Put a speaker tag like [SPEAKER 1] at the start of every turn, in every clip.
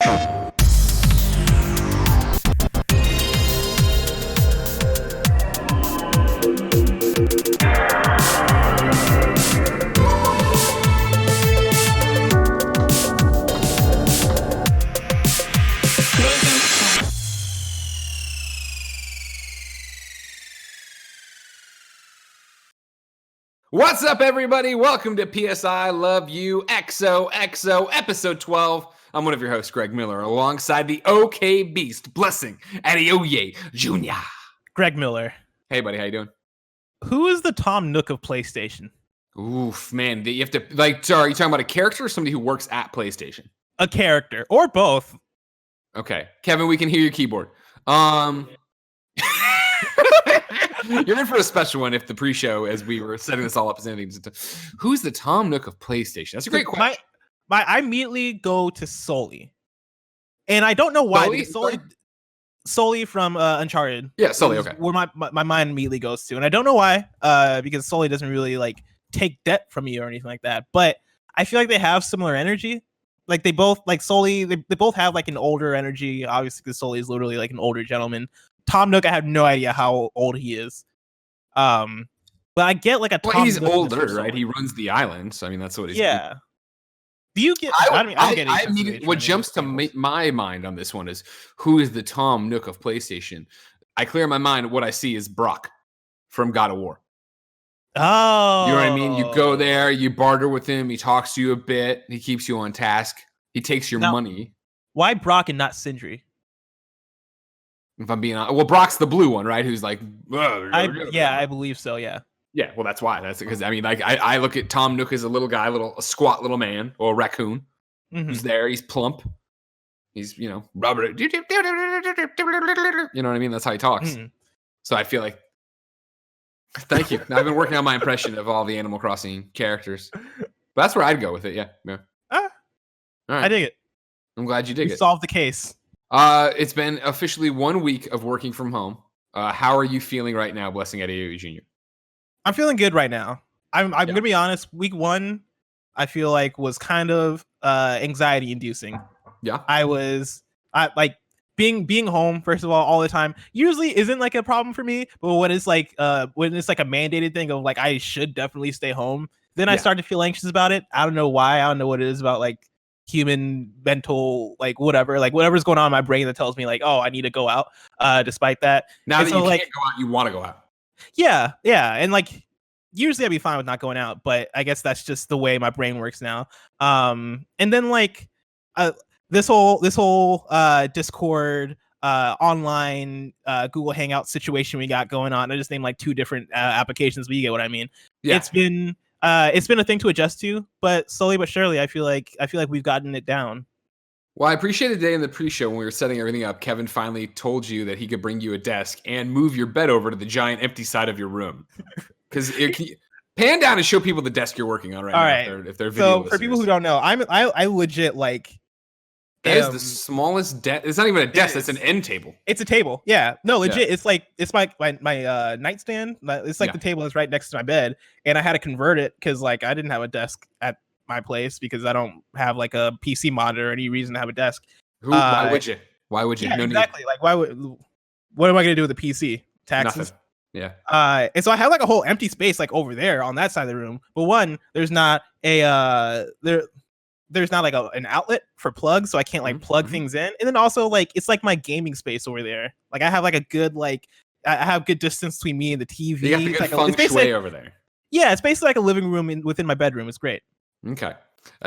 [SPEAKER 1] What's up, everybody? Welcome to PSI Love You XOXO episode 12. I'm one of your hosts, Greg Miller, alongside the OK Beast, blessing Adeoye Jr.
[SPEAKER 2] Greg Miller.
[SPEAKER 1] Hey, buddy, how you doing?
[SPEAKER 2] Who is the Tom Nook of PlayStation?
[SPEAKER 1] Oof, man, you have to sorry, are you talking about a character or somebody who works at PlayStation?
[SPEAKER 2] A character, or both.
[SPEAKER 1] Okay, Kevin, we can hear your keyboard. You're in for a special one if the pre-show, as we were setting this all up, is anything. Who's the Tom Nook of PlayStation? That's a great question.
[SPEAKER 2] I immediately go to Sully, and I don't know why. Sully from Uncharted.
[SPEAKER 1] Yeah, Sully. Okay.
[SPEAKER 2] Where my mind immediately goes to, and I don't know why. Because Sully doesn't really like take debt from you or anything like that. But I feel like they have similar energy. Like they both like Sully. They both have like an older energy. Obviously, because Sully is literally like an older gentleman. Tom Nook, I have no idea how old he is. But I get like a Tom
[SPEAKER 1] he's
[SPEAKER 2] Nook
[SPEAKER 1] older, right? He runs the island, so I mean that's what he's.
[SPEAKER 2] Yeah. Doing. Do you get? I
[SPEAKER 1] immediately, what jumps to my mind on this one is who is the Tom Nook of PlayStation? I clear my mind. What I see is Bock from God of War.
[SPEAKER 2] Oh,
[SPEAKER 1] you know what I mean? You go there, you barter with him. He talks to you a bit. He keeps you on task. He takes your money.
[SPEAKER 2] Why Bock and not Sindri?
[SPEAKER 1] If I'm being honest, well, Brock's the blue one, right? Who's like,
[SPEAKER 2] I believe so. Yeah.
[SPEAKER 1] Yeah. Well, that's why. That's because I mean, like, I look at Tom Nook as a little guy, a squat little man, or a raccoon. Mm-hmm. Who's there? He's plump. He's Robert. You know what I mean? That's how he talks. Mm-hmm. So I feel like. Thank you. I've been working on my impression of all the Animal Crossing characters. But that's where I'd go with it. Yeah. All
[SPEAKER 2] right. I dig it.
[SPEAKER 1] I'm glad you dig it.
[SPEAKER 2] Solve the case.
[SPEAKER 1] It's been officially 1 week of working from home. How are you feeling right now, blessing Adeoye Jr.?
[SPEAKER 2] I'm feeling good right now. I'm gonna be honest. Week 1, I feel like was kind of anxiety inducing.
[SPEAKER 1] Yeah,
[SPEAKER 2] I like being home first of all the time. Usually isn't like a problem for me, but when it's like a mandated thing of like I should definitely stay home, then I start to feel anxious about it. I don't know why. I don't know what it is about like human mental whatever's going on in my brain that tells me like, oh, I need to go out despite that.
[SPEAKER 1] Now that you can't go out, you want to go out. Yeah
[SPEAKER 2] And like usually I'd be fine with not going out, but I guess that's just the way my brain works now. And then like this whole Discord online Google Hangout situation we got going on. I just named like 2 different applications, but you get what I mean. It's been a thing to adjust to, but slowly but surely, I feel like we've gotten it down.
[SPEAKER 1] Well, I appreciate the day in the pre-show when we were setting everything up. Kevin finally told you that he could bring you a desk and move your bed over to the giant empty side of your room. Because pan down and show people the desk you're working on right now. If they're video listeners.
[SPEAKER 2] For people who don't know, I legit like.
[SPEAKER 1] That is the smallest desk. It's not even a desk. It's an end table.
[SPEAKER 2] It's a table. Yeah. No, legit. Yeah. It's my nightstand. It's like the table that's right next to my bed. And I had to convert it because like I didn't have a desk at my place because I don't have like a PC monitor or any reason to have a desk.
[SPEAKER 1] Why would you? Yeah,
[SPEAKER 2] no exactly. Need. Like what am I going to do with a PC? Taxes.
[SPEAKER 1] Nothing. Yeah.
[SPEAKER 2] And so I have like a whole empty space like over there on that side of the room. But one, there's not there's not like an outlet for plugs, so I can't like plug things in. And then also like it's like my gaming space over there. Like I have like a good I have good distance between me and the TV.
[SPEAKER 1] You got the good feng shui over there.
[SPEAKER 2] Yeah, it's basically like a living room within my bedroom. It's great.
[SPEAKER 1] Okay.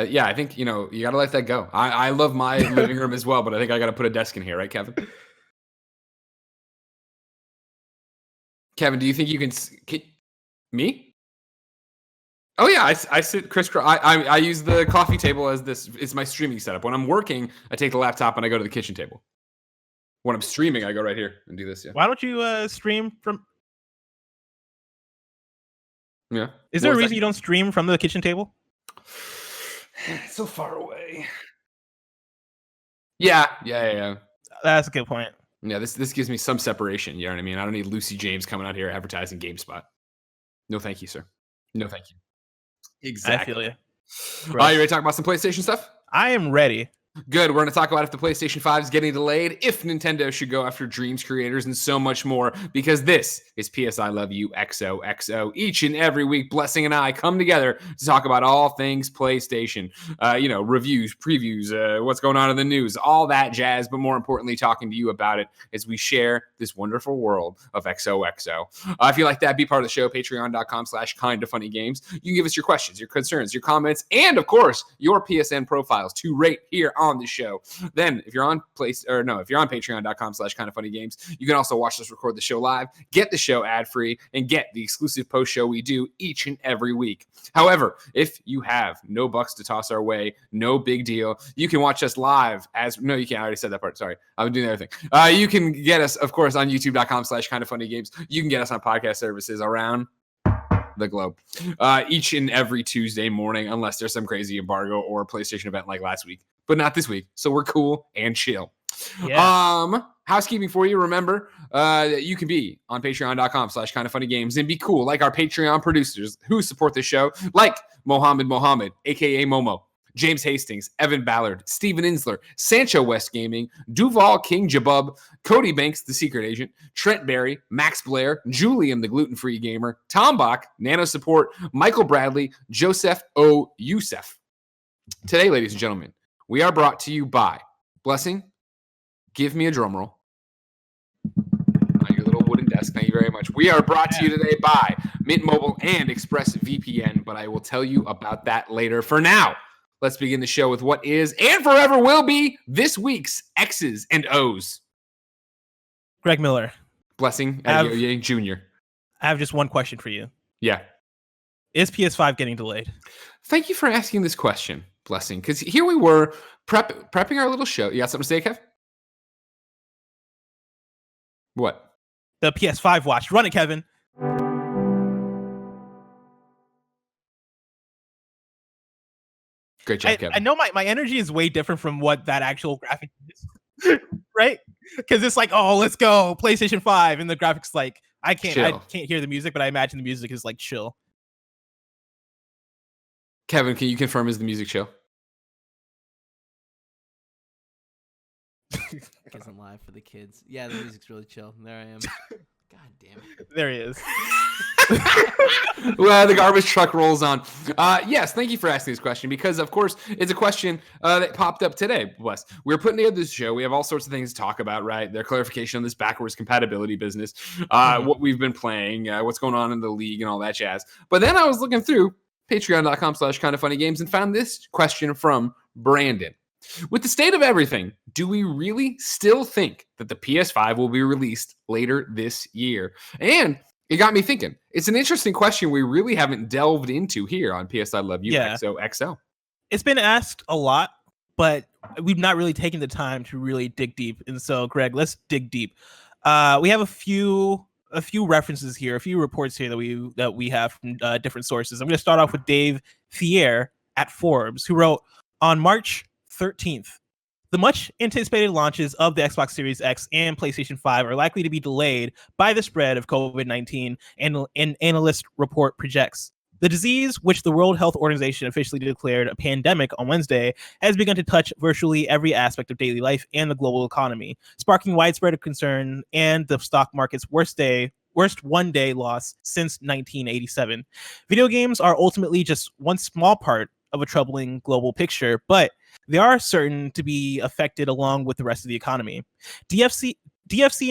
[SPEAKER 1] Yeah, I think you got to let that go. I love my living room as well, but I think I got to put a desk in here, right, Kevin? Kevin, do you think you can me? Oh yeah, I sit crisscross. I use the coffee table as this. It's my streaming setup. When I'm working, I take the laptop and I go to the kitchen table. When I'm streaming, I go right here and do this. Yeah.
[SPEAKER 2] Why don't you stream from?
[SPEAKER 1] Yeah.
[SPEAKER 2] Is there a reason you don't stream from the kitchen table?
[SPEAKER 1] It's so far away. Yeah.
[SPEAKER 2] That's a good point.
[SPEAKER 1] Yeah, this gives me some separation. You know what I mean? I don't need Lucy James coming out here advertising GameSpot. No, thank you, sir. No, thank you. Exactly.
[SPEAKER 2] I feel you.
[SPEAKER 1] You ready to talk about some PlayStation stuff?
[SPEAKER 2] I am ready.
[SPEAKER 1] Good. We're going to talk about if the PlayStation 5 is getting delayed, if Nintendo should go after dreams creators, and so much more, because this is PS I Love You XOXO. Each and every week, Blessing and I come together to talk about all things PlayStation. Reviews, previews, what's going on in the news, all that jazz, but more importantly, talking to you about it as we share this wonderful world of XOXO. If you like that, be part of the show, patreon.com/kindafunnygames. You can give us your questions, your concerns, your comments, and of course, your PSN profiles to rate here on the show. Then if you're on patreon.com/kindafunnygames, you can also watch us record the show live, get the show ad-free, and get the exclusive post show we do each and every week. However, if you have no bucks to toss our way, no big deal. You can watch us live no, you can't. I already said that part. Sorry. I'm doing the other thing. You can get us, of course, on youtube.com/kindafunnygames. You can get us on podcast services around the globe each and every Tuesday morning, unless there's some crazy embargo or PlayStation event like last week, but not this week. So we're cool and chill. Yeah. Housekeeping for you. Remember, you can be on patreon.com/kindafunnygames and be cool like our Patreon producers who support the show, like Mohammed, aka Momo, James Hastings, Evan Ballard, Steven Insler, Sancho West Gaming, Duval King Jabub, Cody Banks, the secret agent, Trent Berri, Max Blair, Julian, the gluten-free gamer, Tom Bock, NanoSupport, Michael Bradley, Youssef. Today, ladies and gentlemen, we are brought to you by Blessing. Give me a drum roll on your little wooden desk. Thank you very much. We are brought to you today by Mint Mobile and ExpressVPN, but I will tell you about that later. For now, let's begin the show with what is and forever will be this week's X's and O's.
[SPEAKER 2] Greg Miller.
[SPEAKER 1] Blessing, Adeoye Jr.
[SPEAKER 2] I have just one question for you.
[SPEAKER 1] Yeah.
[SPEAKER 2] Is PS5 getting delayed?
[SPEAKER 1] Thank you for asking this question, Blessing, because here we were prepping our little show. You got something to say, Kev? What?
[SPEAKER 2] The PS5 watch. Run it, Kevin.
[SPEAKER 1] Great job, Kevin.
[SPEAKER 2] I know my energy is way different from what that actual graphic is, right? Because it's like, oh, let's go, PlayStation 5, and the graphics like I can't hear the music, but I imagine the music is like chill.
[SPEAKER 1] Kevin, can you confirm is the music chill?
[SPEAKER 3] Isn't live for the kids. Yeah, the music's really chill. There I am. God damn it.
[SPEAKER 2] There he is.
[SPEAKER 1] Well, the garbage truck rolls on. Yes, thank you for asking this question because, of course, it's a question that popped up today, Wes. We were putting together this show. We have all sorts of things to talk about, right? Their clarification on this backwards compatibility business, what we've been playing, what's going on in the league, and all that jazz. But then I was looking through patreon.com/kindafunnygames and found this question from Brandon. With the state of everything, do we really still think that the PS5 will be released later this year? And it got me thinking. It's an interesting question we really haven't delved into here on PS I Love You XOXO.
[SPEAKER 2] It's been asked a lot, but we've not really taken the time to really dig deep. And so, Greg, let's dig deep. We have a few references here, a few reports here that we have from different sources. I'm going to start off with Dave Thier at Forbes, who wrote, on March 13th, the much anticipated launches of the Xbox Series X and PlayStation 5 are likely to be delayed by the spread of COVID-19, and an analyst report projects. The disease, which the World Health Organization officially declared a pandemic on Wednesday, has begun to touch virtually every aspect of daily life and the global economy, sparking widespread concern and the stock market's worst one-day loss since 1987. Video games are ultimately just one small part of a troubling global picture, but they are certain to be affected along with the rest of the economy. DFC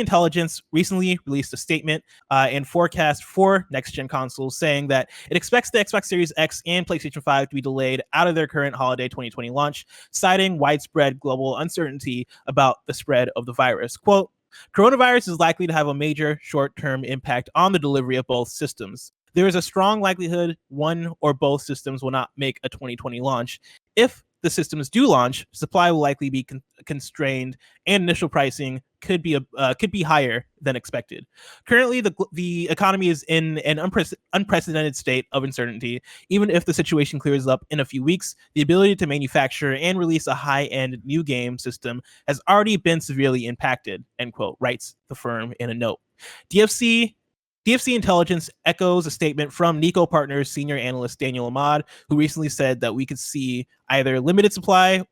[SPEAKER 2] Intelligence recently released a statement and forecast for next-gen consoles, saying that it expects the Xbox Series X and PlayStation 5 to be delayed out of their current holiday 2020 launch, citing widespread global uncertainty about the spread of the virus. Quote, coronavirus is likely to have a major short-term impact on the delivery of both systems. There is a strong likelihood one or both systems will not make a 2020 launch. If the systems do launch, supply will likely be constrained, and initial pricing could be higher than expected. Currently, the economy is in an unprecedented state of uncertainty. Even if the situation clears up in a few weeks, the ability to manufacture and release a high-end new game system has already been severely impacted, end quote, writes the firm in a note. DFC Intelligence echoes a statement from Nico Partners senior analyst Daniel Ahmad, who recently said that we could see either limited supply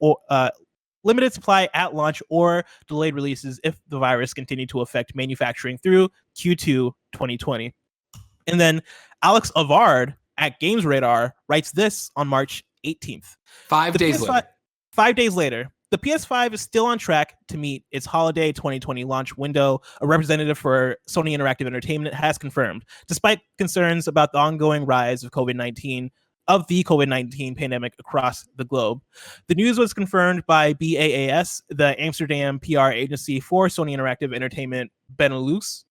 [SPEAKER 2] limited supply at launch or delayed releases if the virus continued to affect manufacturing through Q2 2020. And then Alex Avard at Games Radar writes this on March 18th.
[SPEAKER 1] 5 days later.
[SPEAKER 2] 5 days later, the PS5 is still on track to meet its holiday 2020 launch window, a representative for Sony Interactive Entertainment has confirmed, despite concerns about the ongoing rise of the COVID-19 pandemic across the globe. The news was confirmed by BAAS, the Amsterdam PR agency for Sony Interactive Entertainment Benelux,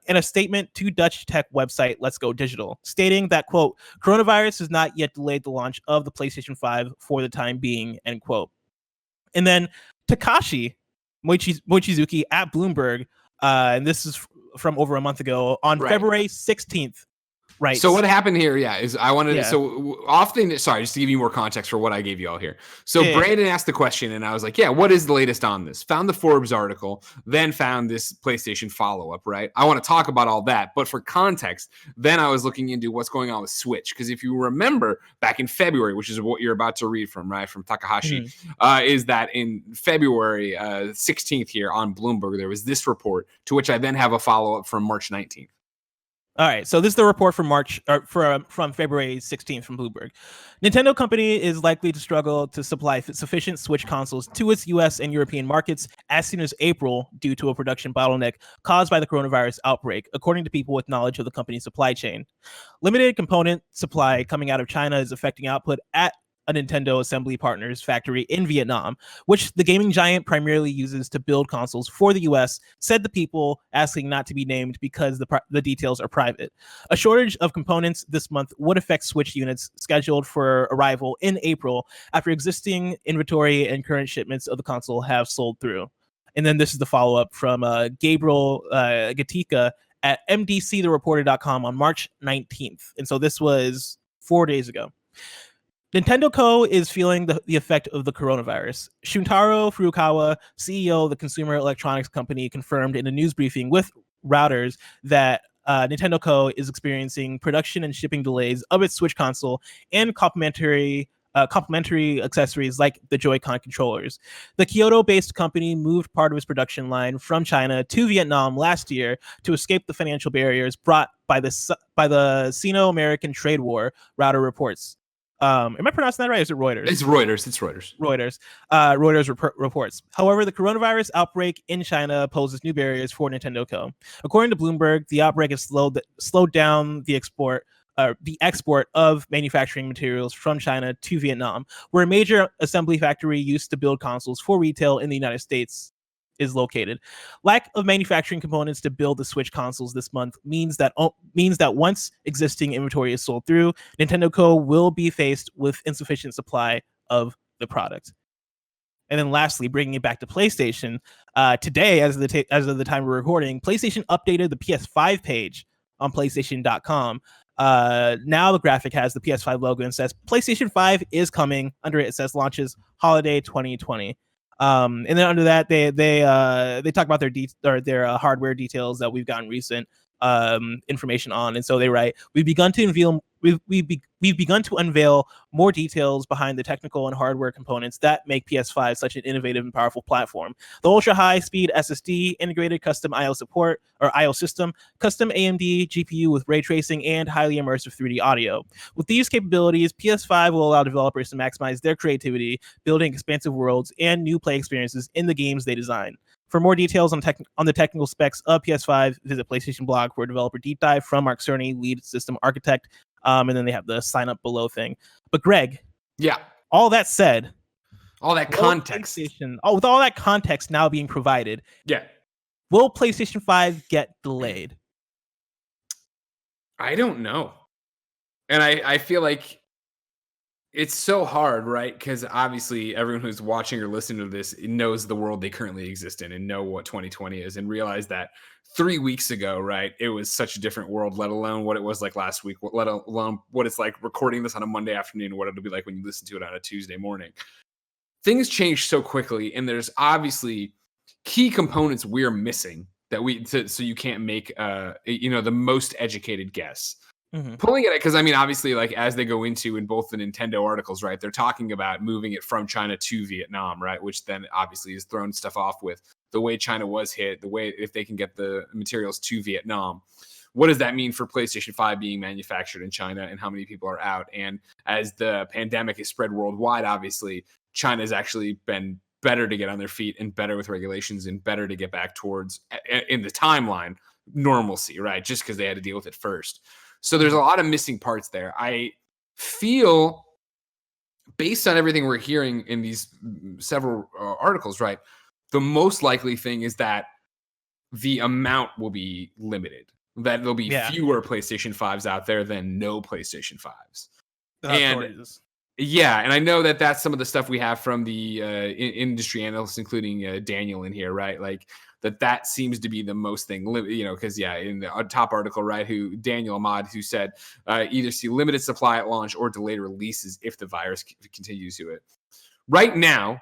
[SPEAKER 2] in a statement to Dutch tech website Let's Go Digital, stating that, quote, coronavirus has not yet delayed the launch of the PlayStation 5 for the time being, end quote. And then Takashi Mochizuki at Bloomberg, and this is from over a month ago, on February 16th, right.
[SPEAKER 1] So what happened here, is I wanted to, so often, sorry, just to give you more context for what I gave you all here. So Brandon asked the question and I was like, what is the latest on this? Found the Forbes article, then found this PlayStation follow-up, right? I want to talk about all that, but for context, then I was looking into what's going on with Switch. Because if you remember back in February, which is what you're about to read from, right, from Takahashi, is that in February 16th here on Bloomberg, there was this report, to which I then have a follow-up from March 19th.
[SPEAKER 2] All right, so this is the report from from February 16th from Bloomberg. Nintendo company is likely to struggle to supply sufficient Switch consoles to its US and European markets as soon as April due to a production bottleneck caused by the coronavirus outbreak, according to people with knowledge of the company's supply chain. Limited component supply coming out of China is affecting output at a Nintendo assembly partner's factory in Vietnam, which the gaming giant primarily uses to build consoles for the US, said the people asking not to be named because the details are private. A shortage of components this month would affect Switch units scheduled for arrival in April after existing inventory and current shipments of the console have sold through. And then this is the follow-up from Gabriel Gatica at mdcthereporter.com on March 19th. And so this was 4 days ago. Nintendo Co. is feeling the effect of the coronavirus. Shuntaro Furukawa, CEO of the consumer electronics company, confirmed in a news briefing with Routers that Nintendo Co. is experiencing production and shipping delays of its Switch console and complementary accessories like the Joy-Con controllers. The Kyoto-based company moved part of its production line from China to Vietnam last year to escape the financial barriers brought by the Sino-American trade war, Router reports. Am I pronouncing that right? Or is it Reuters?
[SPEAKER 1] It's Reuters.
[SPEAKER 2] Reuters reports. However, the coronavirus outbreak in China poses new barriers for Nintendo Co. According to Bloomberg, the outbreak has slowed down the export of manufacturing materials from China to Vietnam, where a major assembly factory used to build consoles for retail in the United States is located. Lack of manufacturing components to build the Switch consoles this month means that once existing inventory is sold through, Nintendo Co. will be faced with insufficient supply of the product. And then lastly, bringing it back to PlayStation, today, as of the time we're recording, PlayStation updated the PS5 page on PlayStation.com. Now the graphic has the PS5 logo and says PlayStation 5 is coming. Under it says launches holiday 2020. And then under that, they talk about their hardware details that we've gotten recent information on, and so they write, we've begun to unveil more details behind the technical and hardware components that make PS5 such an innovative and powerful platform. The ultra high speed SSD, integrated custom IO support or IO system, custom AMD GPU with ray tracing, and highly immersive 3D audio. With these capabilities, PS5 will allow developers to maximize their creativity, building expansive worlds and new play experiences in the games they design. For more details on the technical specs of PS5, visit PlayStation blog for a developer deep dive from Mark Cerny, lead system architect. And then they have the sign up below thing. But Greg, all that said,
[SPEAKER 1] all that context,
[SPEAKER 2] with all that context now being provided, will PlayStation 5 get delayed?
[SPEAKER 1] I don't know, and I feel like it's so hard, right? Because obviously everyone who's watching or listening to this knows the world they currently exist in and know what 2020 is, and realize that 3 weeks ago, right, it was such a different world, let alone what it was like last week, let alone what it's like recording this on a Monday afternoon, what it'll be like when you listen to it on a Tuesday morning. Things change so quickly, and there's obviously key components we're missing that so you can't make the most educated guess. pulling it, because I mean, obviously, like as they go into in both the Nintendo articles, right, they're talking about moving it from China to Vietnam, right, which then obviously is thrown stuff off with the way China was hit, the way if they can get the materials to Vietnam. What does that mean for PlayStation 5 being manufactured in China and how many people are out? And as the pandemic is spread worldwide, obviously, China has actually been better to get on their feet and better with regulations and better to get back towards, in the timeline, normalcy, right? Just because they had to deal with it first. So there's a lot of missing parts there. I feel, based on everything we're hearing in these several articles, right, the most likely thing is that the amount will be limited, that there'll be fewer PlayStation 5s out there than no PlayStation 5s. And yeah, and I know that that's some of the stuff we have from the industry analysts, including Daniel in here, right? Like that seems to be the most thing, you know, because in the top article, right, who Daniel Ahmad, who said either see limited supply at launch or delayed releases if the virus continues to it. Right now,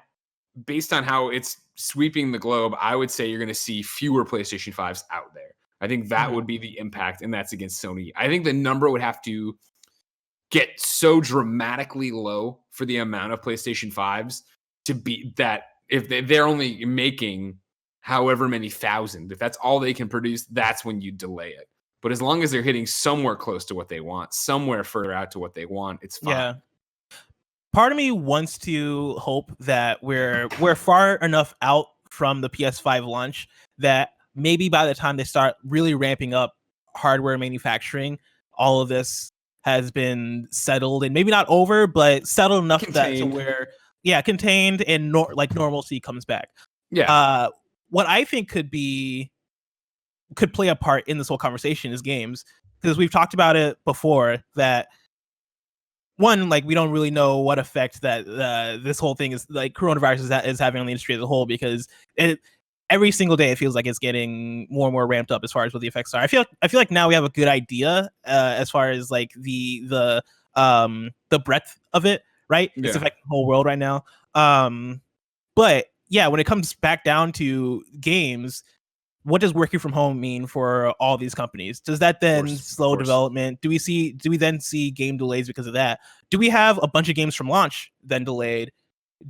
[SPEAKER 1] based on how it's sweeping the globe, I would say you're going to see fewer PlayStation 5s out there. I think that would be the impact, and that's against Sony. I think the number would have to get so dramatically low for the amount of PlayStation 5s to be that if they're only making however many thousand, if that's all they can produce, that's when you delay it. But as long as they're hitting somewhere close to what they want, somewhere further out to what they want, it's fine.
[SPEAKER 2] Yeah. Part of me wants to hope that we're far enough out from the PS5 launch that maybe by the time they start really ramping up hardware manufacturing, all of this has been settled and maybe not over, but settled enough that to where, contained and normalcy comes back.
[SPEAKER 1] Yeah.
[SPEAKER 2] What I think could play a part in this whole conversation is games, because we've talked about it before that one, like, we don't really know what effect that this whole thing is, like, coronavirus is having on the industry as a whole, because every single day it feels like it's getting more and more ramped up as far as what the effects are. I feel like now we have a good idea as far as like the breadth of it, right?
[SPEAKER 1] Yeah.
[SPEAKER 2] It's affecting the whole world right now. But yeah, when it comes back down to games, what does working from home mean for all these companies? Does that then slow development? Do we then see game delays because of that? Do we have a bunch of games from launch then delayed?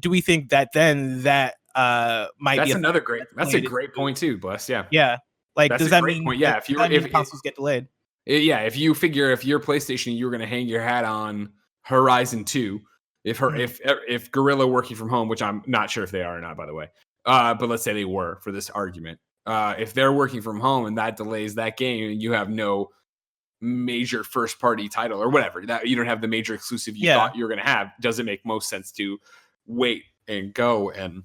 [SPEAKER 2] Do we think that then that might
[SPEAKER 1] that's
[SPEAKER 2] be
[SPEAKER 1] another great that's a great point too, Bless?
[SPEAKER 2] Yeah, like,
[SPEAKER 1] that's
[SPEAKER 2] does that mean
[SPEAKER 1] point. Yeah,
[SPEAKER 2] if consoles get delayed?
[SPEAKER 1] Yeah, if you figure if your PlayStation, you're going to hang your hat on Horizon 2, if Guerrilla working from home, which I'm not sure if they are or not, by the way, but let's say they were for this argument, if they're working from home and that delays that game and you have no major first party title or whatever, that you don't have the major exclusive you thought you were going to have, does it make most sense to wait and go? And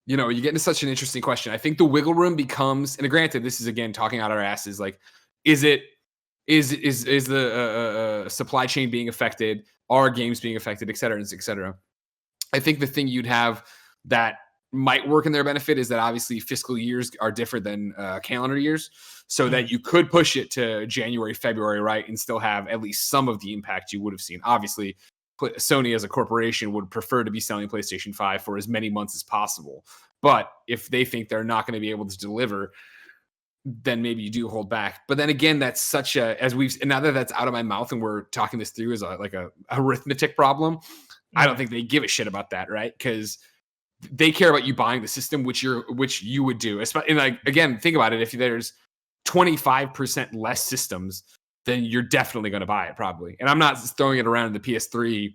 [SPEAKER 1] you get into such an interesting question. I think the wiggle room becomes, and granted, this is again talking out our asses, like, is the supply chain being affected? Are games being affected, et cetera, et cetera? I think the thing you'd have that might work in their benefit is that obviously fiscal years are different than calendar years, so that you could push it to January, February, right, and still have at least some of the impact you would have seen. Obviously, Sony as a corporation would prefer to be selling PlayStation 5 for as many months as possible. But if they think they're not going to be able to deliver, then maybe you do hold back. But then again, that's such a, and now that that's out of my mouth and we're talking this through as a arithmetic problem, I don't think they give a shit about that, right? Because they care about you buying the system, which you would do. And like, again, think about it. If there's 25% less systems, then you're definitely going to buy it probably. And I'm not throwing it around in the PS3,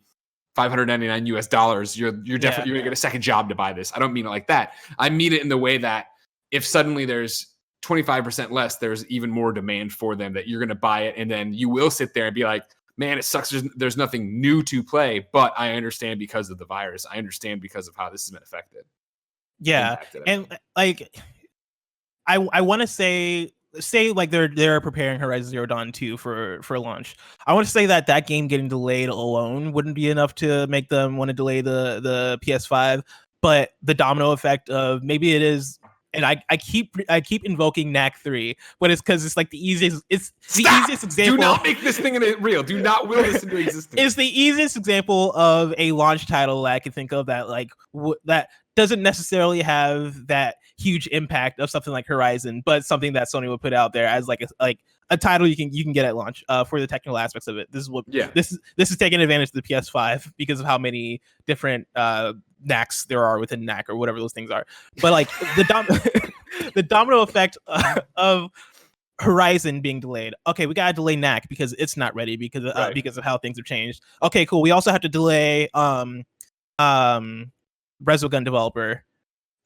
[SPEAKER 1] $599 US. You're definitely going to get a second job to buy this. I don't mean it like that. I mean it in the way that if suddenly there's 25% less, there's even more demand for them, that you're going to buy it. And then you will sit there and be like, man, it sucks. There's nothing new to play, but I understand because of the virus. I understand because of how this has been affected.
[SPEAKER 2] Yeah. And like, I want to say like they're preparing Horizon Zero Dawn 2 for launch. I want to say that game getting delayed alone wouldn't be enough to make them want to delay the PS5, but the domino effect of maybe it is and I keep invoking Knack 3, but it's because it's like the easiest. It's the easiest example.
[SPEAKER 1] Do not make this thing real. Do not will this into existence.
[SPEAKER 2] It's the easiest example of a launch title that I can think of that like that doesn't necessarily have that huge impact of something like Horizon, but something that Sony would put out there as like a title you can get at launch for the technical aspects of it. This is what this is taking advantage of the PS5 because of how many different knacks there are within knack or whatever those things are. But like the domino effect of Horizon being delayed. Okay, we gotta delay knack because it's not ready because of how things have changed. Okay, cool. We also have to delay Resogun developer.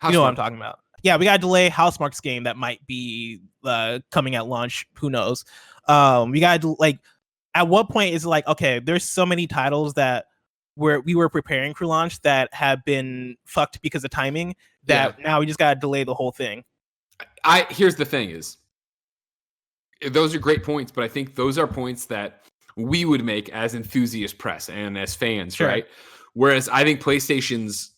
[SPEAKER 2] You know what I'm talking about. Yeah, we gotta delay Housemarque's game that might be coming at launch. Who knows? We gotta like at what point is it like, okay, there's so many titles that we were preparing for launch that have been fucked because of timing that now we just gotta delay the whole thing.
[SPEAKER 1] Here's the thing is, those are great points, but I think those are points that we would make as enthusiast press and as fans, right? Whereas I think PlayStation's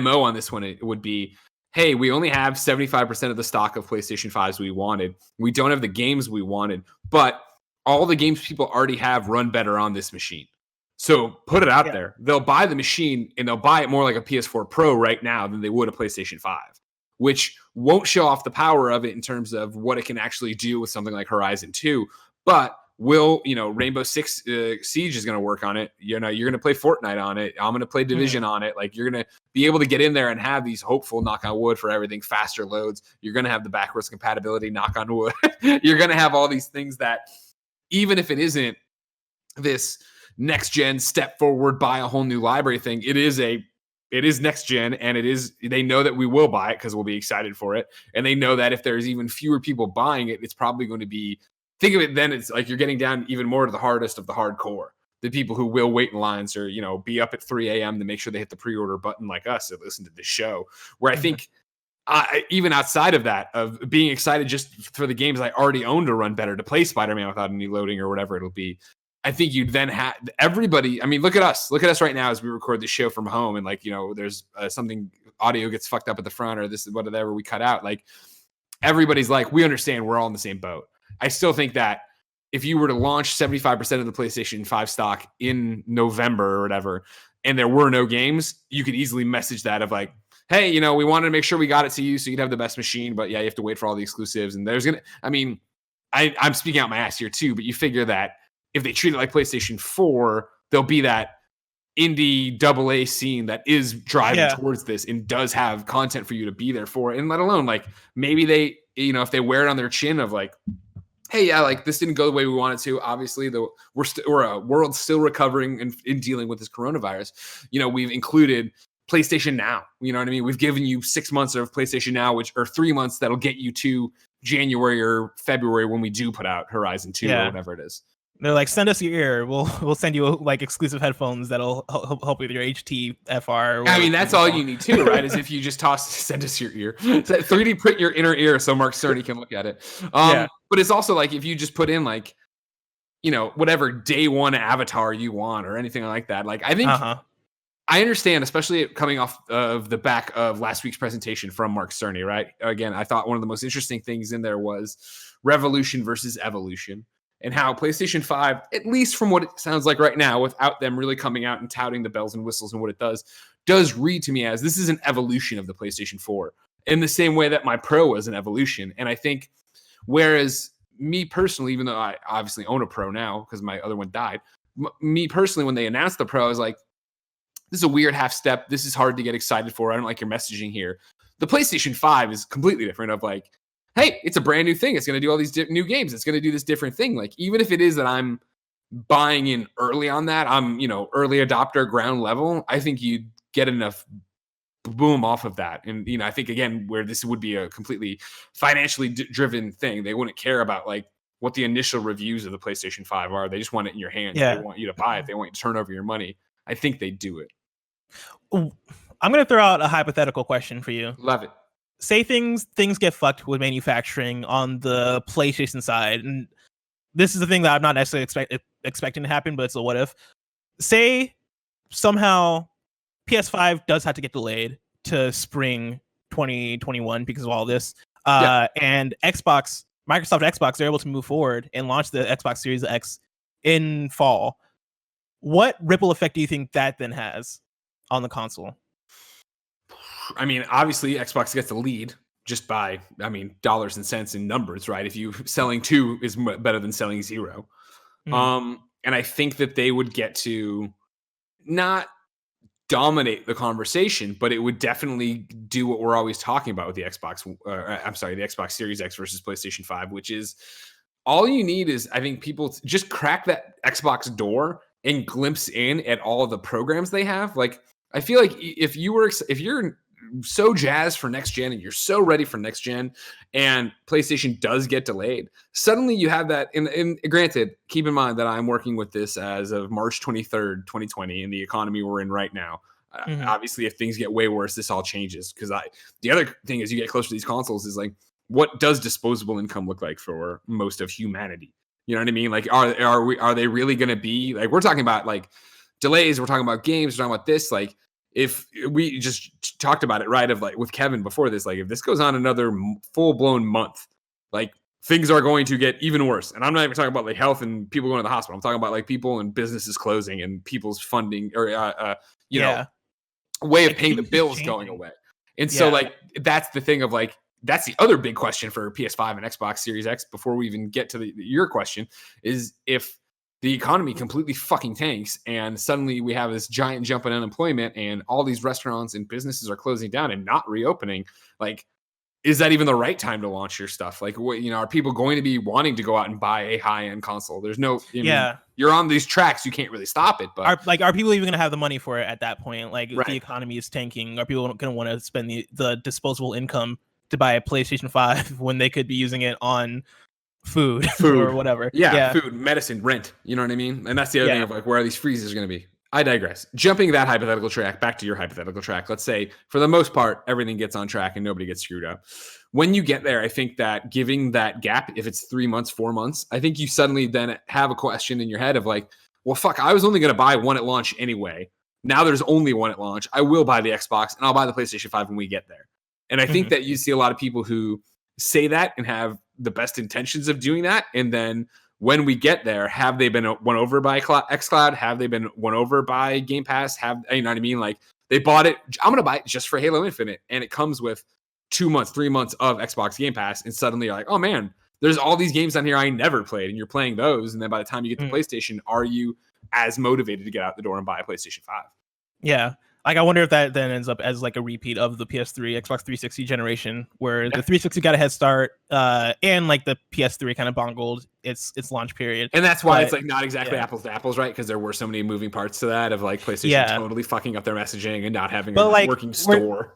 [SPEAKER 1] MO on this one, it would be, hey, we only have 75% of the stock of PlayStation 5s we wanted. We don't have the games we wanted, but all the games people already have run better on this machine. So put it out there. They'll buy the machine and they'll buy it more like a PS4 Pro right now than they would a PlayStation 5, which won't show off the power of it in terms of what it can actually do with something like Horizon 2, but Rainbow Six Siege is going to work on it. You're going to play Fortnite on it. I'm going to play Division on it. Like, you're going to be able to get in there and have these hopeful, knock on wood for everything, faster loads. You're going to have the backwards compatibility, knock on wood. You're going to have all these things that, even if it isn't this next gen step forward, buy a whole new library thing, it is next gen, and they know that we will buy it because we'll be excited for it. And they know that if there's even fewer people buying it, it's probably going to be, think of it then, it's like you're getting down even more to the hardest of the hardcore, the people who will wait in lines or, be up at 3 a.m. to make sure they hit the pre-order button like us that listen to this show. Where I think even outside of that, of being excited just for the games I already own to run better, to play Spider-Man without any loading or whatever it'll be, I think you'd then have everybody. I mean, look at us right now as we record this show from home, and there's something, audio gets fucked up at the front, or this is whatever we cut out. Like, everybody's like, we understand, we're all in the same boat. I still think that if you were to launch 75% of the PlayStation 5 stock in November or whatever, and there were no games, you could easily message that of like, hey, we wanted to make sure we got it to you so you'd have the best machine, but yeah, you have to wait for all the exclusives. And I'm speaking out my ass here too, but you figure that if they treat it like PlayStation 4, there'll be that indie AA scene that is driving towards this and does have content for you to be there for. And let alone, like, maybe they, if they wear it on their chin of like, hey, yeah, like, this didn't go the way we wanted to. Obviously, we're a world still recovering and in dealing with this coronavirus. We've included PlayStation Now. You know what I mean? We've given you 6 months of PlayStation Now, or 3 months that'll get you to January or February when we do put out Horizon 2 or whatever it is.
[SPEAKER 2] They're like, send us your ear. We'll send you like exclusive headphones that'll help with your HTFR.
[SPEAKER 1] I mean, that's all you need too, right? Is if you just send us your ear, 3D print your inner ear so Mark Cerny can look at it. But it's also like if you just put in like, whatever day one avatar you want or anything like that. Like, I think I understand, especially coming off of the back of last week's presentation from Mark Cerny, right? Again, I thought one of the most interesting things in there was revolution versus evolution. And how PlayStation 5, at least from what it sounds like right now, without them really coming out and touting the bells and whistles and what it does read to me as this is an evolution of the PlayStation 4 in the same way that my Pro was an evolution. And I think, whereas me personally, even though I obviously own a Pro now because my other one died, me personally, when they announced the Pro, I was like, this is a weird half step. This is hard to get excited for. I don't like your messaging here. The PlayStation 5 is completely different of like, hey, it's a brand new thing. It's going to do all these new games. It's going to do this different thing. Like, even if it is that I'm buying in early on that, I'm, early adopter ground level, I think you'd get enough boom off of that. And, I think, again, where this would be a completely financially driven thing, they wouldn't care about, like, what the initial reviews of the PlayStation 5 are. They just want it in your hands. Yeah. They want you to buy it. They want you to turn over your money. I think they do it.
[SPEAKER 2] I'm going to throw out a hypothetical question for you.
[SPEAKER 1] Love it.
[SPEAKER 2] Say things get fucked with manufacturing on the PlayStation side, and this is the thing that I'm not necessarily expecting to happen, but it's a what if. Say somehow PS5 does have to get delayed to spring 2021 because of all this. And Microsoft Xbox, they're able to move forward and launch the Xbox Series X in fall. What ripple effect do you think that then has on the console?
[SPEAKER 1] I mean, obviously, Xbox gets the lead just by, dollars and cents in numbers, right? If you selling 2 is better than selling 0. And I think that they would get to not dominate the conversation, but it would definitely do what we're always talking about with the Xbox. The Xbox Series X versus PlayStation 5, which is all you need is, I think, people to just crack that Xbox door and glimpse in at all of the programs they have. Like, I feel like if you're so jazzed for next gen and you're so ready for next gen and PlayStation does get delayed, suddenly you have that. And granted, keep in mind that I'm working with this as of March 23rd, 2020 in the economy we're in right now. Obviously, if things get way worse, this all changes. Because the other thing as you get closer to these consoles is like, what does disposable income look like for most of humanity? You know what I mean? Like, are they really going to be like, we're talking about like delays, we're talking about games, we're talking about this, like, if we just talked about it, right, of like with Kevin before this, like if this goes on another full-blown month, like things are going to get even worse. And I'm not even talking about like health and people going to the hospital. I'm talking about like people and businesses closing and people's funding or way of paying the bills going away. And so like that's the thing of like, that's the other big question for PS5 and Xbox Series X before we even get to your question is if the economy completely fucking tanks and suddenly we have this giant jump in unemployment and all these restaurants and businesses are closing down and not reopening, like, is that even the right time to launch your stuff? Like, what, are people going to be wanting to go out and buy a high-end console? There's no, you're on these tracks, you can't really stop it. But
[SPEAKER 2] are people even going to have the money for it at that point? Like, if the economy is tanking, are people going to want to spend the disposable income to buy a PlayStation 5 when they could be using it on food or whatever?
[SPEAKER 1] Food, medicine, rent, you know what I mean? And that's the other thing of like, where are these freezes going to be? I digress. Jumping that hypothetical track back to your hypothetical track, let's say for the most part everything gets on track and nobody gets screwed up. When you get there, I think that giving that gap, if it's 3 months, 4 months, I think you suddenly then have a question in your head of like, well, fuck, I was only going to buy one at launch anyway. Now there's only one at launch. I will buy the Xbox and I'll buy the PlayStation 5 when we get there. And I think that you see a lot of people who say that and have the best intentions of doing that. And then when we get there, have they been won over by xCloud? Have they been won over by Game Pass? You know what I mean? Like, they bought it. I'm going to buy it just for Halo Infinite. And it comes with 2 months, 3 months of Xbox Game Pass. And suddenly you're like, oh man, there's all these games on here I never played. And you're playing those. And then by the time you get to PlayStation, are you as motivated to get out the door and buy a PlayStation 5?
[SPEAKER 2] Yeah. Like, I wonder if that then ends up as like a repeat of the PS3, Xbox 360 generation, where the 360 got a head start, and like the PS3 kind of bungled its launch period.
[SPEAKER 1] And that's why it's like not exactly apples to apples, right? Because there were so many moving parts to that of like PlayStation totally fucking up their messaging and not having a working store.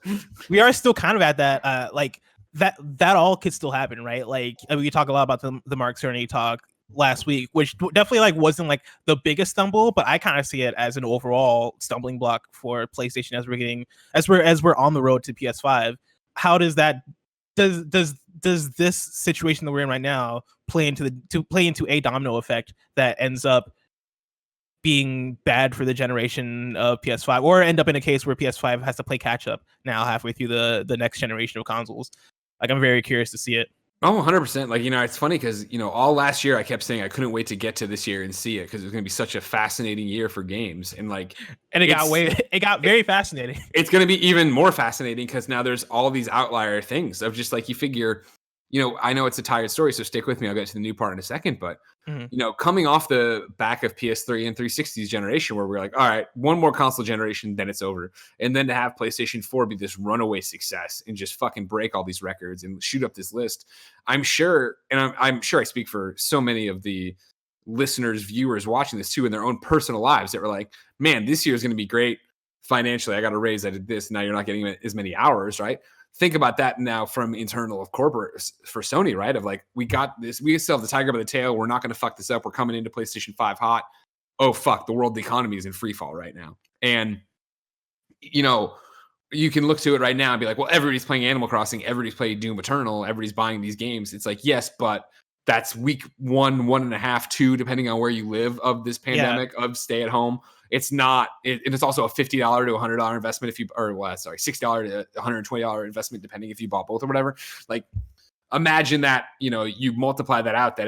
[SPEAKER 2] We are still kind of at that, like that all could still happen, right? Like, we talk a lot about the Mark Cerny talk last week, which definitely like wasn't like the biggest stumble, but I kind of see it as an overall stumbling block for PlayStation as we're on the road to PS5. How does this situation that we're in right now play into a domino effect that ends up being bad for the generation of PS5, or end up in a case where PS5 has to play catch up now halfway through the next generation of consoles? Like, I'm very curious to see it.
[SPEAKER 1] Oh, 100%. Like, it's funny because, all last year I kept saying I couldn't wait to get to this year and see it because it was going to be such a fascinating year for games. And
[SPEAKER 2] it got very fascinating.
[SPEAKER 1] It's going to be even more fascinating because now there's all these outlier things of just like, you figure, I know it's a tired story, so stick with me. I'll get to the new part in a second. But, coming off the back of PS3 and 360's generation where we're like, all right, one more console generation, then it's over. And then to have PlayStation 4 be this runaway success and just fucking break all these records and shoot up this list. I'm sure, and I'm sure I speak for so many of the listeners, viewers watching this too in their own personal lives that were like, man, this year is going to be great financially. I got a raise. I did this. Now you're not getting as many hours, right? Think about that now from internal of corporate for Sony, right? Of like, we got this, we still have the tiger by the tail. We're not going to fuck this up. We're coming into PlayStation 5 hot. Oh, fuck. The world economy is in free fall right now. And, you can look to it right now and be like, well, everybody's playing Animal Crossing. Everybody's playing Doom Eternal. Everybody's buying these games. It's like, yes, but that's week 1.5, 2, depending on where you live of this pandemic of stay at home. It's not, and it's also a $50 to $100 investment if you, $60 to $120 investment, depending if you bought both or whatever. Like, imagine that, you multiply that out, that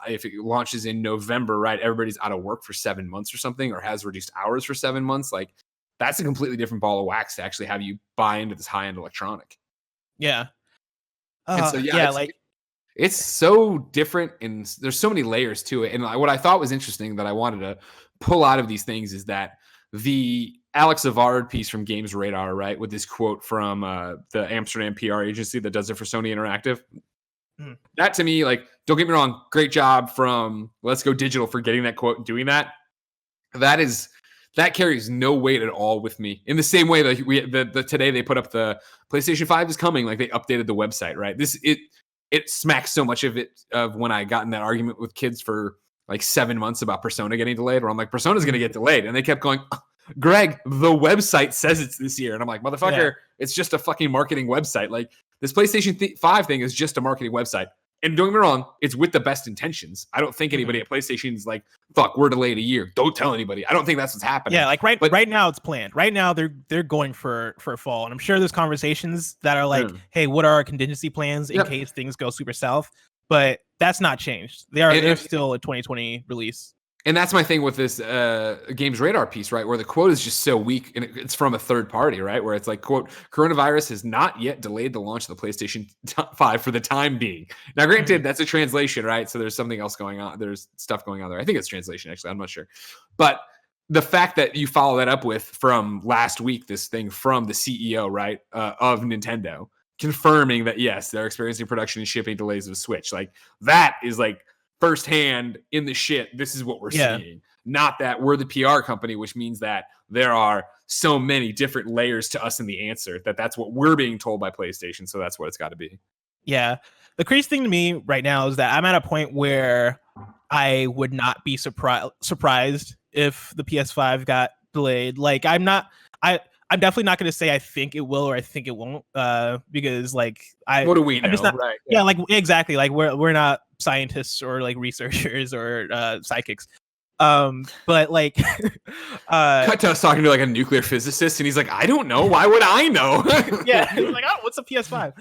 [SPEAKER 1] if it launches in November, right? Everybody's out of work for 7 months or something, or has reduced hours for 7 months. Like, that's a completely different ball of wax to actually have you buy into this high-end electronic.
[SPEAKER 2] Yeah.
[SPEAKER 1] And so, it's so different, and there's so many layers to it. And what I thought was interesting that I wanted to pull out of these things is that the Alex Zavard piece from Games Radar, right, with this quote from the Amsterdam PR agency that does it for Sony Interactive. That to me, like, don't get me wrong, great job from Let's Go Digital for getting that quote and doing that. That carries no weight at all with me. In the same way that today they put up the PlayStation 5 is coming, like they updated the website, right? It smacks so much of when I got in that argument with kids for like 7 months about Persona getting delayed, where I'm like, Persona's going to get delayed. And they kept going, Greg, the website says it's this year. And I'm like, motherfucker, it's just a fucking marketing website. Like, this PlayStation 5 thing is just a marketing website. And don't get me wrong, it's with the best intentions. I don't think anybody at PlayStation's like, fuck, we're delayed a year. Don't tell anybody. I don't think that's what's happening.
[SPEAKER 2] Yeah, like right now it's planned. Right now they're going for fall. And I'm sure there's conversations that are like, hey, what are our contingency plans in case things go super south? But that's not changed. They're still a 2020 release.
[SPEAKER 1] And that's my thing with this Games Radar piece, right? Where the quote is just so weak, and it's from a third party, right? Where it's like, quote, coronavirus has not yet delayed the launch of the PlayStation 5 for the time being. Now, granted, that's a translation, right? So there's something else going on. There's stuff going on there. I think it's translation, actually. I'm not sure. But the fact that you follow that up with from last week, this thing from the CEO, right, of Nintendo, confirming that, yes, they're experiencing production and shipping delays of Switch. Like, that is like, firsthand in the shit, this is what we're seeing. Not that we're the PR company, which means that there are so many different layers to us in the answer, that's what we're being told by PlayStation. So that's what it's got to be. Yeah.
[SPEAKER 2] The crazy thing to me right now is that I'm at a point where I would not be surprised if the PS5 got delayed. Like, I'm definitely not going to say I think it will or I think it won't, because like
[SPEAKER 1] what do we know?
[SPEAKER 2] Right? Yeah, like exactly. Like we're not scientists or like researchers or psychics. But like,
[SPEAKER 1] cut to us talking to like a nuclear physicist, and he's like, I don't know. Why would I know?
[SPEAKER 2] Yeah, he's like, oh, what's a PS5?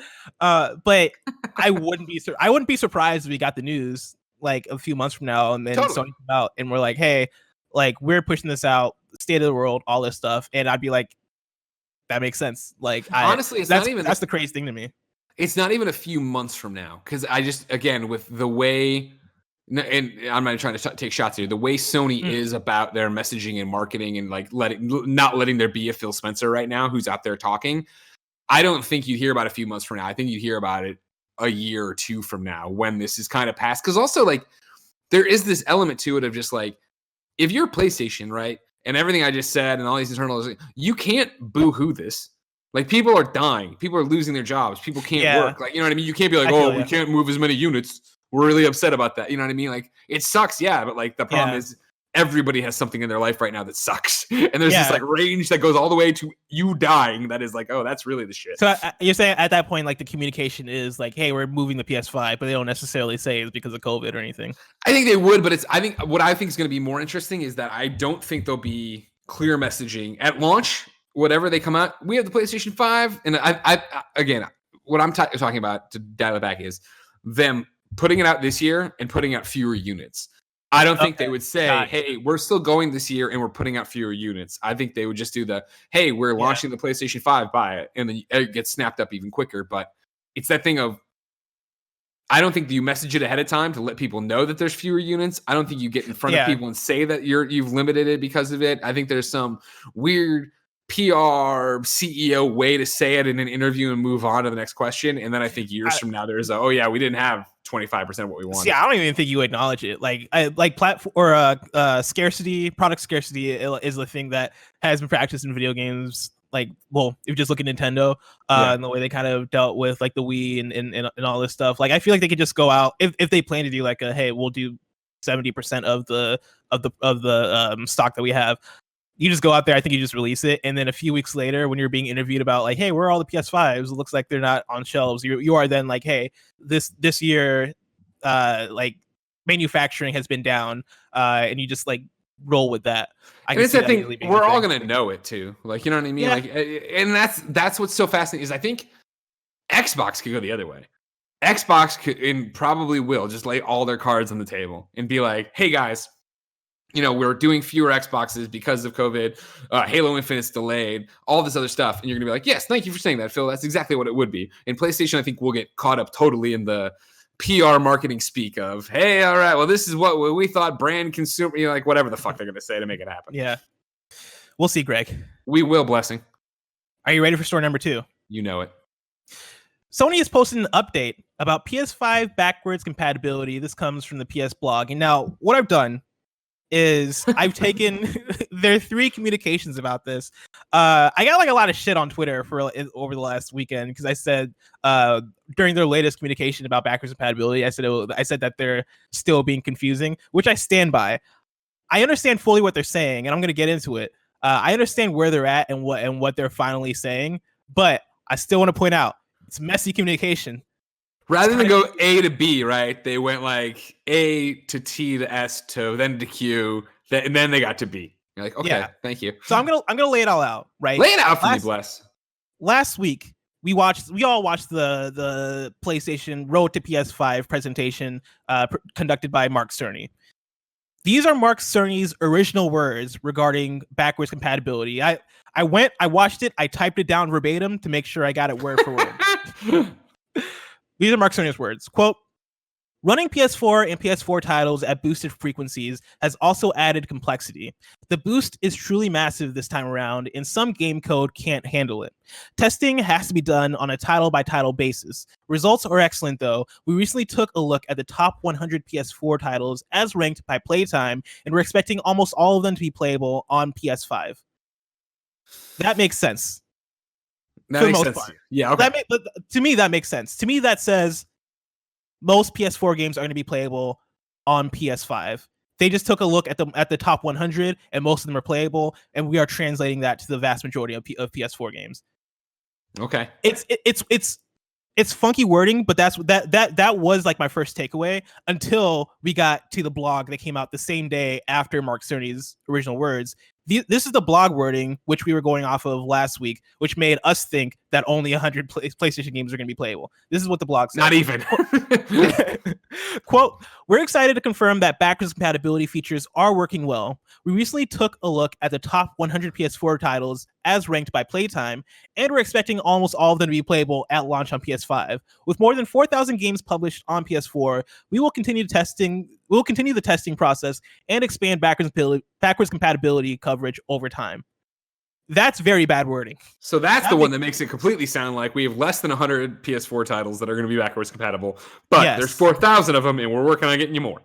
[SPEAKER 2] But I wouldn't be surprised if we got the news like a few months from now, and then Sony come out and we're like, hey, like we're pushing this out, state of the world, all this stuff, and I'd be like, that makes sense. Like,
[SPEAKER 1] honestly,
[SPEAKER 2] that's the crazy thing to me.
[SPEAKER 1] It's not even a few months from now, because I just, again, with the way, and I'm not trying to take shots here, the way Sony is about their messaging and marketing and like not letting there be a Phil Spencer right now who's out there talking, I don't think you'd hear about a few months from now. I think you'd hear about it a year or two from now when this is kind of past. Because also, like, there is this element to it of just like, if you're PlayStation, right, and everything I just said and all these internals, you can't boo-hoo this. Like, people are dying. People are losing their jobs. People can't work. Like, you know what I mean? You can't be like, we can't move as many units. We're really upset about that. You know what I mean? Like, it sucks, but like the problem is everybody has something in their life right now that sucks. And there's this like range that goes all the way to you dying. That is like, oh, that's really the shit.
[SPEAKER 2] So you're saying at that point, like the communication is like, hey, we're moving the PS5, but they don't necessarily say it's because of COVID or anything.
[SPEAKER 1] I think they would, but I think what I think is going to be more interesting is that I don't think there'll be clear messaging at launch. Whatever they come out, we have the PlayStation 5. And I again, what I'm talking about to dial it back is them putting it out this year and putting out fewer units. I don't think they would say, hey, we're still going this year and we're putting out fewer units. I think they would just do hey, we're launching the PlayStation 5, buy it. And then it gets snapped up even quicker. But it's that thing of, I don't think you message it ahead of time to let people know that there's fewer units. I don't think you get in front of people and say that you've limited it because of it. I think there's some weird PR CEO way to say it in an interview and move on to the next question. And then I think years from now, there's we didn't have 25% of what we wanted.
[SPEAKER 2] Yeah, I don't even think you acknowledge it. Like, platform or scarcity, product scarcity is the thing that has been practiced in video games. Like, well, if you just look at Nintendo and the way they kind of dealt with like the Wii and all this stuff. Like, I feel like they could just go out if they plan to do like hey, we'll do 70% of the stock that we have. You just go out there. I think you just release it, and then a few weeks later, when you're being interviewed about like, hey, where are all the PS5s? It looks like they're not on shelves. You are then like, hey, this year, like manufacturing has been down, and you just like roll with that.
[SPEAKER 1] And it's that thing, we're all gonna know it too. Like, you know what I mean?
[SPEAKER 2] Yeah.
[SPEAKER 1] Like, and that's what's so fascinating is I think Xbox could go the other way. Xbox could and probably will just lay all their cards on the table and be like, hey guys, you know, we're doing fewer Xboxes because of COVID. Halo Infinite's delayed, all this other stuff. And you're going to be like, yes, thank you for saying that, Phil. That's exactly what it would be. And PlayStation, I think, will get caught up totally in the PR marketing speak of, hey, all right, well, this is what we thought brand consumer, you know, like whatever the fuck they're going to say to make it happen.
[SPEAKER 2] Yeah. We'll see, Greg.
[SPEAKER 1] We will, Blessing.
[SPEAKER 2] Are you ready for story number 2?
[SPEAKER 1] You know it.
[SPEAKER 2] Sony has posted an update about PS5 backwards compatibility. This comes from the PS blog. And now what I've done is I've taken there are 3 communications about this. I got like a lot of shit on Twitter for over the last weekend because I said during their latest communication about backwards compatibility, I said that they're still being confusing, which I stand by. I understand fully what they're saying, and I'm going to get into it. I understand where they're at and what they're finally saying, but I still want to point out it's messy communication.
[SPEAKER 1] Rather than go A to B, right? They went like A to T to S to then to Q, and then they got to B. You're like, okay, thank you.
[SPEAKER 2] So I'm gonna lay it all out, right?
[SPEAKER 1] Lay it out for me, Bless.
[SPEAKER 2] Last week we all watched the PlayStation Road to PS5 presentation conducted by Mark Cerny. These are Mark Cerny's original words regarding backwards compatibility. I watched it, I typed it down verbatim to make sure I got it word for word. These are Mark Cerny's words. Quote, running PS4 and PS4 titles at boosted frequencies has also added complexity. The boost is truly massive this time around, and some game code can't handle it. Testing has to be done on a title-by-title basis. Results are excellent, though. We recently took a look at the top 100 PS4 titles as ranked by playtime, and we're expecting almost all of them to be playable on PS5. That makes sense.
[SPEAKER 1] That makes sense. Yeah, okay.
[SPEAKER 2] To me, that makes sense. To me, that says most PS4 games are going to be playable on PS5. They just took a look at the top 100, and most of them are playable, and we are translating that to the vast majority of PS4 games.
[SPEAKER 1] Okay.
[SPEAKER 2] It's funky wording, but that was like my first takeaway until we got to the blog that came out the same day after Mark Cerny's original words. This is the blog wording, which we were going off of last week, which made us think that only 100 PlayStation games are going to be playable. This is what the blog said.
[SPEAKER 1] Not even.
[SPEAKER 2] Quote, we're excited to confirm that backwards compatibility features are working well. We recently took a look at the top 100 PS4 titles as ranked by playtime, and we're expecting almost all of them to be playable at launch on PS5. With more than 4,000 games published on PS4, we will continue the testing process and expand backwards compatibility coverage over time. That's very bad wording.
[SPEAKER 1] So that's the one that makes it completely sound like we have less than 100 PS4 titles that are going to be backwards compatible, but there's 4,000 of them, and we're working on getting you more.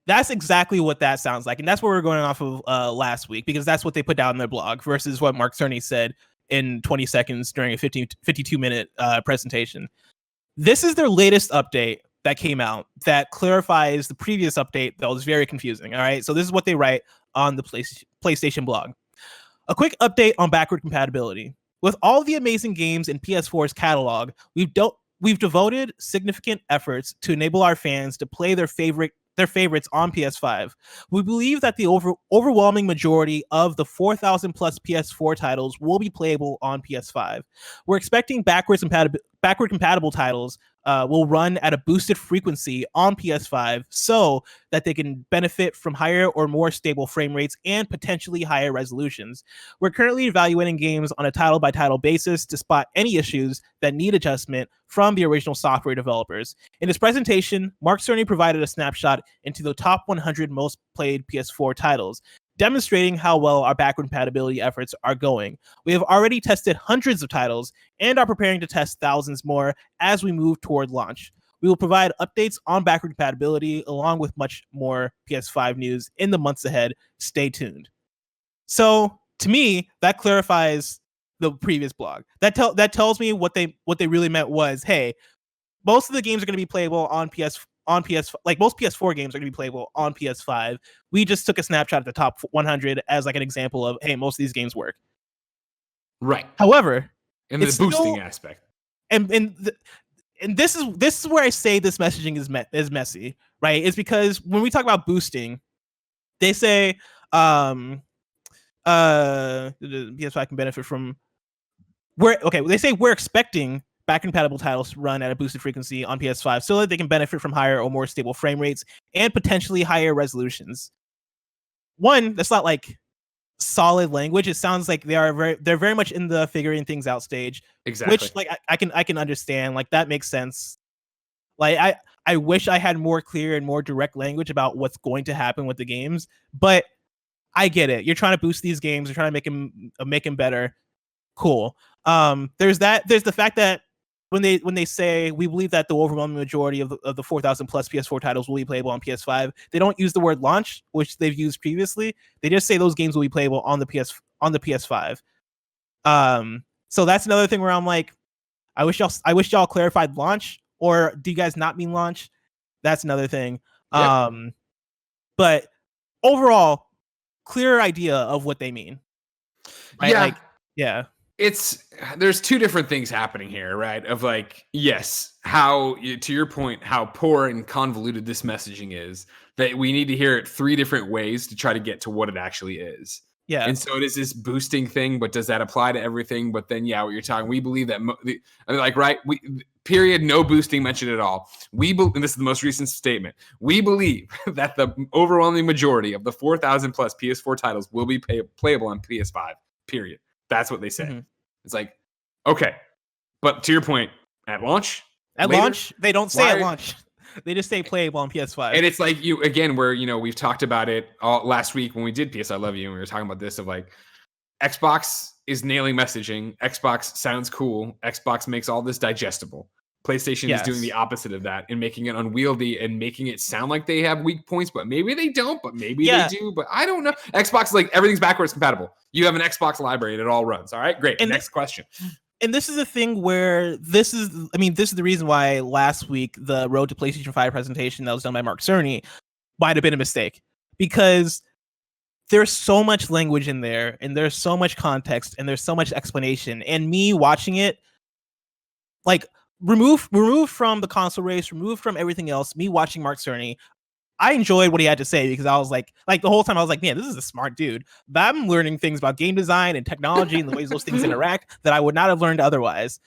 [SPEAKER 2] That's exactly what that sounds like, and that's what we're going off of last week, because that's what they put down in their blog versus what Mark Cerny said in 20 seconds during a 52-minute presentation. This is their latest update that came out that clarifies the previous update that was very confusing. All right, so this is what they write on the PlayStation blog. A quick update on backward compatibility. With all the amazing games in PS4's catalog, we've devoted significant efforts to enable our fans to play their favorites on PS5. We believe that the overwhelming majority of the 4,000 plus PS4 titles will be playable on PS5. We're expecting backward compatible titles will run at a boosted frequency on PS5 so that they can benefit from higher or more stable frame rates and potentially higher resolutions. We're currently evaluating games on a title-by-title basis to spot any issues that need adjustment from the original software developers. In his presentation, Mark Cerny provided a snapshot into the top 100 most played PS4 titles, demonstrating how well our backward compatibility efforts are going. We have already tested hundreds of titles and are preparing to test thousands more as we move toward launch. We will provide updates on backward compatibility along with much more PS5 news in the months ahead. Stay tuned. So to me, that clarifies the previous blog. That tells me what they really meant was, hey, most of the games are going to be playable on PS, like most PS4 games are going to be playable on PS5. We just took a snapshot of the top 100 as like an example of, hey, most of these games work.
[SPEAKER 1] Right.
[SPEAKER 2] However,
[SPEAKER 1] in the boosting aspect.
[SPEAKER 2] And and this is where I say this messaging is messy, right? It's because when we talk about boosting, they say the PS5 can benefit from they say we're expecting back compatible titles to run at a boosted frequency on PS5 so that they can benefit from higher or more stable frame rates and potentially higher resolutions. One, that's not like solid language. It sounds like they're very much in the figuring things out stage.
[SPEAKER 1] Exactly.
[SPEAKER 2] Which like I can understand. Like that makes sense. Like I wish I had more clear and more direct language about what's going to happen with the games, but I get it. You're trying to boost these games, you're trying to make them better. Cool. There's the fact that when they say we believe that the overwhelming majority of the 4,000 plus PS4 titles will be playable on PS5, they don't use the word launch, which they've used previously. They just say those games will be playable on the PS5. So that's another thing where I'm like, I wish y'all clarified launch, or do you guys not mean launch? That's another thing. Yep. But overall, clear idea of what they mean. Right?
[SPEAKER 1] Yeah.
[SPEAKER 2] Like, yeah.
[SPEAKER 1] There's two different things happening here, right? Of like, yes, how, to your point, how poor and convoluted this messaging is, that we need to hear it three different ways to try to get to what it actually is.
[SPEAKER 2] Yeah.
[SPEAKER 1] And so it is this boosting thing, but does that apply to everything? But then, yeah, what you're talking, we believe that, period, no boosting mentioned at all. And this is the most recent statement. We believe that the overwhelming majority of the 4,000 plus PS4 titles will be playable on PS5, period. That's what they say. Mm-hmm. It's like, okay. But to your point, at launch?
[SPEAKER 2] Launch, they don't say at launch. They just say playable on PS5.
[SPEAKER 1] And it's like where, we've talked about it all last week when we did PS I Love You, and we were talking about this of like, Xbox is nailing messaging. Xbox sounds cool. Xbox makes all this digestible. PlayStation is doing the opposite of that and making it unwieldy and making it sound like they have weak points, but maybe they don't, but maybe they do, but I don't know. Xbox is like, everything's backwards compatible. You have an Xbox library and it all runs. All right, great. And next question.
[SPEAKER 2] And this is the thing where this is the reason why last week the Road to PlayStation 5 presentation that was done by Mark Cerny might have been a mistake, because there's so much language in there and there's so much context and there's so much explanation. And me watching it, like, remove from the console race, remove from everything else, me watching Mark Cerny, I enjoyed what he had to say, because I was like the whole time I was like, man, this is a smart dude. But I'm learning things about game design and technology and the ways those things interact that I would not have learned otherwise.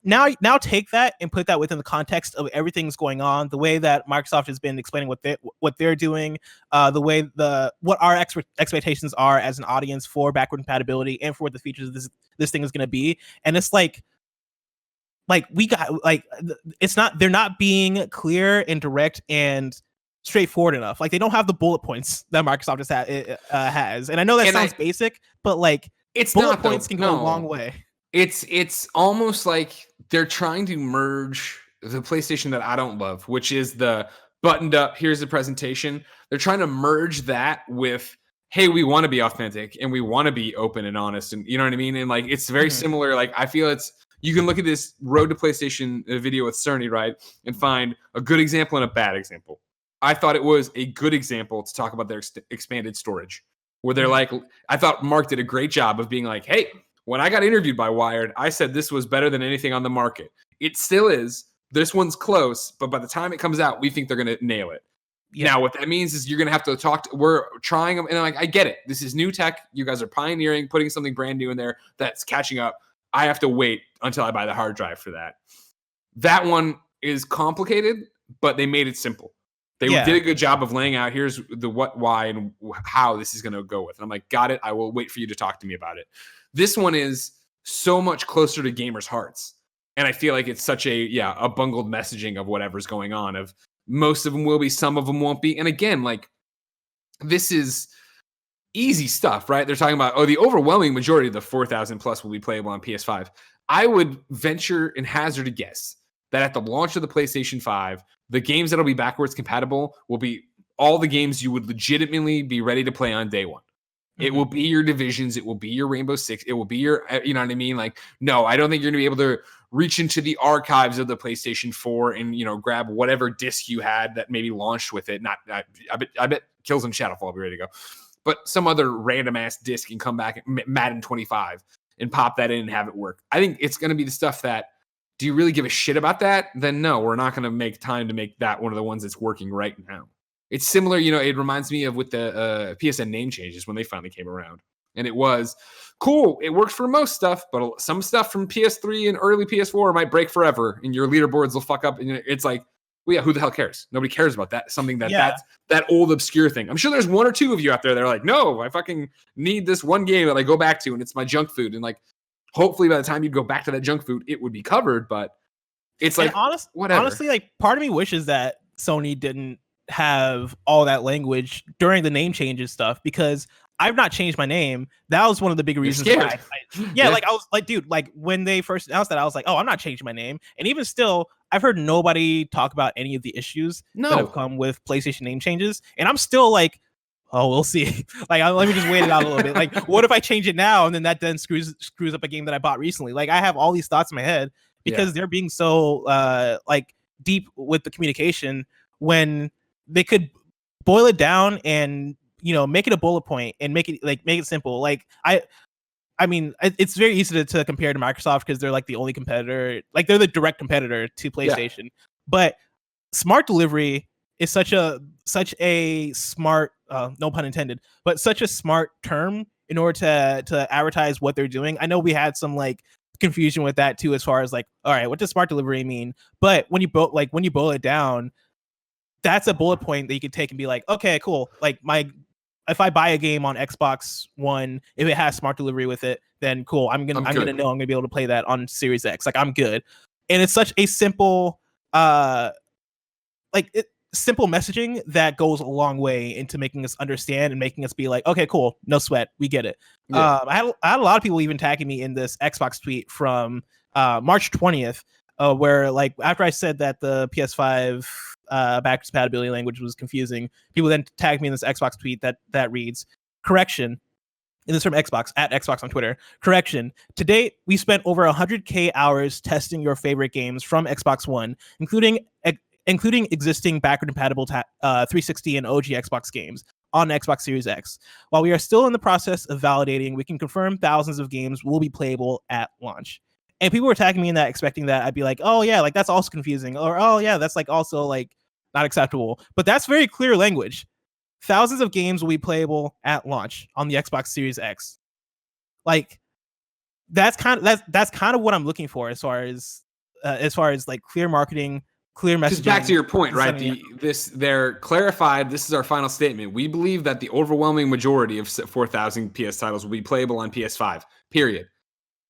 [SPEAKER 2] Now take that and put that within the context of everything's going on, the way that Microsoft has been explaining what they're doing, the way what our expectations are as an audience for backward compatibility and for what the features of this thing is going to be. And it's like they're not being clear and direct and straightforward enough. Like, they don't have the bullet points that Microsoft has. And I know that sounds basic, but like,
[SPEAKER 1] it's
[SPEAKER 2] bullet points can go a long way.
[SPEAKER 1] It's almost like they're trying to merge the PlayStation that I don't love, which is the buttoned up, here's the presentation. They're trying to merge that with, hey, we want to be authentic and we want to be open and honest, and you know what I mean? And like, it's very similar. Like, I feel you can look at this Road to PlayStation video with Cerny, right, and find a good example and a bad example. I thought it was a good example to talk about their expanded storage, where they're like, I thought Mark did a great job of being like, hey, when I got interviewed by Wired, I said this was better than anything on the market. It still is. This one's close, but by the time it comes out, we think they're going to nail it. Yeah. Now, what that means is you're going to have to we're trying them, and like, I get it. This is new tech. You guys are pioneering, putting something brand new in there that's catching up. I have to wait until I buy the hard drive for that. That one is complicated, but they made it simple. They did a good job of laying out, here's the what, why, and how this is going to go with. And I'm like, got it. I will wait for you to talk to me about it. This one is so much closer to gamers' hearts. And I feel like it's such a bungled messaging of whatever's going on, of most of them will be, some of them won't be. And again, like, this is easy stuff, right? They're talking about, the overwhelming majority of the 4,000 plus will be playable on PS5. I would venture and hazard a guess that at the launch of the PlayStation 5, the games that'll be backwards compatible will be all the games you would legitimately be ready to play on day one. Mm-hmm. It will be your Divisions. It will be your Rainbow Six. It will be your, you know what I mean? Like, no, I don't think you're going to be able to reach into the archives of the PlayStation 4 and, grab whatever disc you had that maybe launched with it. I bet Killzone Shadowfall will be ready to go. But some other random ass disc can come back, Madden 25, and pop that in and have it work. I think it's going to be the stuff that do you really give a shit about that? Then no, we're not going to make time to make that one of the ones that's working right now. It's similar, it reminds me of with the PSN name changes when they finally came around. And it was cool. It worked for most stuff, but some stuff from PS3 and early PS4 might break forever, and your leaderboards will fuck up. And it's like, well, yeah, who the hell cares? Nobody cares about that. Something that's that old obscure thing. I'm sure there's one or two of you out there that are like, no, I fucking need this one game that I go back to, and it's my junk food. And like, hopefully by the time you go back to that junk food, it would be covered. But it's like, whatever.
[SPEAKER 2] Honestly, like part of me wishes that Sony didn't have all that language during the name changes stuff, because I've not changed my name. That was one of the big reasons why like I was like, dude, like when they first announced that, I was like, oh, I'm not changing my name. And even still, I've heard nobody talk about any of the issues that have come with PlayStation name changes. And I'm still like, oh, we'll see. Like, let me just wait it out a little bit. Like, what if I change it now and then that then screws up a game that I bought recently? Like, I have all these thoughts in my head because they're being so like deep with the communication when they could boil it down and make it a bullet point and make it simple. Like I mean, it's very easy to compare to Microsoft because they're like the only competitor, like they're the direct competitor to PlayStation. But smart delivery is such a smart, no pun intended, but such a smart term in order to advertise what they're doing. I know we had some like confusion with that too, as far as like, all right, what does smart delivery mean? But when you boil it down, that's a bullet point that you can take and be like, okay, cool. Like if I buy a game on Xbox One, if it has smart delivery with it, then cool. I'm gonna know I'm gonna be able to play that on Series X. Like I'm good. And it's such a simple, simple messaging that goes a long way into making us understand and making us be like, okay, cool, no sweat, we get it. Yeah. I had a lot of people even tagging me in this Xbox tweet from March 20th, where like after I said that the PS5 backwards compatibility language was confusing, people then tagged me in this Xbox tweet that reads, correction, and this from Xbox, at Xbox on Twitter, correction, to date, we spent over 100K hours testing your favorite games from Xbox One, including existing backward compatible 360 and OG Xbox games on Xbox Series X. While we are still in the process of validating, we can confirm thousands of games will be playable at launch. And people were tagging me in that, expecting that I'd be like, oh yeah, like that's also confusing, or oh yeah, that's like also like not acceptable. But that's very clear language. Thousands of games will be playable at launch on the Xbox Series X. Like that's kind of what I'm looking for as far as like clear marketing, clear messaging.
[SPEAKER 1] Just back to your point, right? They're clarified. This is our final statement. We believe that the overwhelming majority of 4,000 PS titles will be playable on PS5. Period.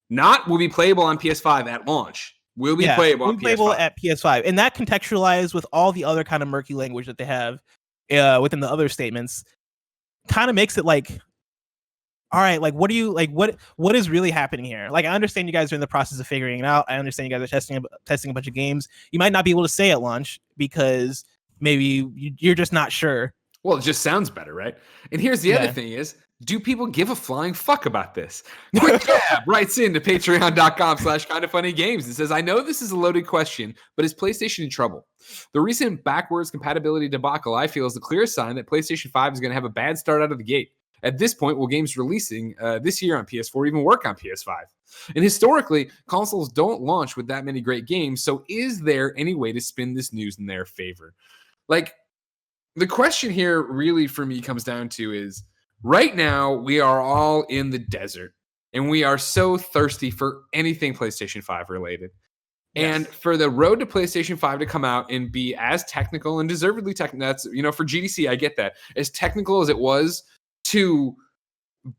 [SPEAKER 1] Not will be playable on PS5 at launch. Will be playable on PS5.
[SPEAKER 2] At PS5. And that contextualized with all the other kind of murky language that they have within the other statements kind of makes it like, all right, like what is really happening here? Like I understand you guys are in the process of figuring it out. I understand you guys are testing a bunch of games. You might not be able to say at launch because maybe you're just not sure.
[SPEAKER 1] Well, it just sounds better, right? And here's the other thing is, do people give a flying fuck about this? Quickjab writes into patreon.com/kindafunnygames and says, I know this is a loaded question, but is PlayStation in trouble? The recent backwards compatibility debacle, I feel, is the clearest sign that PlayStation 5 is going to have a bad start out of the gate. At this point, will games releasing this year on PS4 even work on PS5? And historically, consoles don't launch with that many great games, so is there any way to spin this news in their favor? Like, the question here really for me comes down to is, right now, we are all in the desert, and we are so thirsty for anything PlayStation 5 related. Yes. And for the road to PlayStation 5 to come out and be as technical and deservedly technical, that's, for GDC, I get that, as technical as it was to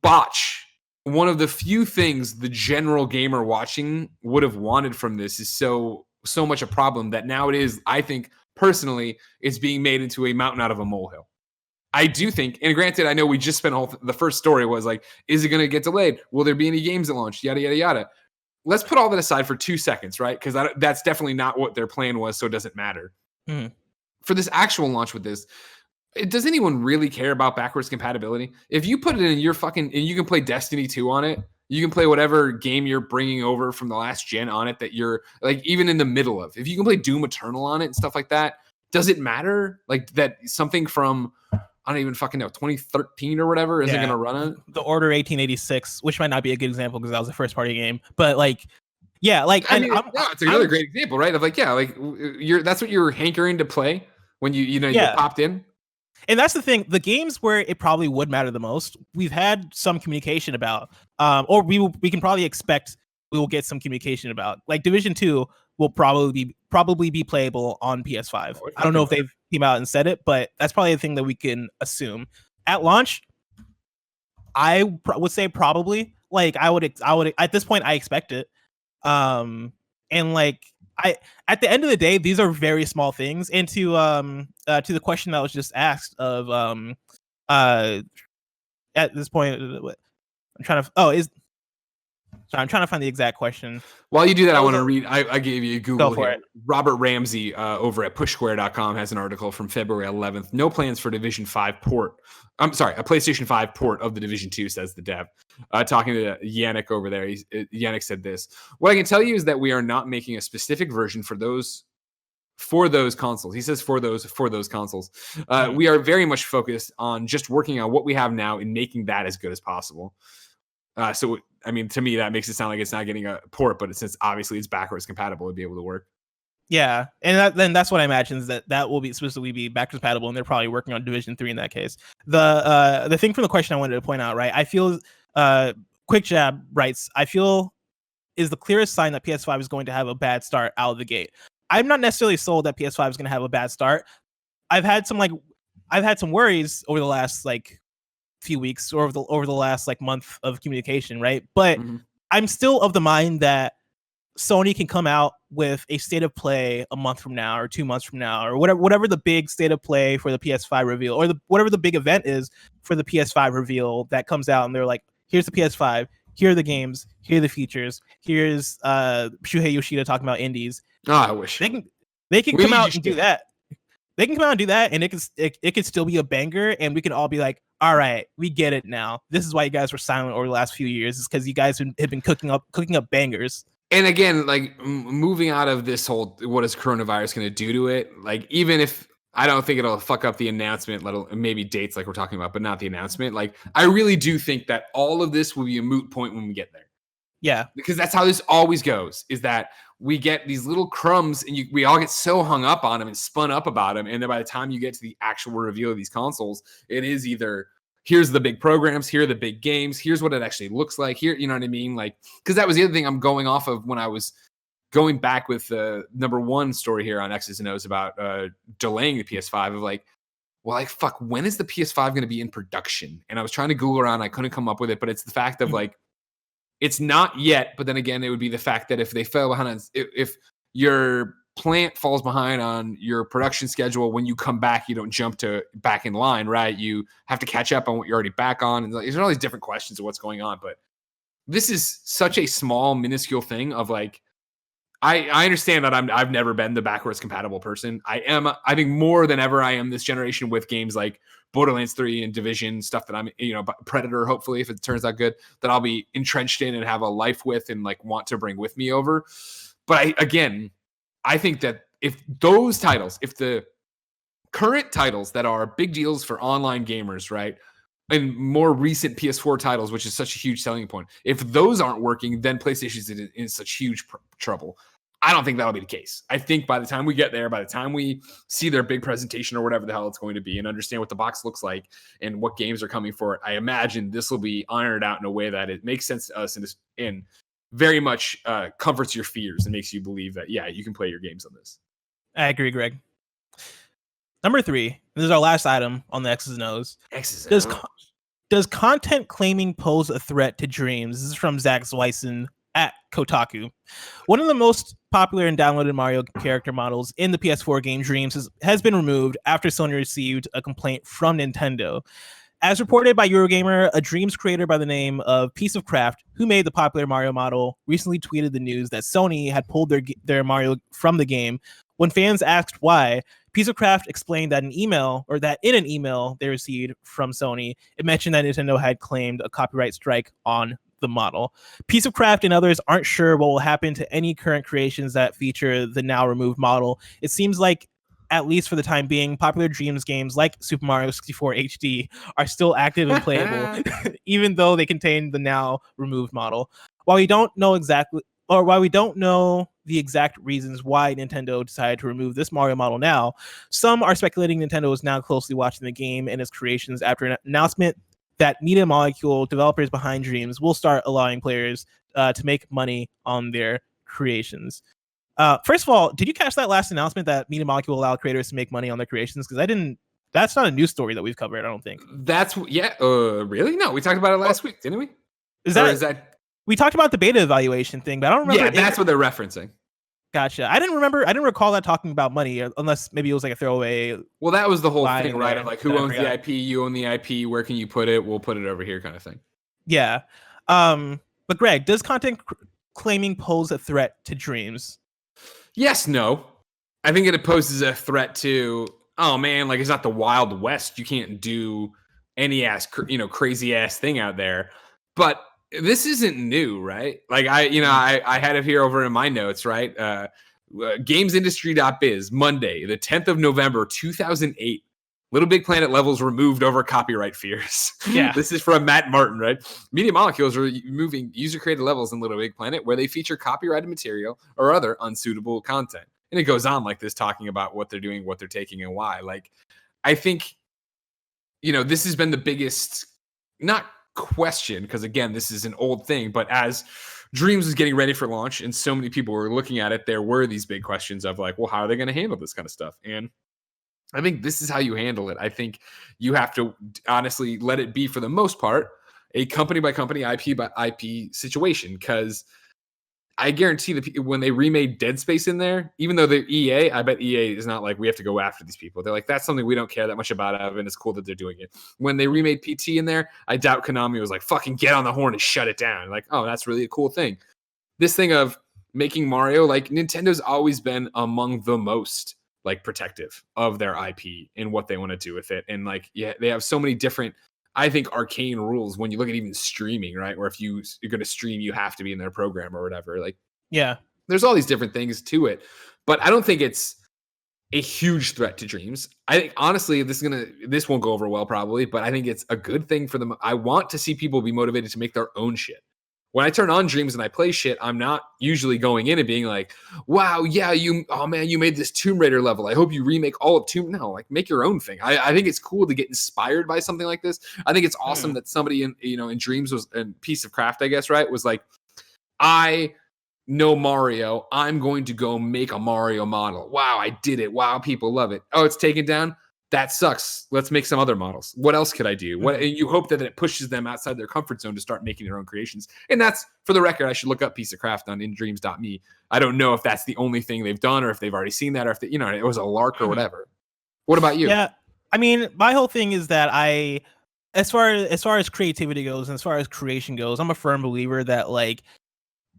[SPEAKER 1] botch one of the few things the general gamer watching would have wanted from this is so much a problem that now it is, I think, personally, it's being made into a mountain out of a molehill. I do think, and granted, I know we just spent the first story was like, is it going to get delayed? Will there be any games at launch? Yada, yada, yada. Let's put all that aside for 2 seconds, right? Because that's definitely not what their plan was, so it doesn't matter. Mm. For this actual launch with this, does anyone really care about backwards compatibility? If you put it in your and you can play Destiny 2 on it, you can play whatever game you're bringing over from the last gen on it that you're like even in the middle of. If you can play Doom Eternal on it and stuff like that, does it matter? Like that something from, I don't even fucking know, 2013 or whatever isn't going to run it?
[SPEAKER 2] The Order 1886, which might not be a good example because that was a first party game, but like Yeah, like,
[SPEAKER 1] I
[SPEAKER 2] and
[SPEAKER 1] mean, it's another great example, right? Of like, yeah, like that's what you're hankering to play when you get popped in.
[SPEAKER 2] And that's the thing. The games where it probably would matter the most, we've had some communication about, or we can probably expect we will get some communication about. Like Division 2 will probably be playable on PS5. I don't know if they've came out and said it, but that's probably a thing that we can assume. At launch, I would say probably. Like I would at this point I expect it. And like at the end of the day, these are very small things. And to the question that was just asked of at this point, I'm trying to find the exact question.
[SPEAKER 1] While you do that, I want to read. I gave you a Google
[SPEAKER 2] Go for
[SPEAKER 1] here.
[SPEAKER 2] it.
[SPEAKER 1] Robert Ramsey over at pushsquare.com has an article from February 11th. No plans for Division 5 port. I'm sorry, a PlayStation 5 port of the Division 2, says the dev. Talking to Yannick over there, Yannick said this. What I can tell you is that we are not making a specific version for those consoles. He says for those consoles. We are very much focused on just working on what we have now and making that as good as possible. So, I mean, to me, that makes it sound like it's not getting a port, but since obviously it's backwards compatible, it'd be able to work.
[SPEAKER 2] Yeah, and then that's what I imagine is that will be supposedly be backwards compatible, and they're probably working on Division 3 in that case. The thing from the question I wanted to point out, right? I feel Quickjab writes, I feel is the clearest sign that PS5 is going to have a bad start out of the gate. I'm not necessarily sold that PS5 is going to have a bad start. I've had some worries over the last few weeks or over the last month of communication, right? But I'm still of the mind that Sony can come out with a state of play a month from now or 2 months from now or whatever the big state of play for the PS5 reveal or whatever the big event is for the PS5 reveal that comes out, and they're like, here's the PS5, here are the games, here are the features, here's Shuhei Yoshida talking about indies.
[SPEAKER 1] Oh, I wish
[SPEAKER 2] they can come out and do that. They can come out and do that, and it could still be a banger, and we can all be like, all right, we get it now. This is why you guys were silent over the last few years, is because you guys have been cooking up bangers.
[SPEAKER 1] And again, moving out of this whole what is coronavirus going to do to it, even if I don't think it'll fuck up the announcement, maybe dates like we're talking about, but not the announcement. I really do think that all of this will be a moot point when we get there.
[SPEAKER 2] Yeah.
[SPEAKER 1] Because that's how this always goes, is that we get these little crumbs and we all get so hung up on them and spun up about them. And then by the time you get to the actual reveal of these consoles, it is either here's the big programs, here are the big games, here's what it actually looks like here. You know what I mean? Because that was the other thing I'm going off of when I was going back with the number one story here on X's and O's about delaying the PS5 of fuck, when is the PS5 going to be in production? And I was trying to Google around. I couldn't come up with it, but it's the fact of it's not yet, but then again, it would be the fact that if they fell behind, if your plant falls behind on your production schedule, when you come back, you don't jump to back in line, right? You have to catch up on what you're already back on. And there's all these different questions of what's going on, but this is such a small, minuscule thing of I understand that I've never been the backwards compatible person. I think more than ever, I am this generation with games like Borderlands 3 and Division, stuff that I'm, Predator, hopefully, if it turns out good, that I'll be entrenched in and have a life with and want to bring with me over. But I think that if the current titles that are big deals for online gamers, right, and more recent PS4 titles, which is such a huge selling point, if those aren't working, then PlayStation's in such huge trouble. I don't think that'll be the case. I think by the time we get there, by the time we see their big presentation or whatever the hell it's going to be and understand what the box looks like and what games are coming for it, I imagine this will be ironed out in a way that it makes sense to us and very much comforts your fears and makes you believe that, yeah, you can play your games on this.
[SPEAKER 2] I agree, Greg. Number 3, this is our last item on the X's and O's. Does content claiming pose a threat to dreams? This is from Zack Zweizen at Kotaku. One of the most popular and downloaded Mario character models in the PS4 game Dreams has been removed after Sony received a complaint from Nintendo. As reported by Eurogamer, a Dreams creator by the name of Piece of Craft, who made the popular Mario model, recently tweeted the news that Sony had pulled their Mario from the game. When fans asked why, Piece of Craft explained that in an email they received from Sony, it mentioned that Nintendo had claimed a copyright strike on the model. Piece of Craft and others aren't sure what will happen to any current creations that feature the now removed model. It seems like, at least for the time being, popular Dreams games like Super Mario 64 HD are still active and playable, even though they contain the now removed model. While we don't know exactly know the exact reasons why Nintendo decided to remove this Mario model now, some are speculating Nintendo is now closely watching the game and its creations after an announcement that Media Molecule, developers behind Dreams, will start allowing players to make money on their creations. First of all, did you catch that last announcement that Media Molecule allowed creators to make money on their creations? Because I didn't. That's not a news story that we've covered, I don't think.
[SPEAKER 1] Really? No, we talked about it last week, didn't we?
[SPEAKER 2] Is that we talked about the beta evaluation thing, but I don't remember.
[SPEAKER 1] Yeah, that's what they're referencing.
[SPEAKER 2] Gotcha. I didn't recall that talking about money, unless maybe it was like a throwaway.
[SPEAKER 1] Well, that was the whole thing, right? Of like, who owns the IP? You own the IP. Where can you put it? We'll put it over here, kind of thing.
[SPEAKER 2] Yeah. But Greg, does content claiming pose a threat to Dreams?
[SPEAKER 1] Yes, no. I think it poses a threat to, oh man, like it's not the Wild West. You can't do any crazy ass thing out there. But this isn't new, right? Like I had it here over in my notes, right? Gamesindustry.biz, Monday, the 10th of November, 2008. Little Big Planet levels removed over copyright fears.
[SPEAKER 2] Yeah.
[SPEAKER 1] This is from Matt Martin, right? Media Molecules are removing user-created levels in Little Big Planet where they feature copyrighted material or other unsuitable content. And it goes on like this, talking about what they're doing, what they're taking, and why. Like, I think, this has been the biggest, not question, because again, this is an old thing, but as Dreams was getting ready for launch and so many people were looking at it, there were these big questions of like, well, how are they going to handle this kind of stuff? And I think this is how you handle it. I think you have to honestly let it be, for the most part, a company by company, IP by IP situation. Because I guarantee that when they remade Dead Space in there, even though they're EA, I bet EA is not like, we have to go after these people. They're like, that's something we don't care that much about, and it's cool that they're doing it. When they remade PT in there, I doubt Konami was like, fucking get on the horn and shut it down. Like, oh, that's really a cool thing. This thing of making Mario, like, Nintendo's always been among the most like protective of their IP and what they want to do with it. And like, yeah, they have so many different, I think, arcane rules when you look at even streaming, right? Where if you're going to stream, you have to be in their program or whatever. Like,
[SPEAKER 2] yeah,
[SPEAKER 1] there's all these different things to it, but I don't think it's a huge threat to Dreams. I think honestly, this won't go over well probably, but I think it's a good thing for them. I want to see people be motivated to make their own shit. When I turn on Dreams and I play shit, I'm not usually going in and being like, wow, yeah, you made this Tomb Raider level. I hope you remake all of Tomb. No, like, make your own thing. I think it's cool to get inspired by something like this. I think it's awesome that somebody in Dreams was a piece of craft, I guess, right? Was like, I know Mario. I'm going to go make a Mario model. Wow, I did it. Wow, people love it. Oh, it's taken down. That sucks. Let's make some other models. What else could I do? And you hope that it pushes them outside their comfort zone to start making their own creations. And that's, for the record, I should look up piece of craft on indreams.me. I don't know if that's the only thing they've done or if they've already seen that or if it was a lark or whatever. What about you?
[SPEAKER 2] Yeah, I mean, my whole thing is that as far as creativity goes and as far as creation goes, I'm a firm believer that like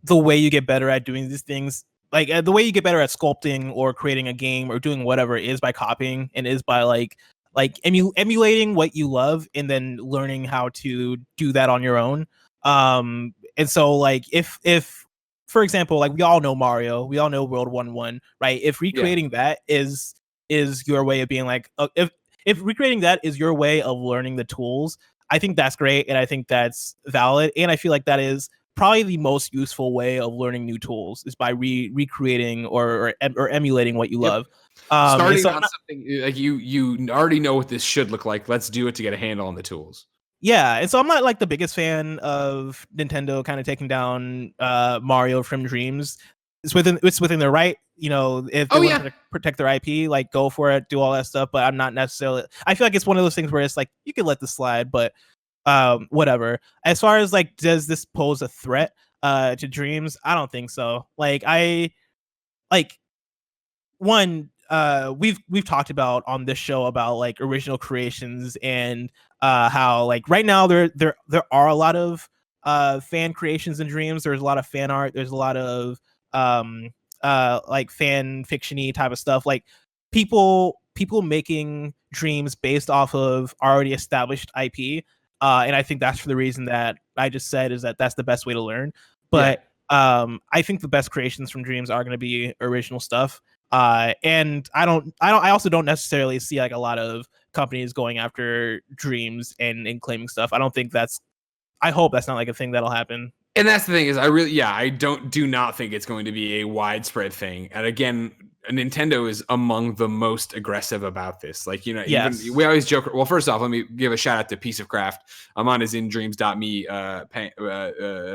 [SPEAKER 2] the way you get better at doing these things, like the way you get better at sculpting or creating a game or doing whatever, is by copying and is by like emulating what you love and then learning how to do that on your own. And so like if for example, like we all know Mario, we all know World 1-1, right? If recreating that is your way of being like, if recreating that is your way of learning the tools, I think that's great and I think that's valid, and I feel like that is probably the most useful way of learning new tools is by recreating or emulating what you love.
[SPEAKER 1] Starting on something like you already know what this should look like. Let's do it to get a handle on the tools.
[SPEAKER 2] Yeah, and so I'm not like the biggest fan of Nintendo kind of taking down Mario from Dreams. It's within their right, if they want to protect their IP, like go for it, do all that stuff. But I'm not necessarily. I feel like it's one of those things where it's like you can let this slide, but whatever. As far as like, does this pose a threat to Dreams? I don't think so. Like we've talked about on this show about like original creations and how like right now there are a lot of fan creations in Dreams. There's a lot of fan art. There's a lot of like fan fiction-y type of stuff. Like people making Dreams based off of already established IP. And I think that's for the reason that I just said, is that that's the best way to learn. But I think the best creations from Dreams are going to be original stuff. And I also don't necessarily see like a lot of companies going after Dreams and claiming stuff. I hope that's not like a thing that'll happen.
[SPEAKER 1] And that's the thing is I do not think it's going to be a widespread thing. And again, Nintendo is among the most aggressive about this. Like, you know,
[SPEAKER 2] Yes.
[SPEAKER 1] even we always joke. Well, first off, let me give a shout out to Piece of Craft. I'm on his indreams.me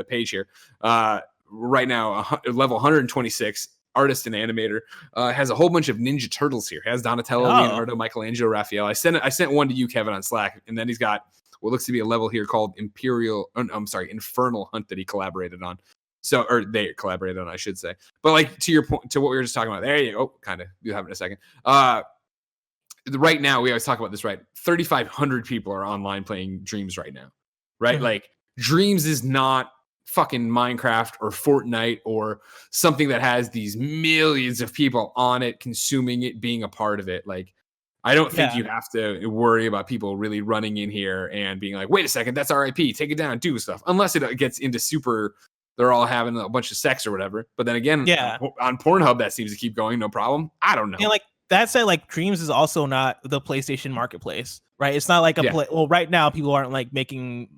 [SPEAKER 1] page here. Right now, level 126, artist and animator, has a whole bunch of Ninja Turtles here. Has Donatello, Leonardo, Michelangelo, Raphael. I sent one to you, Kevin, on Slack, and then he's got what looks to be a level here called Infernal Hunt that he collaborated on. So, or they collaborated on, I should say. But like to your point, to what we were just talking about, there you go. Kind of, you have it in a second. Right now, we always talk about this, right? 3,500 people are online playing Dreams right now, right? Mm-hmm. Like Dreams is not fucking Minecraft or Fortnite or something that has these millions of people on it, consuming it, being a part of it. Like, I don't think you have to worry about people really running in here and being like, wait a second, that's our IP, take it down, do stuff. Unless it gets into super, they're all having a bunch of sex or whatever. But then again, on Pornhub, that seems to keep going, no problem. I don't know.
[SPEAKER 2] And like that said, like Dreams is also not the PlayStation Marketplace, right? It's not like well, right now people aren't like making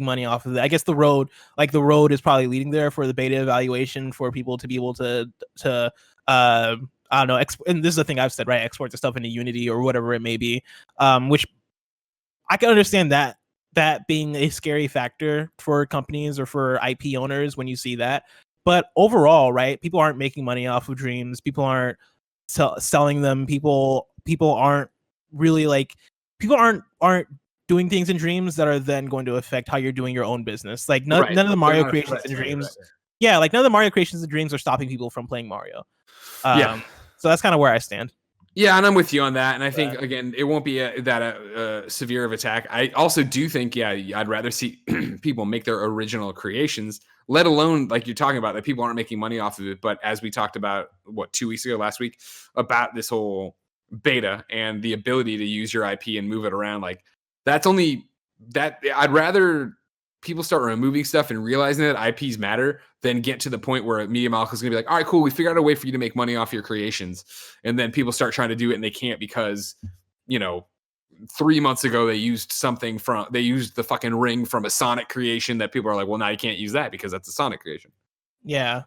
[SPEAKER 2] money off of it. I guess the road is probably leading there for the beta evaluation for people to be able to I don't know, and this is the thing I've said, right? Export the stuff into Unity or whatever it may be, which I can understand that being a scary factor for companies or for IP owners when you see that. But overall, right? People aren't making money off of Dreams. People aren't selling them. People aren't really like people aren't doing things in Dreams that are then going to affect how you're doing your own business. Like none of the Mario creations in Dreams. Yeah, like none of the Mario creations in Dreams are stopping people from playing Mario. So that's kind of where I stand.
[SPEAKER 1] Yeah, and I'm with you on that. And I think, again, it won't be that severe of attack. I also do think, I'd rather see people make their original creations, let alone, like you're talking about, that people aren't making money off of it. But as we talked about, 2 weeks ago, last week, about this whole beta and the ability to use your IP and move it around, like that's only that. I'd rather people start removing stuff and realizing that IPs matter than get to the point where Media Molecule is going to be like, all right, cool, we figured out a way for you to make money off your creations. And then people start trying to do it and they can't because, 3 months ago they used the fucking ring from a Sonic creation that people are like, well, now you can't use that because that's a Sonic creation.
[SPEAKER 2] Yeah.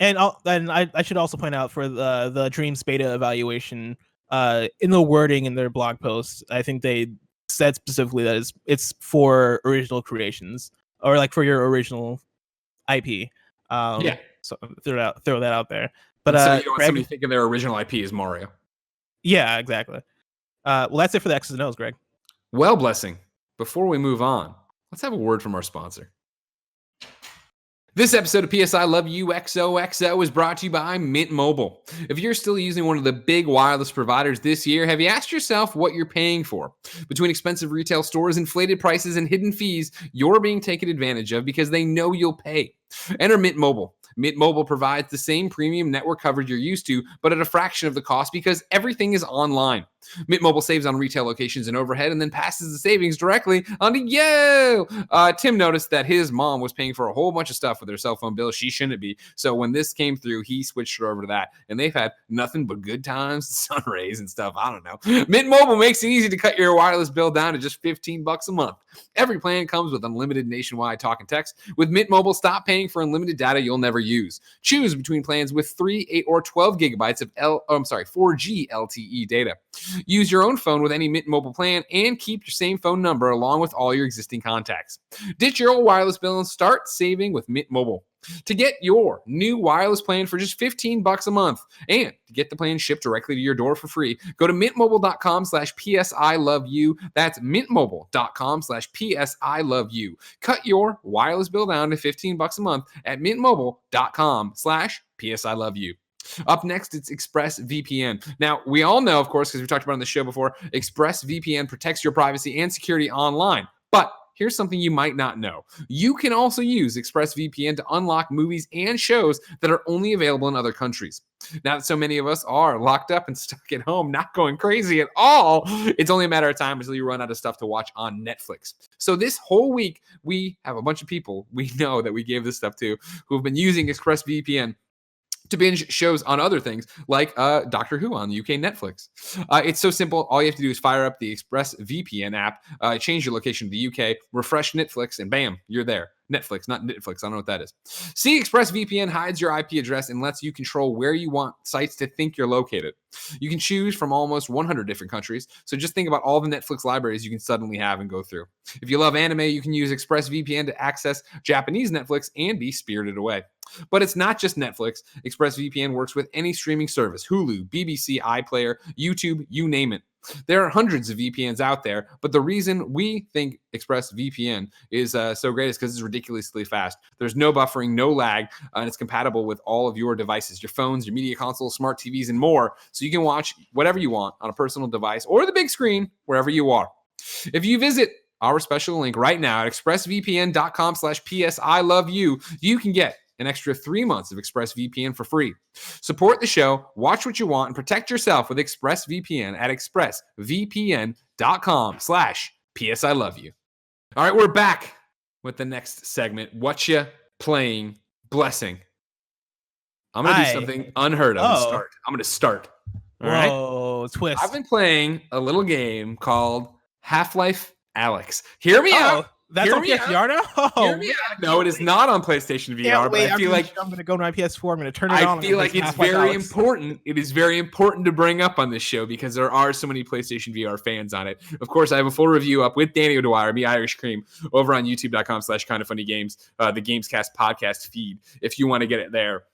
[SPEAKER 2] And I should also point out for the Dreams beta evaluation, in the wording in their blog post, I think they said specifically that it's for original creations or like for your original IP. So throw that out there. But
[SPEAKER 1] so you don't want somebody thinking their original IP is Mario.
[SPEAKER 2] Yeah, exactly. Well, that's it for the X's and O's, Greg.
[SPEAKER 1] Well, Blessing, before we move on, let's have a word from our sponsor. This episode of PS I Love You XOXO is brought to you by Mint Mobile. If you're still using one of the big wireless providers this year, have you asked yourself what you're paying for? Between expensive retail stores, inflated prices, and hidden fees, you're being taken advantage of because they know you'll pay. Enter Mint Mobile. Mint Mobile provides the same premium network coverage you're used to, but at a fraction of the cost because everything is online. Mint Mobile saves on retail locations and overhead and then passes the savings directly onto you. Tim noticed that his mom was paying for a whole bunch of stuff with her cell phone bill. She shouldn't be. So when this came through, he switched her over to that. And they've had nothing but good times, sun rays and stuff. I don't know. Mint Mobile makes it easy to cut your wireless bill down to just $15 a month. Every plan comes with unlimited nationwide talk and text. With Mint Mobile, stop paying for unlimited data you'll never use. Choose between plans with 3, 8, or 12 gigabytes of 4G LTE data. Use your own phone with any Mint Mobile plan and keep your same phone number along with all your existing contacts. Ditch your old wireless bill and start saving with Mint Mobile. To get your new wireless plan for just $15 a month and to get the plan shipped directly to your door for free, go to mintmobile.com/PSILoveYou. That's mintmobile.com/PSILoveYou. Cut your wireless bill down to $15 a month at mintmobile.com/PSILoveYou. Up next, it's ExpressVPN. Now, we all know, of course, because we talked about it on the show before, ExpressVPN protects your privacy and security online. But here's something you might not know. You can also use ExpressVPN to unlock movies and shows that are only available in other countries. Now that so many of us are locked up and stuck at home, not going crazy at all, it's only a matter of time until you run out of stuff to watch on Netflix. So this whole week, we have a bunch of people we know that we gave this stuff to who have been using ExpressVPN to binge shows on other things like Doctor Who on the UK Netflix. It's so simple. All you have to do is fire up the ExpressVPN app, change your location to the UK, refresh Netflix, and bam, you're there. Netflix, not Netflix. I don't know what that is. See, ExpressVPN hides your IP address and lets you control where you want sites to think you're located. You can choose from almost 100 different countries. So just think about all the Netflix libraries you can suddenly have and go through. If you love anime, you can use ExpressVPN to access Japanese Netflix and be spirited away. But it's not just Netflix. ExpressVPN works with any streaming service: Hulu, BBC, iPlayer, YouTube, you name it. There are hundreds of VPNs out there, but the reason we think ExpressVPN is so great is because it's ridiculously fast. There's no buffering, no lag, and it's compatible with all of your devices, your phones, your media consoles, smart TVs, and more, so you can watch whatever you want on a personal device or the big screen, wherever you are. If you visit our special link right now at expressvpn.com/PSILoveYou, you can get an extra 3 months of ExpressVPN for free. Support the show, watch what you want, and protect yourself with ExpressVPN at expressvpn.com/PSILoveYou. All right, we're back with the next segment. What you playing? Blessing. I'm going to do something unheard of and start. I'm going to start. All right?
[SPEAKER 2] Whoa, twist.
[SPEAKER 1] I've been playing a little game called Half-Life Alyx. Hear me out.
[SPEAKER 2] That's on PSVR now?
[SPEAKER 1] Hear me out. No, it is not on PlayStation VR, but I feel like
[SPEAKER 2] I'm going to go to my PS4. I'm going to turn it on.
[SPEAKER 1] I feel like it's very important. It is very important to bring up on this show because there are so many PlayStation VR fans on it. Of course, I have a full review up with Danny O'Dwyer, me, Irish Cream, over on youtube.com/kindoffunnygames, the Gamescast podcast feed, if you want to get it there.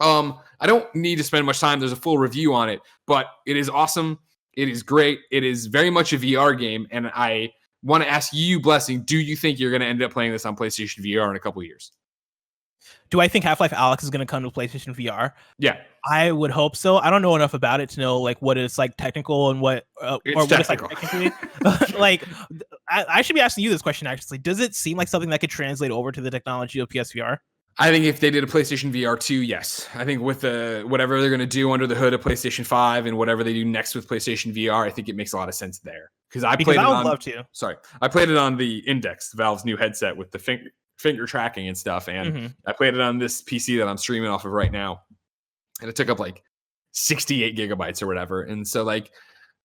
[SPEAKER 1] I don't need to spend much time. There's a full review on it, but it is awesome. It is great. It is very much a VR game, and I want to ask you, Blessing, do you think you're going to end up playing this on PlayStation VR in a couple of years?
[SPEAKER 2] Do I think Half-Life Alyx is going to come to PlayStation VR?
[SPEAKER 1] Yeah.
[SPEAKER 2] I would hope so. I don't know enough about it to know like what it's like technical and what or what it's like technically. Like I should be asking you this question actually. Does it seem like something that could translate over to the technology of PSVR?
[SPEAKER 1] I think if they did a PlayStation VR 2, yes. I think with whatever they're going to do under the hood of PlayStation 5 and whatever they do next with PlayStation VR, I think it makes a lot of sense there. Because I would love to. Sorry, I played it on the Index, Valve's new headset with the finger tracking and stuff, and I played it on this PC that I'm streaming off of right now, and it took up like 68 gigabytes or whatever, and so like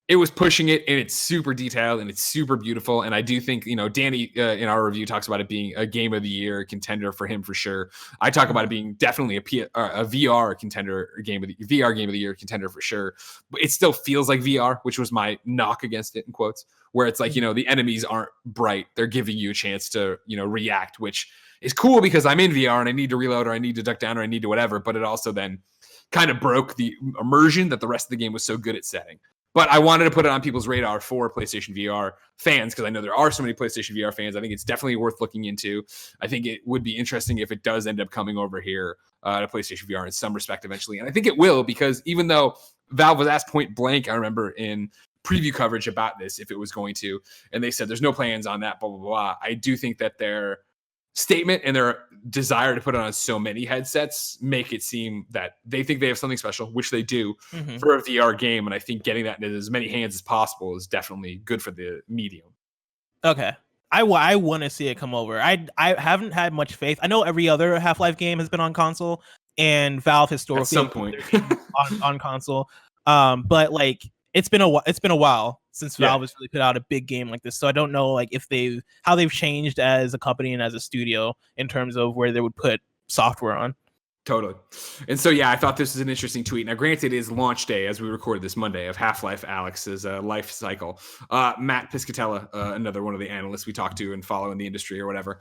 [SPEAKER 1] it was pushing it, and it's super detailed and it's super beautiful. And I do think, Danny in our review talks about it being a game of the year contender for him for sure. I talk about it being definitely a VR contender, VR game of the year contender for sure. But it still feels like VR, which was my knock against it in quotes, where it's like, the enemies aren't bright. They're giving you a chance to, react, which is cool because I'm in VR and I need to reload or I need to duck down or I need to whatever. But it also then kind of broke the immersion that the rest of the game was so good at setting. But I wanted to put it on people's radar for PlayStation VR fans because I know there are so many PlayStation VR fans. I think it's definitely worth looking into. I think it would be interesting if it does end up coming over here to PlayStation VR in some respect eventually. And I think it will, because even though Valve was asked point blank, I remember in preview coverage about this, if it was going to, and they said there's no plans on that, blah, blah, blah. I do think that their statement and their desire to put it on so many headsets make it seem that they think they have something special, which they do for a VR game. And I think getting that in as many hands as possible is definitely good for the medium.
[SPEAKER 2] Okay. I want to see it come over. I haven't had much faith. I know every other Half-Life game has been on console, and Valve historically
[SPEAKER 1] at some point
[SPEAKER 2] on console. But like it's been a while since Valve has really put out a big game like this. So I don't know like how they've changed as a company and as a studio in terms of where they would put software on.
[SPEAKER 1] Totally. And so, I thought this was an interesting tweet. Now, granted, it is launch day as we record this Monday of Half-Life Alyx's life cycle. Matt Piscatella, another one of the analysts we talk to and follow in the industry or whatever,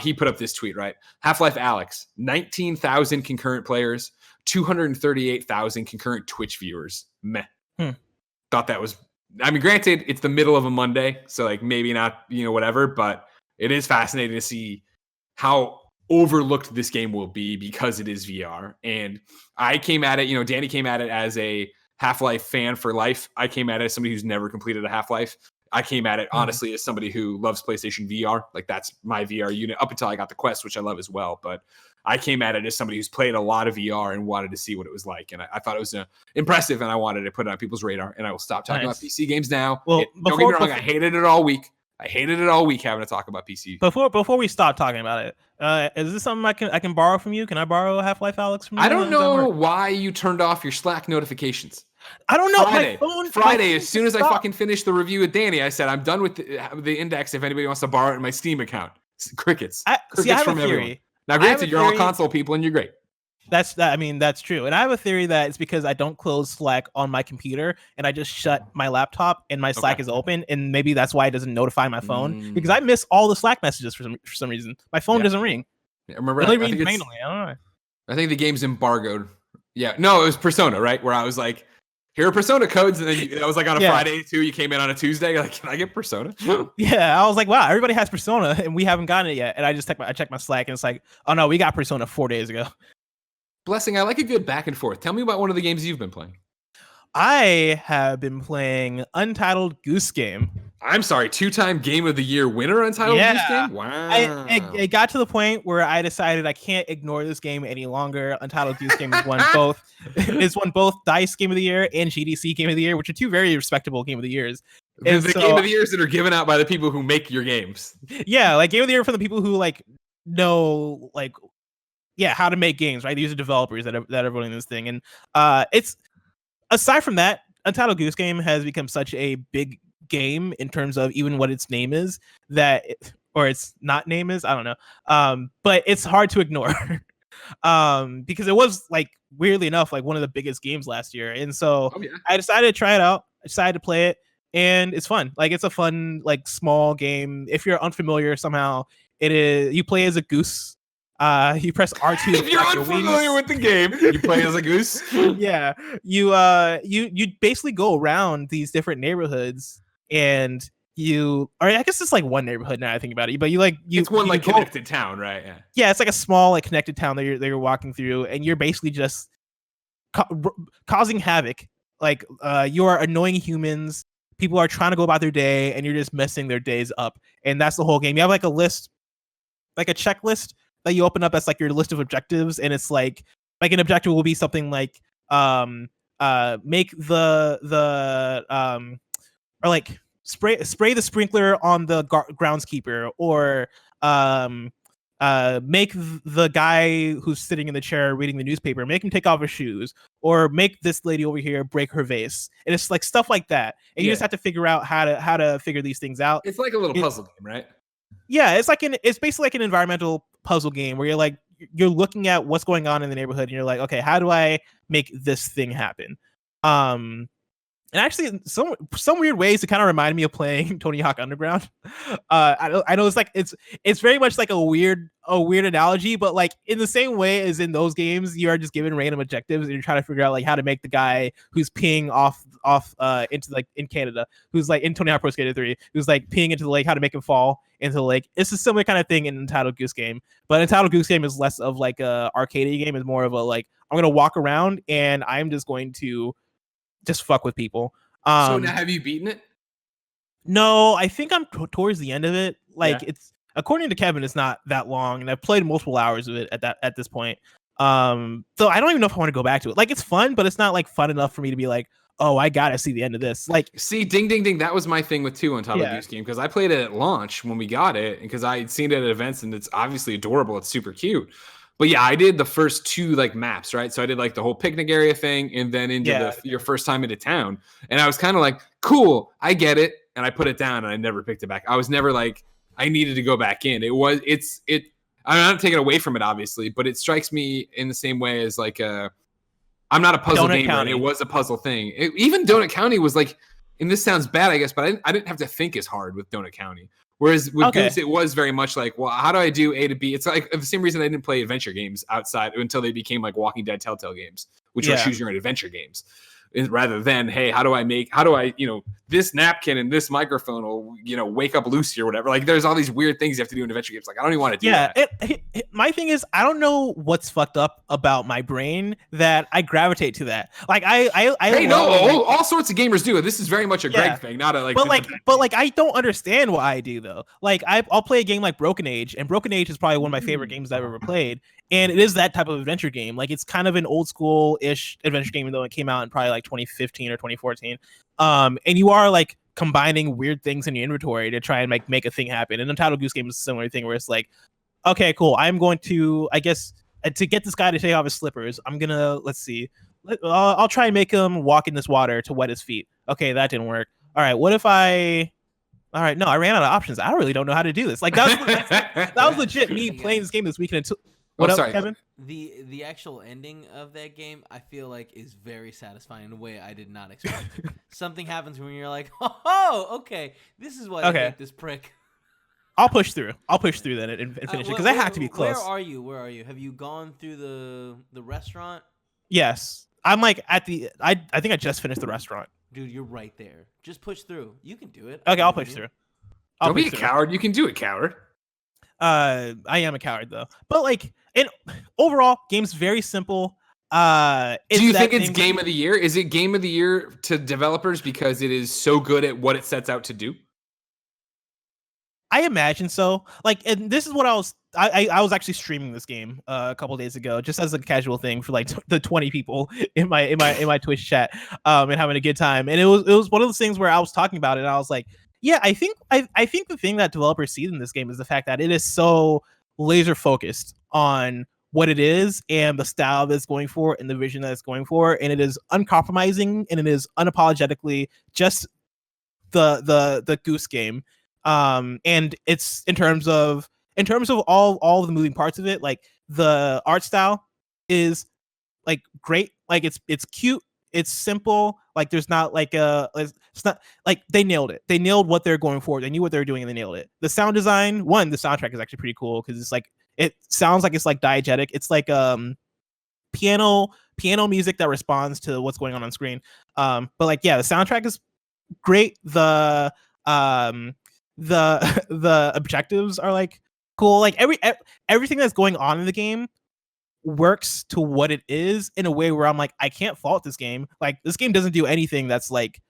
[SPEAKER 1] he put up this tweet, right? Half-Life Alyx, 19,000 concurrent players, 238,000 concurrent Twitch viewers. Meh. Thought that was, granted, it's the middle of a Monday, so like maybe not, whatever, but it is fascinating to see how overlooked this game will be because it is VR. And I came at it, Danny came at it as a Half-Life fan for life. I came at it as somebody who's never completed a Half-Life. I came at it honestly as somebody who loves PlayStation VR. Like that's my VR unit up until I got the Quest, which I love as well. But I came at it as somebody who's played a lot of VR and wanted to see what it was like. And I thought it was impressive, and I wanted to put it on people's radar. And I will stop talking about PC games now. Well, don't get me wrong, I hated it all week. Having to talk about PC.
[SPEAKER 2] Before we stop talking about it, is this something I can borrow from you? Can I borrow Half-Life Alyx from you?
[SPEAKER 1] I don't know why you turned off your Slack notifications.
[SPEAKER 2] I don't know.
[SPEAKER 1] Friday, as soon as I fucking finished the review with Danny, I said I'm done with the Index. If anybody wants to borrow it in my Steam account, Crickets.
[SPEAKER 2] I have
[SPEAKER 1] from
[SPEAKER 2] a theory.
[SPEAKER 1] everyone. Now, granted, you're all console people and you're great.
[SPEAKER 2] That's true. And I have a theory that it's because I don't close Slack on my computer and I just shut my laptop and my Slack is open, and maybe that's why it doesn't notify my phone because I miss all the Slack messages for some reason. My phone doesn't ring.
[SPEAKER 1] Yeah, remember,
[SPEAKER 2] it only rings manually. I don't know.
[SPEAKER 1] I think the game's embargoed. Yeah, no, it was Persona, right? Where I was like, here are Persona codes, and then that was like on a Friday too. You came in on a Tuesday. You're like, can I get Persona?
[SPEAKER 2] Yeah, I was like, wow, everybody has Persona, and we haven't gotten it yet. And I just checked my Slack, and it's like, oh no, we got Persona 4 days ago.
[SPEAKER 1] Blessing, I like a good back and forth. Tell me about one of the games you've been playing.
[SPEAKER 2] I have been playing Untitled Goose Game.
[SPEAKER 1] I'm sorry, 2-time Game of the Year winner, Untitled Goose Game? Wow.
[SPEAKER 2] It got to the point where I decided I can't ignore this game any longer. Untitled Goose Game has won both. It's won both DICE Game of the Year and GDC Game of the Year, which are two very respectable Game of the Years.
[SPEAKER 1] The Game of the Years that are given out by the people who make your games.
[SPEAKER 2] Yeah, like Game of the Year from the people who like know like how to make games, right? These are developers that are running this thing. And it's aside from that, Untitled Goose Game has become such a big game in terms of even what its name is or its not name is, I don't know. But it's hard to ignore. Because it was like weirdly enough like one of the biggest games last year. And so I decided to try it out. I decided to play it, and it's fun. Like it's a fun like small game. If you're unfamiliar somehow, it is you play as a goose. You press R2.
[SPEAKER 1] If you're unfamiliar with the game, you play as a goose.
[SPEAKER 2] Yeah, you basically go around these different neighborhoods, and I guess it's like one neighborhood now I think about it, but it's
[SPEAKER 1] one like connected town, right?
[SPEAKER 2] Yeah, it's like a small like connected town that you're walking through, and you're basically just causing havoc. Like you are annoying humans. People are trying to go about their day, and you're just messing their days up. And that's the whole game. You have like a list, like a checklist that you open up as like your list of objectives, and it's like an objective will be something like make or like spray the sprinkler on the groundskeeper, or make the guy who's sitting in the chair reading the newspaper, make him take off his shoes, or make this lady over here break her vase. And it's like stuff like that, and you just have to figure out how to figure these things out.
[SPEAKER 1] It's like a little puzzle game, right?
[SPEAKER 2] Yeah, it's basically like an environmental puzzle game where you're looking at what's going on in the neighborhood, and you're like, okay, how do I make this thing happen? And actually, some weird ways it kind of reminded me of playing Tony Hawk Underground. I know it's very much like a weird analogy, but like in the same way as in those games, you are just given random objectives and you're trying to figure out like how to make the guy who's peeing off into like in Canada, who's like in Tony Hawk Pro Skater 3, who's like peeing into the lake, how to make him fall into the lake. It's a similar kind of thing in Entitled Goose Game, but Entitled Goose Game is less of like a arcade game. It's more of a like, I'm gonna walk around and I'm just going to just fuck with people.
[SPEAKER 1] So now have you beaten it?
[SPEAKER 2] No, I think I'm towards the end of it. Like it's, according to Kevin, it's not that long, and I've played multiple hours of it at this point. So I don't even know if I want to go back to it. Like it's fun, but it's not like fun enough for me to be like, oh, I gotta see the end of this. Like,
[SPEAKER 1] see, ding ding ding, that was my thing with 2 on top of Goose Game, because I played it at launch when we got it, and because I had seen it at events, and it's obviously adorable. It's super cute. But yeah, I did the first 2 like maps, right? So I did like the whole picnic area thing, and then into your first time into town. And I was kind of like, cool, I get it. And I put it down, and I never picked it back. I was never like, I needed to go back in. I'm not taking away from it, obviously, but it strikes me in the same way as like I'm not a puzzle gamer, and it was a puzzle thing. Even Donut County was like, and this sounds bad, I guess, but I didn't have to think as hard with Donut County. Whereas with Goose, it was very much like, well, how do I do A to B? It's like the same reason I didn't play adventure games outside until they became like Walking Dead Telltale games, which were choose your own adventure games. Rather than, hey, how do I this napkin and this microphone will, wake up Lucy or whatever. Like there's all these weird things you have to do in adventure games. Like I don't even want to do that.
[SPEAKER 2] My thing is, I don't know what's fucked up about my brain that I gravitate to that. Like
[SPEAKER 1] all sorts of gamers do it. This is very much a Greg thing, not a like.
[SPEAKER 2] But I don't understand why I do though. Like I'll play a game like Broken Age, and Broken Age is probably one of my favorite games I've ever played. And it is that type of adventure game. Like it's kind of an old school-ish adventure game, though it came out in probably like 2015 or 2014. And you are like combining weird things in your inventory to try and make a thing happen. And Untitled Goose Game is a similar thing where it's like, okay, cool. I'm going to, I guess, to get this guy to take off his slippers, I'm gonna, let's see, I'll try and make him walk in this water to wet his feet. Okay, that didn't work. All right, what if I all right, no, I ran out of options. I really don't know how to do this. Like that was legit me playing this game this weekend. What up,
[SPEAKER 1] sorry.
[SPEAKER 2] Kevin?
[SPEAKER 3] The actual ending of that game, I feel like, is very satisfying in a way I did not expect. Something happens when you're like, oh, okay, this is why I hate this prick.
[SPEAKER 2] I'll push through. Then and finish it because I have to be close.
[SPEAKER 3] Where are you? Have you gone through the restaurant?
[SPEAKER 2] Yes, I'm like at the. I think I just finished the restaurant.
[SPEAKER 3] Dude, you're right there. Just push through. You can do it.
[SPEAKER 2] Okay, I'll push through.
[SPEAKER 1] Don't be a coward. You can do it, coward.
[SPEAKER 2] I am a coward though. But like, overall, game's very simple. Do
[SPEAKER 1] you think it's game of the year? Is it game of the year to developers because it is so good at what it sets out to do?
[SPEAKER 2] I imagine so. Like, and this is what I was actually streaming this game a couple days ago, just as a casual thing for like the 20 people in my Twitch chat, and having a good time. And it was one of those things where I was talking about it, and I was like, yeah, I think the thing that developers see in this game is the fact that it is so laser focused on what it is and the style that it's going for and the vision that it's going for, and it is uncompromising and it is unapologetically just the Goose Game. And it's in terms of all the moving parts of it, like the art style is like great, like it's cute, it's simple, like there's not like it's not like they nailed it. They nailed what they're going for. They knew what they were doing and they nailed it. The sound design, the soundtrack is actually pretty cool because it's like it sounds like it's like diegetic. It's like piano music that responds to what's going on screen. But like the soundtrack is great. The objectives are like cool. Like everything that's going on in the game works to what it is in a way where I'm like, I can't fault this game. Like this game doesn't do anything that's like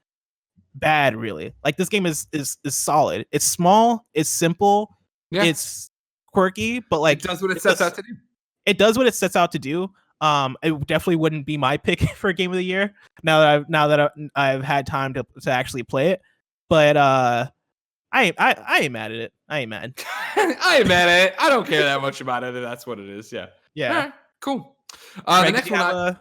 [SPEAKER 2] bad, really. Like this game is solid. It's small, it's simple, it's quirky, but like
[SPEAKER 1] it does what it sets out to do.
[SPEAKER 2] It does what it sets out to do. It definitely wouldn't be my pick for game of the year now that I've had time to actually play it. But I ain't mad at it. I ain't mad.
[SPEAKER 1] I ain't mad at it. I don't care that much about it. That's what it is. Yeah.
[SPEAKER 2] Yeah.
[SPEAKER 1] All right, cool.
[SPEAKER 2] Greg,
[SPEAKER 1] the next one.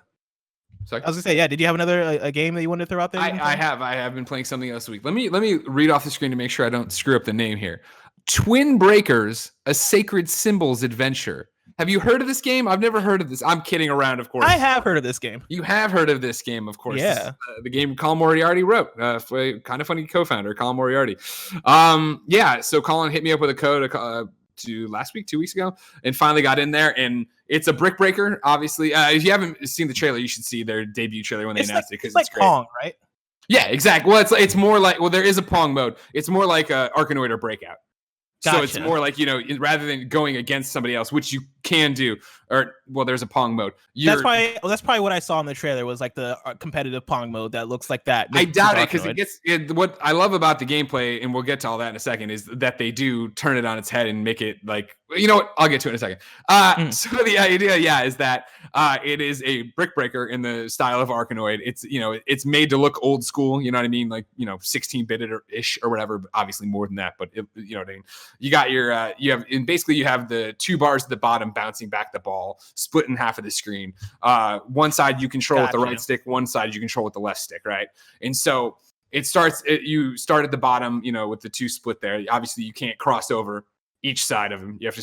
[SPEAKER 1] Sorry.
[SPEAKER 2] I was gonna say, did you have another a game that you wanted to throw out there?
[SPEAKER 1] I have been playing something else this week. Let me read off the screen to make sure I don't screw up the name here. Twin Breakers: A Sacred Symbols Adventure. Have you heard of this game? I've never heard of this. I'm kidding around, of course.
[SPEAKER 2] I have heard of this game.
[SPEAKER 1] You have heard of this game, of course.
[SPEAKER 2] Yeah.
[SPEAKER 1] The game Colin Moriarty wrote. Kind of funny co-founder, Colin Moriarty. So Colin hit me up with a code last week, 2 weeks ago, and finally got in there. And it's a brick breaker, obviously. If you haven't seen the trailer, you should see their debut trailer when they announced it, because it's great.
[SPEAKER 2] Pong, right?
[SPEAKER 1] Yeah, exactly. Well, it's more like, there is a Pong mode. It's more like a Arkanoid or Breakout. Gotcha. So it's more like, rather than going against somebody else, which you can do, there's a Pong mode. That's
[SPEAKER 2] probably what I saw in the trailer was like the competitive Pong mode that looks like that.
[SPEAKER 1] I doubt it, because what I love about the gameplay, and we'll get to all that in a second, is that they do turn it on its head and make it like, you know what? I'll get to it in a second. So the idea, is that it is a brick breaker in the style of Arkanoid. It's, it's made to look old school. You know what I mean? Like, 16-bit ish or whatever. But obviously more than that. But you know what I mean? You got your you have the two bars at the bottom bouncing back the ball, split in half of the screen. One side you control with the right stick, one side you control with the left stick, right? And so you start at the bottom, with the two split there. Obviously you can't cross over each side of them. You have to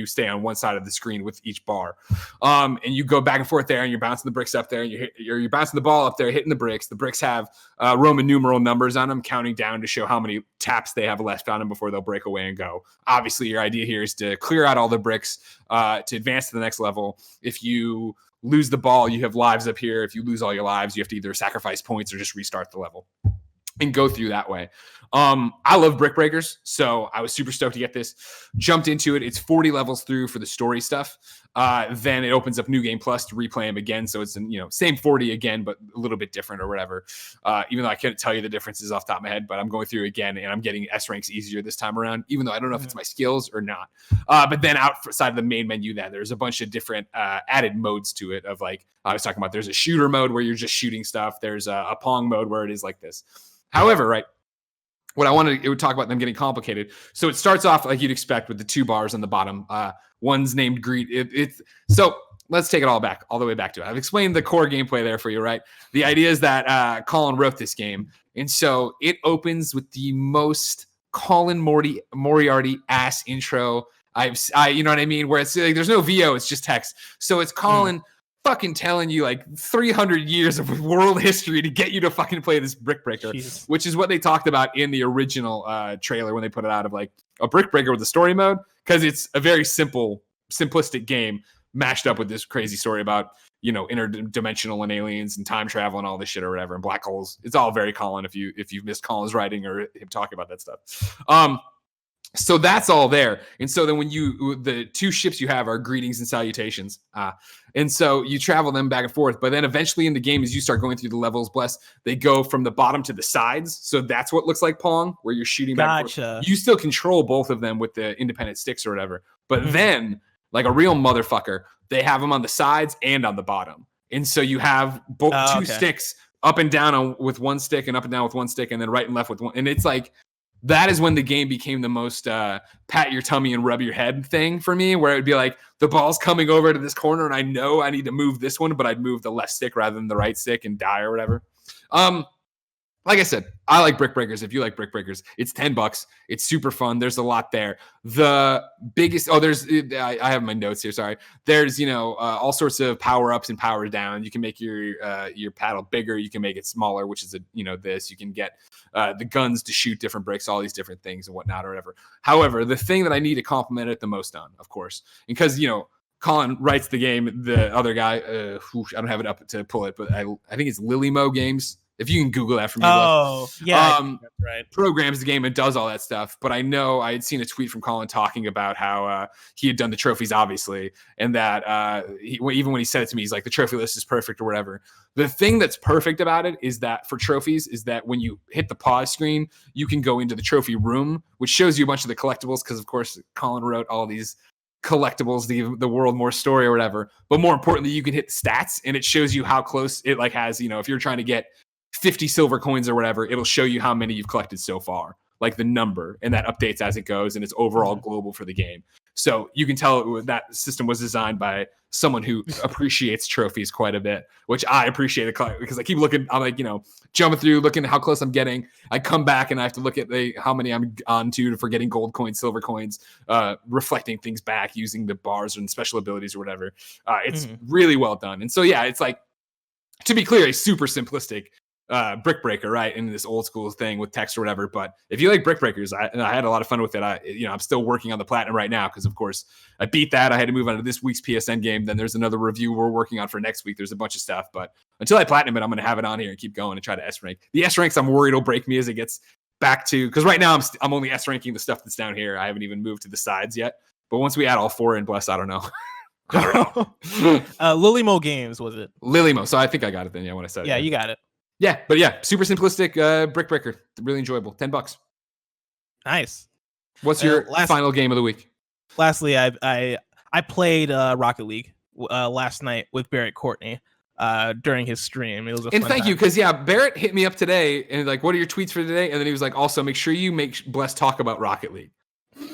[SPEAKER 1] stay on one side of the screen with each bar. And you go back and forth there, and you're bouncing the bricks up there, and you're bouncing the ball up there, hitting the bricks. The bricks have Roman numeral numbers on them, counting down to show how many taps they have left on them before they'll break away and go. Obviously, your idea here is to clear out all the bricks to advance to the next level. If you lose the ball, you have lives up here. If you lose all your lives, you have to either sacrifice points or just restart the level and go through that way. I love brick breakers, so I was super stoked to get this. Jumped into it. It's 40 levels through for the story stuff. Then it opens up New Game Plus to replay them again. So it's same 40 again, but a little bit different or whatever. Even though I couldn't tell you the differences off the top of my head, but I'm going through again, and I'm getting S ranks easier this time around, even though I don't know if it's my skills or not. But then outside of the main menu, there's a bunch of different added modes to it. Of like I was talking about, there's a shooter mode where you're just shooting stuff. There's a Pong mode where it is like this. However, right, what I wanted to talk about them getting complicated. So it starts off like you'd expect with the two bars on the bottom. One's named Greet. So let's take it all the way back to it. I've explained the core gameplay there for you, right? The idea is that Colin wrote this game. And so it opens with the most Colin Moriarty ass intro. You know what I mean? Where it's like, there's no VO, it's just text. So it's Colin fucking telling you like 300 years of world history to get you to fucking play this Brick Breaker, which is what they talked about in the original trailer when they put it out, of like a Brick Breaker with a story mode, because it's a very simplistic game mashed up with this crazy story about, you know, interdimensional and aliens and time travel and all this shit or whatever, and black holes. It's all very Colin if you've missed Colin's writing or him talking about that stuff. So that's all there. And so then when the two ships you have are greetings and salutations. And so you travel them back and forth. But then eventually in the game, as you start going through the levels, they go from the bottom to the sides. So that's what looks like Pong, where you're shooting back and forth. You still control both of them with the independent sticks or whatever. But then, like a real motherfucker, they have them on the sides and on the bottom. And so you have both two sticks up and down with one stick and up and down with one stick, and then right and left with one. And it's like, that is when the game became the most pat your tummy and rub your head thing for me, where it would be like the ball's coming over to this corner and I know I need to move this one, but I'd move the left stick rather than the right stick and die or whatever. Like I said, I like Brick Breakers. If you like Brick Breakers, it's $10. It's super fun. There's a lot there. The biggest, I have my notes here. Sorry. There's, all sorts of power ups and power down. You can make your paddle bigger. You can make it smaller, which is this. You can get the guns to shoot different bricks, all these different things and whatnot or whatever. However, the thing that I need to compliment it the most on, of course, because Colin writes the game. The other guy, I don't have it up to pull it, but I think it's Lilymo Games. If you can Google that for me.
[SPEAKER 2] Right.
[SPEAKER 1] Programs the game and does all that stuff. But I know I had seen a tweet from Colin talking about how he had done the trophies, obviously, and that even when he said it to me, he's like, the trophy list is perfect or whatever. The thing that's perfect about it is that for trophies is that when you hit the pause screen, you can go into the trophy room, which shows you a bunch of the collectibles, because, of course, Colin wrote all these collectibles, the world more story or whatever. But more importantly, you can hit the stats, and it shows you how close it has, if you're trying to get 50 silver coins or whatever, it'll show you how many you've collected so far, like the number, and that updates as it goes, and it's overall global for the game. So you can tell that system was designed by someone who appreciates trophies quite a bit, which I appreciate it, because I keep looking, I'm like, jumping through, looking at how close I'm getting. I come back and I have to look at how many I'm on to for getting gold coins, silver coins, reflecting things back using the bars and special abilities or whatever. It's really well done. And so, yeah, it's like, to be clear, a super simplistic Brick Breaker, right, in this old school thing with text or whatever. But if you like Brick Breakers, I had a lot of fun with it. I'm still working on the platinum right now, because of course I beat that. I had to move on to this week's PSN game. Then there's another review we're working on for next week. There's a bunch of stuff, but until I platinum it, I'm going to have it on here and keep going and try to S rank. The S ranks, I'm worried will break me as it gets back to, because right now I'm only S ranking the stuff that's down here. I haven't even moved to the sides yet. But once we add all four in, bless, I don't know.
[SPEAKER 2] Lilymo Games, was it?
[SPEAKER 1] Lilymo. So I think I got it then. Yeah, when I said it.
[SPEAKER 2] Yeah, you got it.
[SPEAKER 1] Yeah, but yeah, super simplistic Brick Breaker. Really enjoyable. $10.
[SPEAKER 2] Nice.
[SPEAKER 1] What's your final game of the week?
[SPEAKER 2] Lastly, I played Rocket League last night with Barrett Courtney during his stream. It was a fun
[SPEAKER 1] thank you, because Barrett hit me up today and like, what are your tweets for today? And then he was like, also make sure you make Bless talk about Rocket League.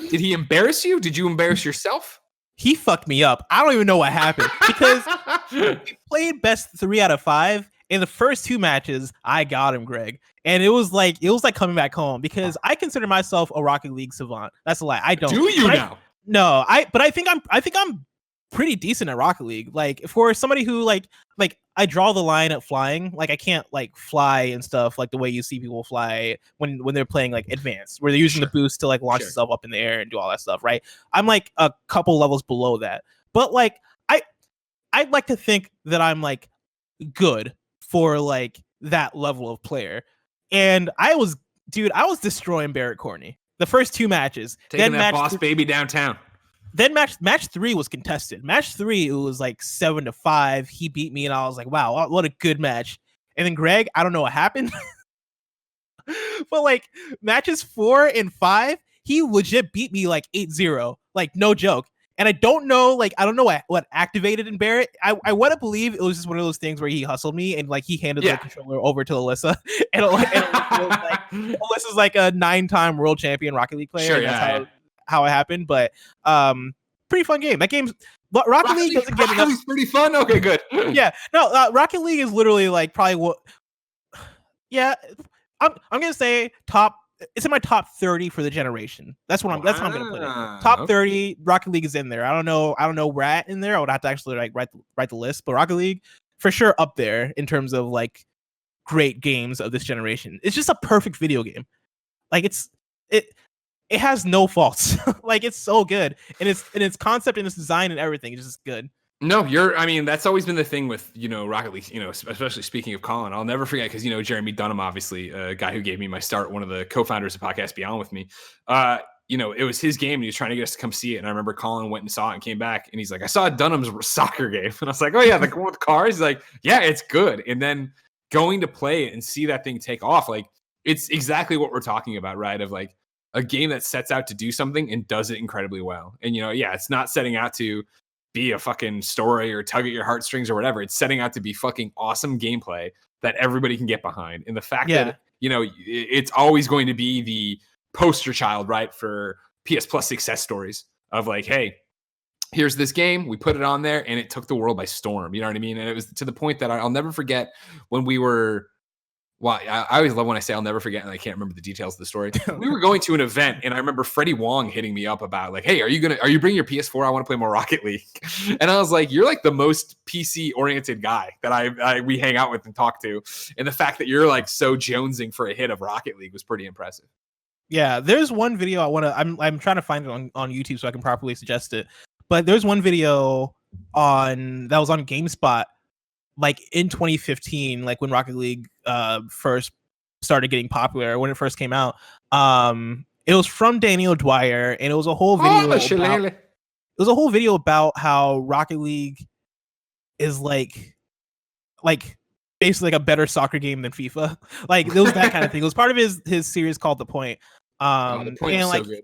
[SPEAKER 1] Did he embarrass you? Did you embarrass yourself?
[SPEAKER 2] He fucked me up. I don't even know what happened, because we played best 3 out of 5. In the first 2 matches, I got him, Greg, and it was like coming back home, because I consider myself a Rocket League savant. That's a lie. I don't.
[SPEAKER 1] Do you now?
[SPEAKER 2] No, but I think I'm pretty decent at Rocket League. Like, for somebody who like I draw the line at flying. Like, I can't like fly and stuff like the way you see people fly when they're playing like advanced, where they're using the boost to like launch themselves up in the air and do all that stuff, right? I'm like a couple levels below that, but like I'd like to think that I'm like good for like that level of player. And I was destroying Barrett Courtney the first 2 matches.
[SPEAKER 1] Taking that boss baby downtown.
[SPEAKER 2] Then match 3 was contested. Match 3, it was like 7-5. He beat me, and I was like, wow, what a good match. And then Greg, I don't know what happened, but like matches 4 and 5, he legit beat me like 8-0, like no joke. And I don't know what activated in Barrett. I want to believe it was just one of those things where he hustled me and like he handed the controller over to Alyssa. And Alyssa's like a 9-time world champion Rocket League player.
[SPEAKER 1] Sure,
[SPEAKER 2] that's how it happened. But pretty fun game. That game's Rocket League doesn't get enough.
[SPEAKER 1] It's pretty fun. Okay, good.
[SPEAKER 2] Yeah, no, Rocket League is literally like probably what. Yeah, I'm gonna say top it's in my top 30 for the generation. That's what I'm gonna put it.
[SPEAKER 1] Wow,
[SPEAKER 2] Top
[SPEAKER 1] okay.
[SPEAKER 2] 30, Rocket League is in there. I don't know where at in there. I would have to actually like write the list, but Rocket League for sure up there in terms of like great games of this generation. It's just a perfect video game. Like it has no faults. Like it's so good, and its concept and its design and everything is just good.
[SPEAKER 1] No, I mean, that's always been the thing with, Rocket League, especially speaking of Colin. I'll never forget because, Jeremy Dunham, obviously, a guy who gave me my start, one of the co-founders of Podcast Beyond with me. It was his game and he was trying to get us to come see it. And I remember Colin went and saw it and came back and he's like, I saw Dunham's soccer game. And I was like, oh yeah, the one with cars. He's like, yeah, it's good. And then going to play it and see that thing take off, like, it's exactly what we're talking about, right? Of like a game that sets out to do something and does it incredibly well. And, it's not setting out to be a fucking story or tug at your heartstrings or whatever. It's setting out to be fucking awesome gameplay that everybody can get behind. And the fact that, it's always going to be the poster child, right, for PS Plus success stories of like, hey, here's this game. We put it on there and it took the world by storm. You know what I mean? And it was to the point that I'll never forget when we were, well, I always love when I say I'll never forget and I can't remember the details of the story. We were going to an event and I remember Freddie Wong hitting me up about like, hey, are you bringing your PS4? I want to play more Rocket League. And I was like, you're like the most PC oriented guy that we hang out with and talk to. And the fact that you're like so jonesing for a hit of Rocket League was pretty impressive.
[SPEAKER 2] Yeah, there's one video I'm trying to find it on YouTube so I can properly suggest it. But there's one video that was on GameSpot like in 2015, like when Rocket League first started getting popular, when it first came out. It was from Daniel Dwyer, and it was a whole video about how Rocket League is like basically like a better soccer game than FIFA. Like it was that kind of thing. It was part of his series called The Point.
[SPEAKER 1] The Point is so good.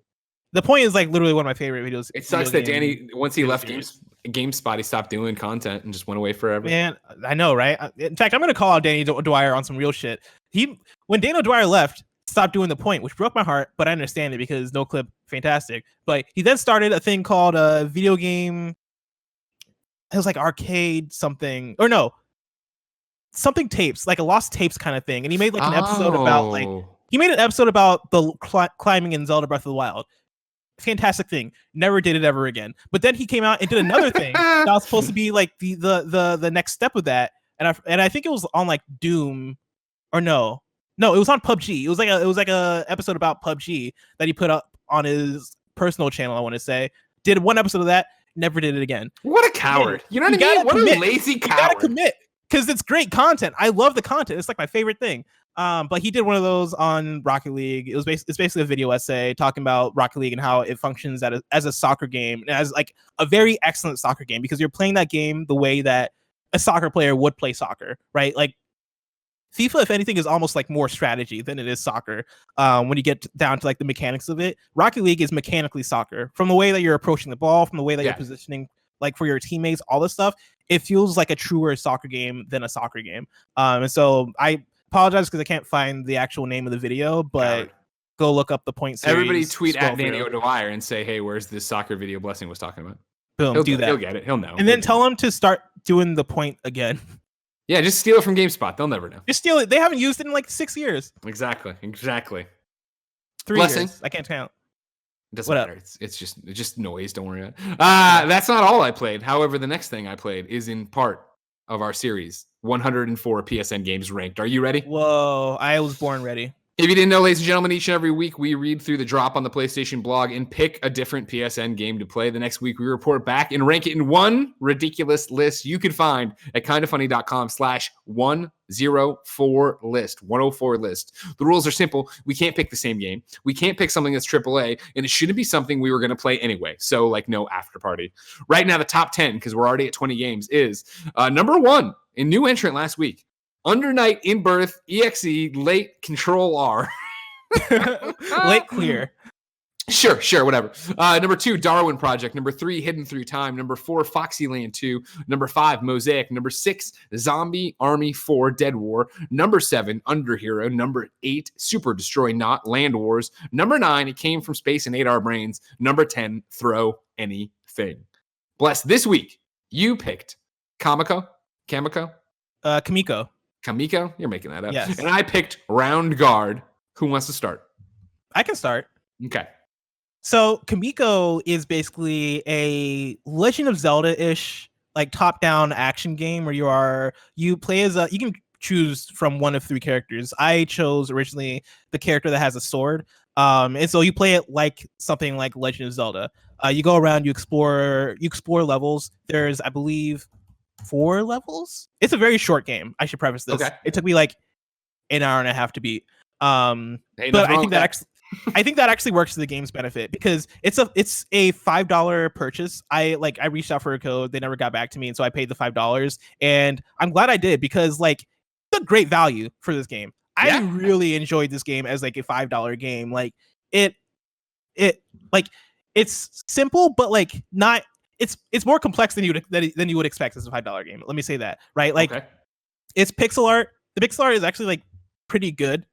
[SPEAKER 2] The Point is like literally one of my favorite videos.
[SPEAKER 1] It sucks that Danny, once he left GameSpot, he stopped doing content and just went away forever.
[SPEAKER 2] Man, I know, right? In fact, I'm gonna call out Danny Dwyer on some real shit. When Daniel Dwyer left, stopped doing The Point, which broke my heart, but I understand it because no clip, fantastic. But he then started a thing called a video game. It was like arcade something, or no, something tapes, like a lost tapes kind of thing. And he made like an episode about the climbing in Zelda Breath of the Wild. Fantastic thing. Never did it ever again. But then he came out and did another thing that was supposed to be like the next step of that. And I think it was on like Doom, or no, it was on PUBG. It was like a episode about PUBG that he put up on his personal channel. I want to say did one episode of that. Never did it again.
[SPEAKER 1] What a coward! You know what I mean? What a lazy coward!
[SPEAKER 2] You gotta commit because it's great content. I love the content. It's like my favorite thing. But he did one of those on Rocket League. It's basically a video essay talking about Rocket League and how it functions as a soccer game, and as like a very excellent soccer game because you're playing that game the way that a soccer player would play soccer, right? Like FIFA, if anything, is almost like more strategy than it is soccer. When you get down to like the mechanics of it, Rocket League is mechanically soccer from the way that you're approaching the ball, from the way that you're positioning, like for your teammates, all this stuff. It feels like a truer soccer game than a soccer game. And so I apologize because I can't find the actual name of the video, but go look up The Point series.
[SPEAKER 1] Everybody tweet at Daniel Dwyer and say, hey, where's this soccer video Blessing was talking about?
[SPEAKER 2] Boom, do that.
[SPEAKER 1] He'll get it. He'll know.
[SPEAKER 2] And then tell him to start doing The Point again.
[SPEAKER 1] Yeah, just steal it from GameSpot. They'll never know.
[SPEAKER 2] Just steal it. They haven't used it in like 6 years.
[SPEAKER 1] Exactly. 3
[SPEAKER 2] Blessing. Years. I can't count.
[SPEAKER 1] It doesn't matter. It's just noise. Don't worry about it. That's not all I played. However, the next thing I played is in part of our series, 104 PSN games ranked. Are you ready?
[SPEAKER 2] Whoa, I was born ready.
[SPEAKER 1] If you didn't know, ladies and gentlemen, each and every week we read through the drop on the PlayStation blog and pick a different PSN game to play. The next week we report back and rank it in one ridiculous list you can find at kindafunny.com/104list. 104 list. The rules are simple. We can't pick the same game. We can't pick something that's AAA, and it shouldn't be something we were going to play anyway. So, like, no after party. Right now, the top 10, because we're already at 20 games, is number 1, a new entrant last week. Under Night in Birth EXE Late Control R.
[SPEAKER 2] Late clear.
[SPEAKER 1] Sure, whatever. Number 2, Darwin Project. Number 3, Hidden Through Time. Number 4, Foxyland 2. Number 5, Mosaic. Number 6, Zombie Army 4 Dead War. Number 7, Underhero. Number 8, Super Destroy Not Land Wars. Number 9, It Came From Space and Ate Our Brains. Number 10, Throw Anything. Bless, this week, you picked Kamiko?
[SPEAKER 2] Kamiko.
[SPEAKER 1] Kamiko? You're making that up.
[SPEAKER 2] Yes.
[SPEAKER 1] And I picked Round Guard. Who wants to start?
[SPEAKER 2] I can start.
[SPEAKER 1] Okay.
[SPEAKER 2] So Kamiko is basically a Legend of Zelda-ish, like top-down action game where you play as you can choose from one of 3 characters. I chose originally the character that has a sword. And so you play it like something like Legend of Zelda. You go around, you explore levels. There's, I believe, 4 levels. It's a very short game. I should preface this.
[SPEAKER 1] Okay.
[SPEAKER 2] It took me like an hour and a half to beat.
[SPEAKER 1] Hey,
[SPEAKER 2] But I think that actually works to the game's benefit because it's a $5 purchase. I reached out for a code, they never got back to me, and so I paid the $5, and I'm glad I did because like it's a great value for this game. I really enjoyed this game as like a $5 game. Like it like it's simple, but like not. It's more complex than you would expect as a $5 game. Let me say that, right? Like it's pixel art. The pixel art is actually like pretty good.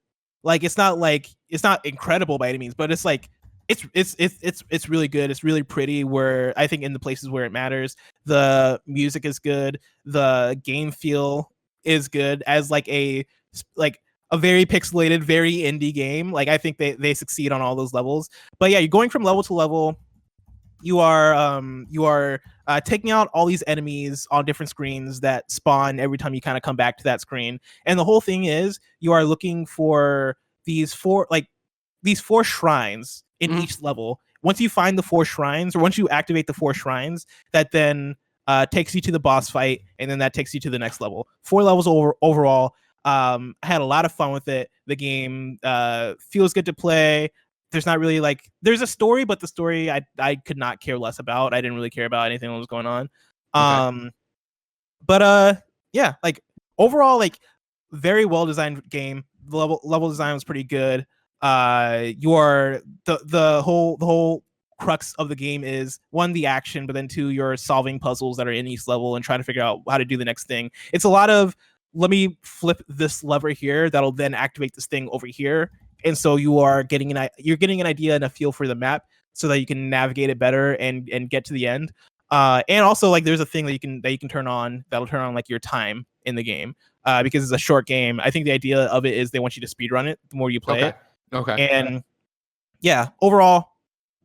[SPEAKER 2] Like it's not incredible by any means, but it's like it's really good. It's really pretty. Where I think in the places where it matters, the music is good. The game feel is good as like a very pixelated, very indie game. Like I think they succeed on all those levels. But yeah, you're going from level to level. You are taking out all these enemies on different screens that spawn every time you kind of come back to that screen. And the whole thing is you are looking for these 4 shrines in each level. Once you find the 4 shrines, or once you activate the 4 shrines, that then takes you to the boss fight, and then that takes you to the next level. 4 levels overall. I had a lot of fun with it. The game feels good to play. There's not really there's a story, but the story I could not care less about. I didn't really care about anything that was going on. But yeah, like overall, like very well designed game. The level design was pretty good. The whole crux of the game is 1, the action, but then 2, you're solving puzzles that are in each level and trying to figure out how to do the next thing. It's a lot of let me flip this lever here that'll then activate this thing over here. And so you're getting an idea and a feel for the map so that you can navigate it better and get to the end. And also like there's a thing that you can turn on that'll turn on like your time in the game because it's a short game. I think the idea of it is they want you to speedrun it the more you play it.
[SPEAKER 1] Okay.
[SPEAKER 2] And yeah, overall,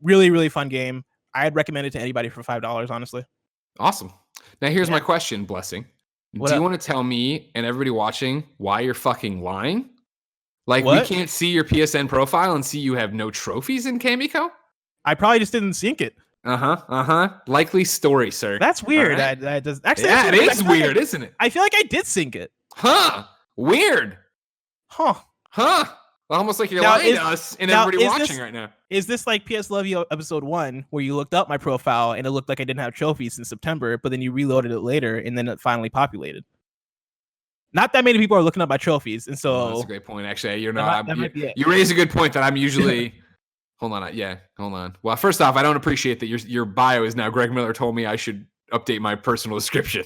[SPEAKER 2] really, really fun game. I'd recommend it to anybody for $5, honestly.
[SPEAKER 1] Awesome. Now here's my question, Blessing. Do you want to tell me and everybody watching why you're fucking lying? Like, we can't see your PSN profile and see you have no trophies in Kamiko?
[SPEAKER 2] I probably just didn't sync it.
[SPEAKER 1] Likely story, sir.
[SPEAKER 2] That's weird.
[SPEAKER 1] Right.
[SPEAKER 2] That does actually.
[SPEAKER 1] Yeah, it is weird, isn't it?
[SPEAKER 2] I feel like I did sync it.
[SPEAKER 1] Weird. Almost like you're lying to us and everybody watching right now.
[SPEAKER 2] Is this like PS Love You episode 1 where you looked up my profile and it looked like I didn't have trophies in September, but then you reloaded it later and then it finally populated? Not that many people are looking up my trophies, and so
[SPEAKER 1] that's a great point. Actually, you're not. You raise a good point that I'm usually. Hold on. Well, first off, I don't appreciate that your bio is now Greg Miller told me I should update my personal description.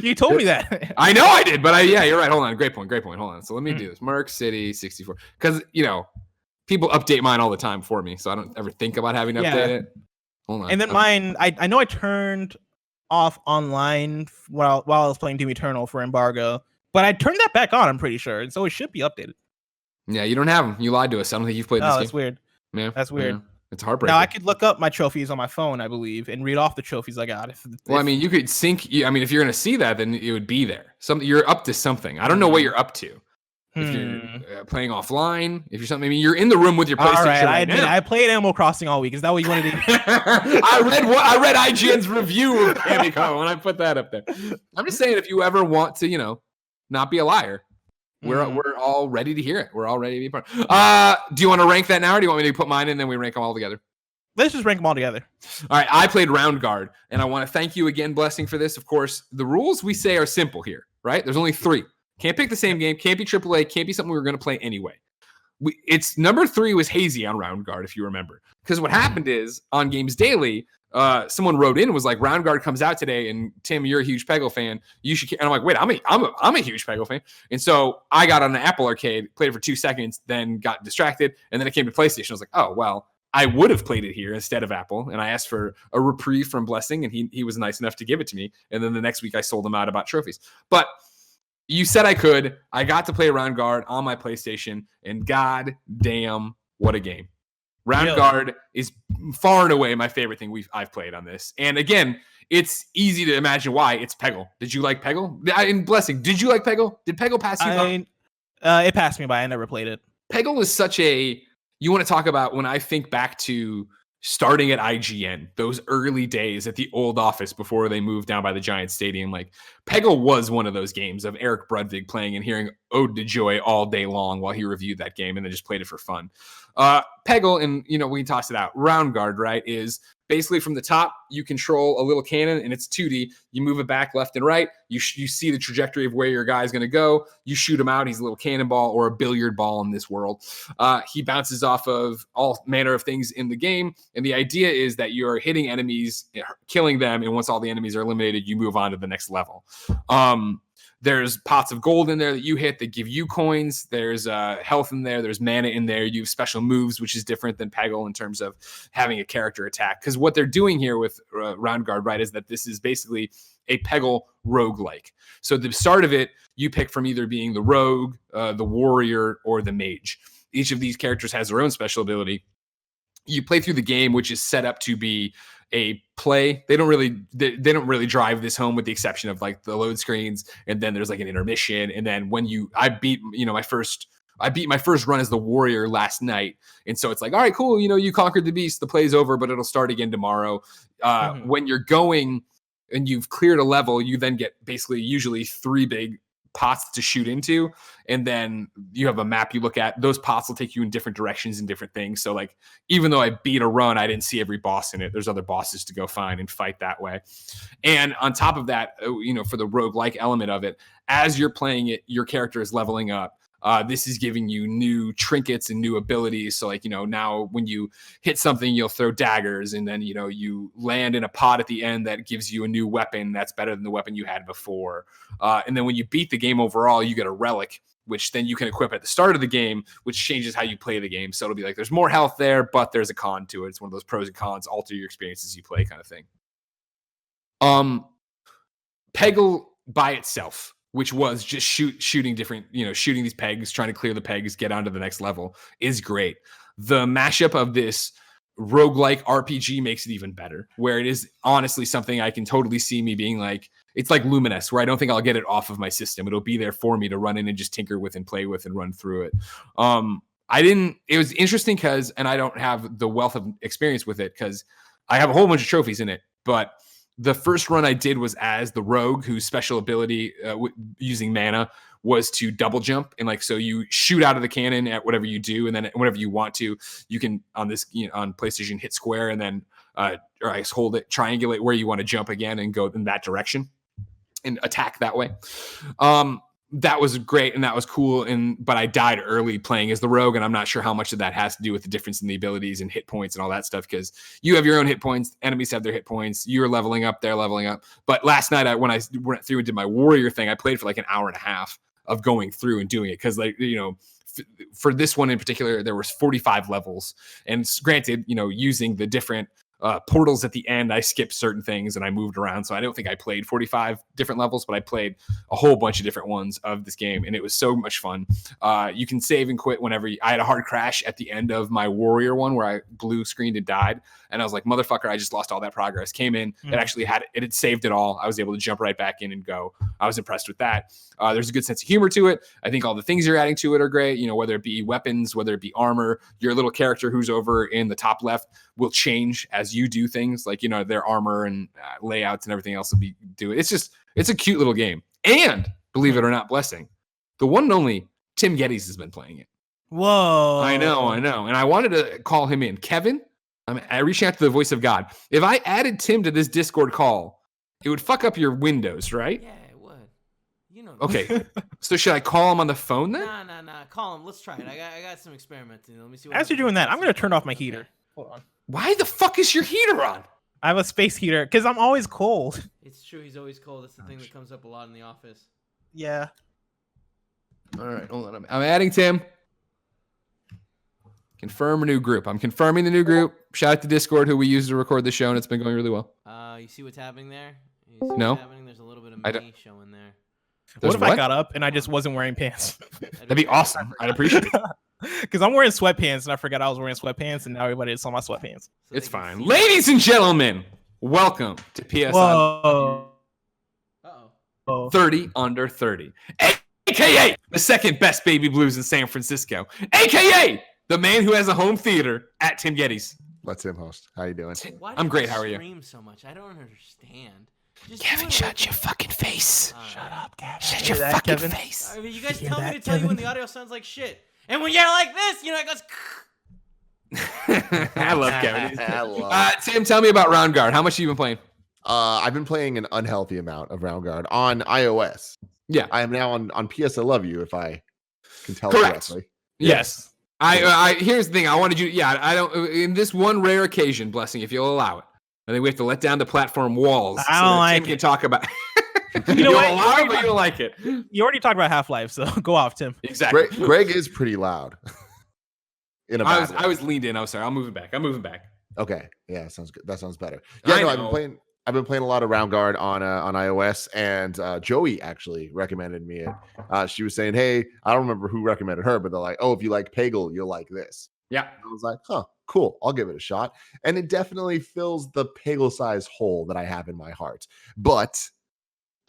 [SPEAKER 2] You told me that.
[SPEAKER 1] I know I did, but you're right. Hold on. Great point. Hold on. So let me do this. Merc City 64, because people update mine all the time for me, so I don't ever think about having to update it. Hold on.
[SPEAKER 2] And then mine, I know I turned off online while I was playing Doom Eternal for embargo, but I turned that back on, I'm pretty sure, and so it should be updated. Yeah,
[SPEAKER 1] you don't have them. You lied to us. I don't think you've played this game.
[SPEAKER 2] That's weird.
[SPEAKER 1] Yeah,
[SPEAKER 2] that's weird.
[SPEAKER 1] Yeah. It's heartbreaking.
[SPEAKER 2] Now I could look up my trophies on my phone, I believe, and read off the trophies I got.
[SPEAKER 1] Well, I mean, you could sync. I mean, if you're going to see that, then it would be there. You're up to something. I don't know what you're up to. If you're playing offline, if you're something, maybe you're in the room with your PlayStation right now.
[SPEAKER 2] I played Animal Crossing all week. Is that what you wanted to do?
[SPEAKER 1] I read IGN's review of Kamiko and I put that up there. I'm just saying, if you ever want to, not be a liar, we're all ready to hear it. We're all ready to be part. Do you want to rank that now, or do you want me to put mine in and then we rank them all together?
[SPEAKER 2] Let's just rank them all together.
[SPEAKER 1] All right, I played Round Guard, and I want to thank you again, Blessing, for this. Of course, the rules we say are simple here, right? There's only 3. Can't pick the same game. Can't be AAA. Can't be something we were going to play anyway. It's number 3 was Hazy on Round Guard, if you remember. Because what happened is, on Games Daily, someone wrote in and was like, Round Guard comes out today, and Tim, you're a huge Peggle fan. You should. And I'm like, wait, I'm a huge Peggle fan. And so I got on an Apple Arcade, played it for 2 seconds, then got distracted, and then it came to PlayStation. I was like, oh well, I would have played it here instead of Apple. And I asked for a reprieve from Blessing, and he was nice enough to give it to me. And then the next week I sold him out about trophies. But you said I could. I got to play Round Guard on my PlayStation, and god damn, what a game. Round Guard is far and away my favorite thing I've played on this. And again, it's easy to imagine why. It's Peggle. Did you like Peggle? In Blessing, did you like Peggle? Did Peggle pass you by?
[SPEAKER 2] It passed me by. I never played it.
[SPEAKER 1] Peggle is such a... You want to talk about when I think back to starting at IGN, those early days at the old office before they moved down by the Giant Stadium, like Peggle was one of those games of Eric Brudvig playing and hearing Ode to Joy all day long while he reviewed that game and then just played it for fun. Peggle, and we tossed it out. Round Guard, right, is basically from the top, you control a little cannon and it's 2D. You move it back left and right. You see the trajectory of where your guy's going to go. You shoot him out. He's a little cannonball or a billiard ball in this world. He bounces off of all manner of things in the game. And the idea is that you're hitting enemies, killing them. And once all the enemies are eliminated, you move on to the next level. There's pots of gold in there that you hit that give you coins. There's health in there. There's mana in there. You have special moves, which is different than Peggle in terms of having a character attack. Because what they're doing here with Round Guard, right, is that this is basically a Peggle roguelike. So the start of it, you pick from either being the rogue, the warrior, or the mage. Each of these characters has their own special ability. You play through the game, which is set up to be a play. They don't really drive this home with the exception of like the load screens, and then there's like an intermission, and then when I beat my first run as the warrior last night, and so it's like, all right, cool, you conquered the beast, the play's over, but it'll start again tomorrow. When you're going and you've cleared a level, you then get basically usually 3 big pots to shoot into, and then you have a map you look at. Those pots will take you in different directions and different things. So like, even though I beat a run, I didn't see every boss in it. There's other bosses to go find and fight that way. And on top of that, for the roguelike element of it, as you're playing it, your character is leveling up. This is giving you new trinkets and new abilities. So like, now when you hit something, you'll throw daggers, and then, you land in a pot at the end that gives you a new weapon that's better than the weapon you had before. And then when you beat the game overall, you get a relic, which then you can equip at the start of the game, which changes how you play the game. So it'll be like, there's more health there, but there's a con to it. It's one of those pros and cons, alter your experience as you play kind of thing. Peggle by itself, which was just shooting different, shooting these pegs, trying to clear the pegs, get onto the next level, is great. The mashup of this roguelike RPG makes it even better, where it is honestly something I can totally see me being like, it's like Luminous, where I don't think I'll get it off of my system. It'll be there for me to run in and just tinker with and play with and run through it. It was interesting because, and I don't have the wealth of experience with it because I have a whole bunch of trophies in it, but the first run I did was as the rogue, whose special ability using mana was to double jump. And like, so you shoot out of the cannon at whatever you do. And then whenever you want to, you can on this, on PlayStation, hit square and then, or I guess hold it, triangulate where you want to jump again and go in that direction and attack that way. That was great and that was cool. But I died early playing as the rogue, and I'm not sure how much of that has to do with the difference in the abilities and hit points and all that stuff, because you have your own hit points, enemies have their hit points, you're leveling up, they're leveling up. But last night, when I went through and did my warrior thing, I played for like an hour and a half of going through and doing it, because like, for this one in particular, there was 45 levels, and granted, using the different portals at the end, I skipped certain things and I moved around. So I don't think I played 45 different levels, but I played a whole bunch of different ones of this game. And it was so much fun. You can save and quit whenever I had a hard crash at the end of my warrior one where I blue screened and died. And I was like, motherfucker, I just lost all that progress. Came in, it actually had saved it all. I was able to jump right back in and go. I was impressed with that. There's a good sense of humor to it. I think all the things you're adding to it are great. Whether it be weapons, whether it be armor, your little character who's over in the top left will change as you do things, like, their armor and layouts and everything else will be doing. It's a cute little game. And believe it or not, Blessing, the one and only Tim Gettys has been playing it.
[SPEAKER 2] Whoa.
[SPEAKER 1] I know. And I wanted to call him in. Kevin, I reached out to the voice of God. If I added Tim to this Discord call, it would fuck up your Windows, right?
[SPEAKER 3] Yeah, it would.
[SPEAKER 1] Okay. So should I call him on the phone then?
[SPEAKER 3] Nah. Call him. Let's try it. I got some experimenting. Let me see.
[SPEAKER 2] As you're doing that, I'm going to turn off my heater.
[SPEAKER 3] Okay.
[SPEAKER 2] Hold on.
[SPEAKER 1] Why the fuck is your heater on?
[SPEAKER 2] I have a space heater because I'm always cold.
[SPEAKER 3] It's true. He's always cold. That's the thing that comes up a lot in the office.
[SPEAKER 2] Yeah.
[SPEAKER 1] All right. Hold on. I'm adding Tim. Confirm a new group. I'm confirming the new group. Shout out to Discord, who we use to record the show, and it's been going really well.
[SPEAKER 3] You see what's happening there? You see
[SPEAKER 1] No.
[SPEAKER 3] What's happening? There's a little bit of me showing there.
[SPEAKER 2] What if I got up and I just wasn't wearing pants?
[SPEAKER 1] That'd be awesome. I'd appreciate it.
[SPEAKER 2] Because I'm wearing sweatpants and I forgot I was wearing sweatpants and now everybody saw my sweatpants.
[SPEAKER 3] So
[SPEAKER 1] It's
[SPEAKER 3] they can
[SPEAKER 1] fine.
[SPEAKER 3] see
[SPEAKER 1] Ladies and gentlemen, welcome to PSN
[SPEAKER 2] Whoa.
[SPEAKER 3] Uh-oh.
[SPEAKER 1] 30 Under 30, aka the second best baby blues in San Francisco, aka the man who has a home theater at Tim Gettys.
[SPEAKER 4] Let Tim host. How you doing?
[SPEAKER 3] Why do
[SPEAKER 1] I'm
[SPEAKER 3] you
[SPEAKER 1] great. How are you?
[SPEAKER 3] Scream so much. I don't understand. Just
[SPEAKER 1] Kevin,
[SPEAKER 3] do it
[SPEAKER 1] shut
[SPEAKER 3] with
[SPEAKER 1] your
[SPEAKER 3] me.
[SPEAKER 1] fucking face.
[SPEAKER 3] Shut
[SPEAKER 2] up, Kevin.
[SPEAKER 1] Shut your
[SPEAKER 2] Hear that,
[SPEAKER 1] fucking
[SPEAKER 2] Kevin?
[SPEAKER 1] face.
[SPEAKER 3] I mean, you guys
[SPEAKER 2] Hear
[SPEAKER 3] tell me
[SPEAKER 2] that,
[SPEAKER 3] to tell you when
[SPEAKER 2] Kevin?
[SPEAKER 3] the audio sounds like shit, and when you're like this, you know, it goes.
[SPEAKER 1] I love Kevin.
[SPEAKER 4] I love
[SPEAKER 1] Tim, tell me about Round Guard. How much have you been playing?
[SPEAKER 4] I've been playing an unhealthy amount of Round Guard on iOS.
[SPEAKER 1] Yeah.
[SPEAKER 4] I am now on PS I Love You, if I can tell
[SPEAKER 1] Correct.
[SPEAKER 4] correctly.
[SPEAKER 1] Yes. I here's the thing. I wanted you. Yeah, I don't. In this one rare occasion, blessing, if you'll allow it, I think we have to let down the platform walls.
[SPEAKER 2] I don't like
[SPEAKER 1] Tim
[SPEAKER 2] it.
[SPEAKER 1] can talk about.
[SPEAKER 2] You know
[SPEAKER 1] You'll
[SPEAKER 2] what?
[SPEAKER 1] allow it, but you don't like it.
[SPEAKER 2] You already talked about Half-Life, so go off, Tim.
[SPEAKER 1] Exactly.
[SPEAKER 4] Greg is pretty loud. In a bad way.
[SPEAKER 1] I was leaned in. I'm sorry. I'm moving back.
[SPEAKER 4] Okay. Yeah, sounds good. That sounds better. Yeah,
[SPEAKER 1] I
[SPEAKER 4] no,
[SPEAKER 1] know.
[SPEAKER 4] I've been playing a lot of Round Guard on iOS, and Joey actually recommended me it. She was saying, "Hey, I don't remember who recommended her, but they're like, oh, if you like Peggle, you'll like this."
[SPEAKER 1] Yeah.
[SPEAKER 4] And I was like, "Huh, cool. I'll give it a shot." And it definitely fills the Peggle-sized hole that I have in my heart, but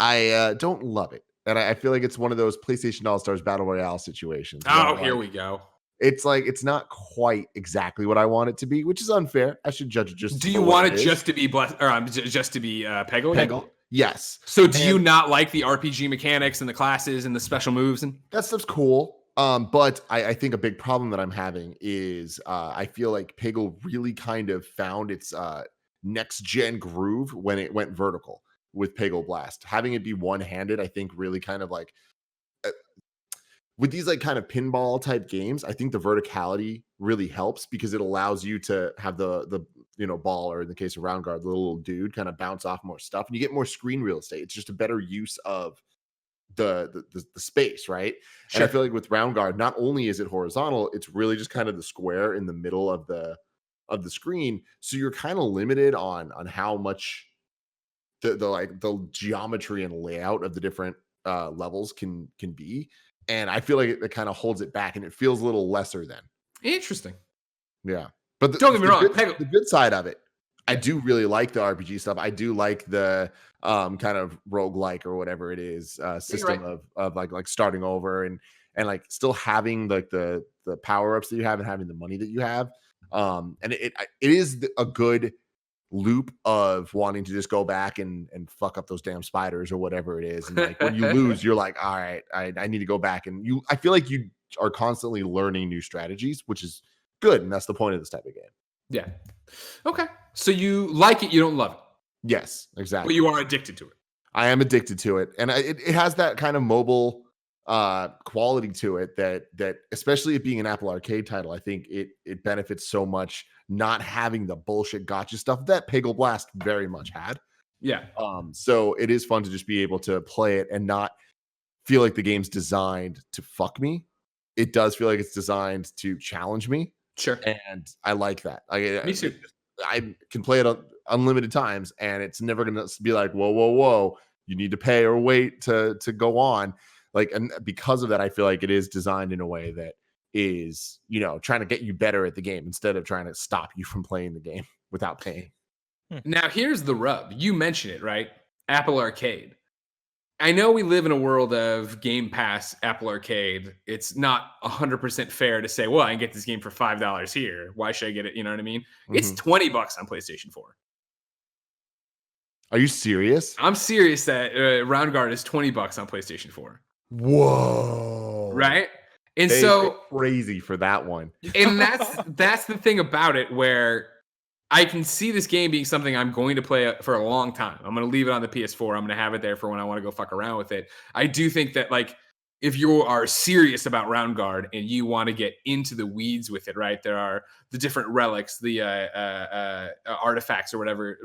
[SPEAKER 4] I don't love it, and I feel like it's one of those PlayStation All-Stars Battle Royale situations.
[SPEAKER 1] Oh,
[SPEAKER 4] where,
[SPEAKER 1] here
[SPEAKER 4] like,
[SPEAKER 1] we go.
[SPEAKER 4] It's like it's not quite exactly what I want it to be, which is unfair. I should judge it just.
[SPEAKER 1] Do you want it just to be just to be Peggle?
[SPEAKER 4] Peggle? Yes.
[SPEAKER 1] So do you not like the RPG mechanics and the classes and the special moves and
[SPEAKER 4] That stuff's cool. But I think a big problem that I'm having is I feel like Peggle really kind of found its next gen groove when it went vertical with Peggle Blast. Having it be one-handed, I think really kind of like with these like kind of pinball type games, I think the verticality really helps because it allows you to have the ball, or in the case of Round Guard, the little dude kind of bounce off more stuff and you get more screen real estate. It's just a better use of the space, right?
[SPEAKER 1] Sure.
[SPEAKER 4] And I feel like with Round Guard, not only is it horizontal, it's really just kind of the square in the middle of the screen. So you're kind of limited on how much the geometry and layout of the different levels can be. And I feel like it kind of holds it back and it feels a little lesser than.
[SPEAKER 1] Interesting.
[SPEAKER 4] Yeah. But
[SPEAKER 1] Don't get me wrong,
[SPEAKER 4] the good side of it, I do really like the RPG stuff. I do like the kind of roguelike or whatever it is system of like starting over and like still having like the power-ups that you have and having the money that you have. And it is a good loop of wanting to just go back and fuck up those damn spiders or whatever it is. And like when you lose, you're like, all right, I need to go back. And I feel like you are constantly learning new strategies, which is good. And that's the point of this type of game.
[SPEAKER 1] Yeah. Okay. So you like it, you don't love it.
[SPEAKER 4] Yes, exactly.
[SPEAKER 1] But you are addicted to it.
[SPEAKER 4] I am addicted to it. And it has that kind of mobile quality to it that especially it being an Apple Arcade title, I think it benefits so much not having the bullshit gotcha stuff that Peggle Blast very much had.
[SPEAKER 1] Yeah.
[SPEAKER 4] So it is fun to just be able to play it and not feel like the game's designed to fuck me. It does feel like it's designed to challenge me.
[SPEAKER 1] Sure.
[SPEAKER 4] And I like that.
[SPEAKER 1] Me too.
[SPEAKER 4] I can play it unlimited times and it's never going to be like, whoa, you need to pay or wait to go on. Like, and because of that, I feel like it is designed in a way that is, trying to get you better at the game instead of trying to stop you from playing the game without paying.
[SPEAKER 1] Now, here's the rub. You mentioned it, right? Apple Arcade. I know we live in a world of Game Pass, Apple Arcade. It's not 100% fair to say, well, I can get this game for $5 here. Why should I get it? You know what I mean?
[SPEAKER 4] Mm-hmm.
[SPEAKER 1] It's $20 on PlayStation 4.
[SPEAKER 4] Are you serious?
[SPEAKER 1] I'm serious that Round Guard is $20 on PlayStation 4.
[SPEAKER 4] Whoa.
[SPEAKER 1] Right? And
[SPEAKER 4] They
[SPEAKER 1] so
[SPEAKER 4] went crazy for that one.
[SPEAKER 1] And that's the thing about it, where I can see this game being something I'm going to play for a long time. I'm going to leave it on the PS4. I'm going to have it there for when I want to go fuck around with it. I do think that, like, if you are serious about Round Guard and you want to get into the weeds with it, right? There are the different relics, the artifacts or whatever.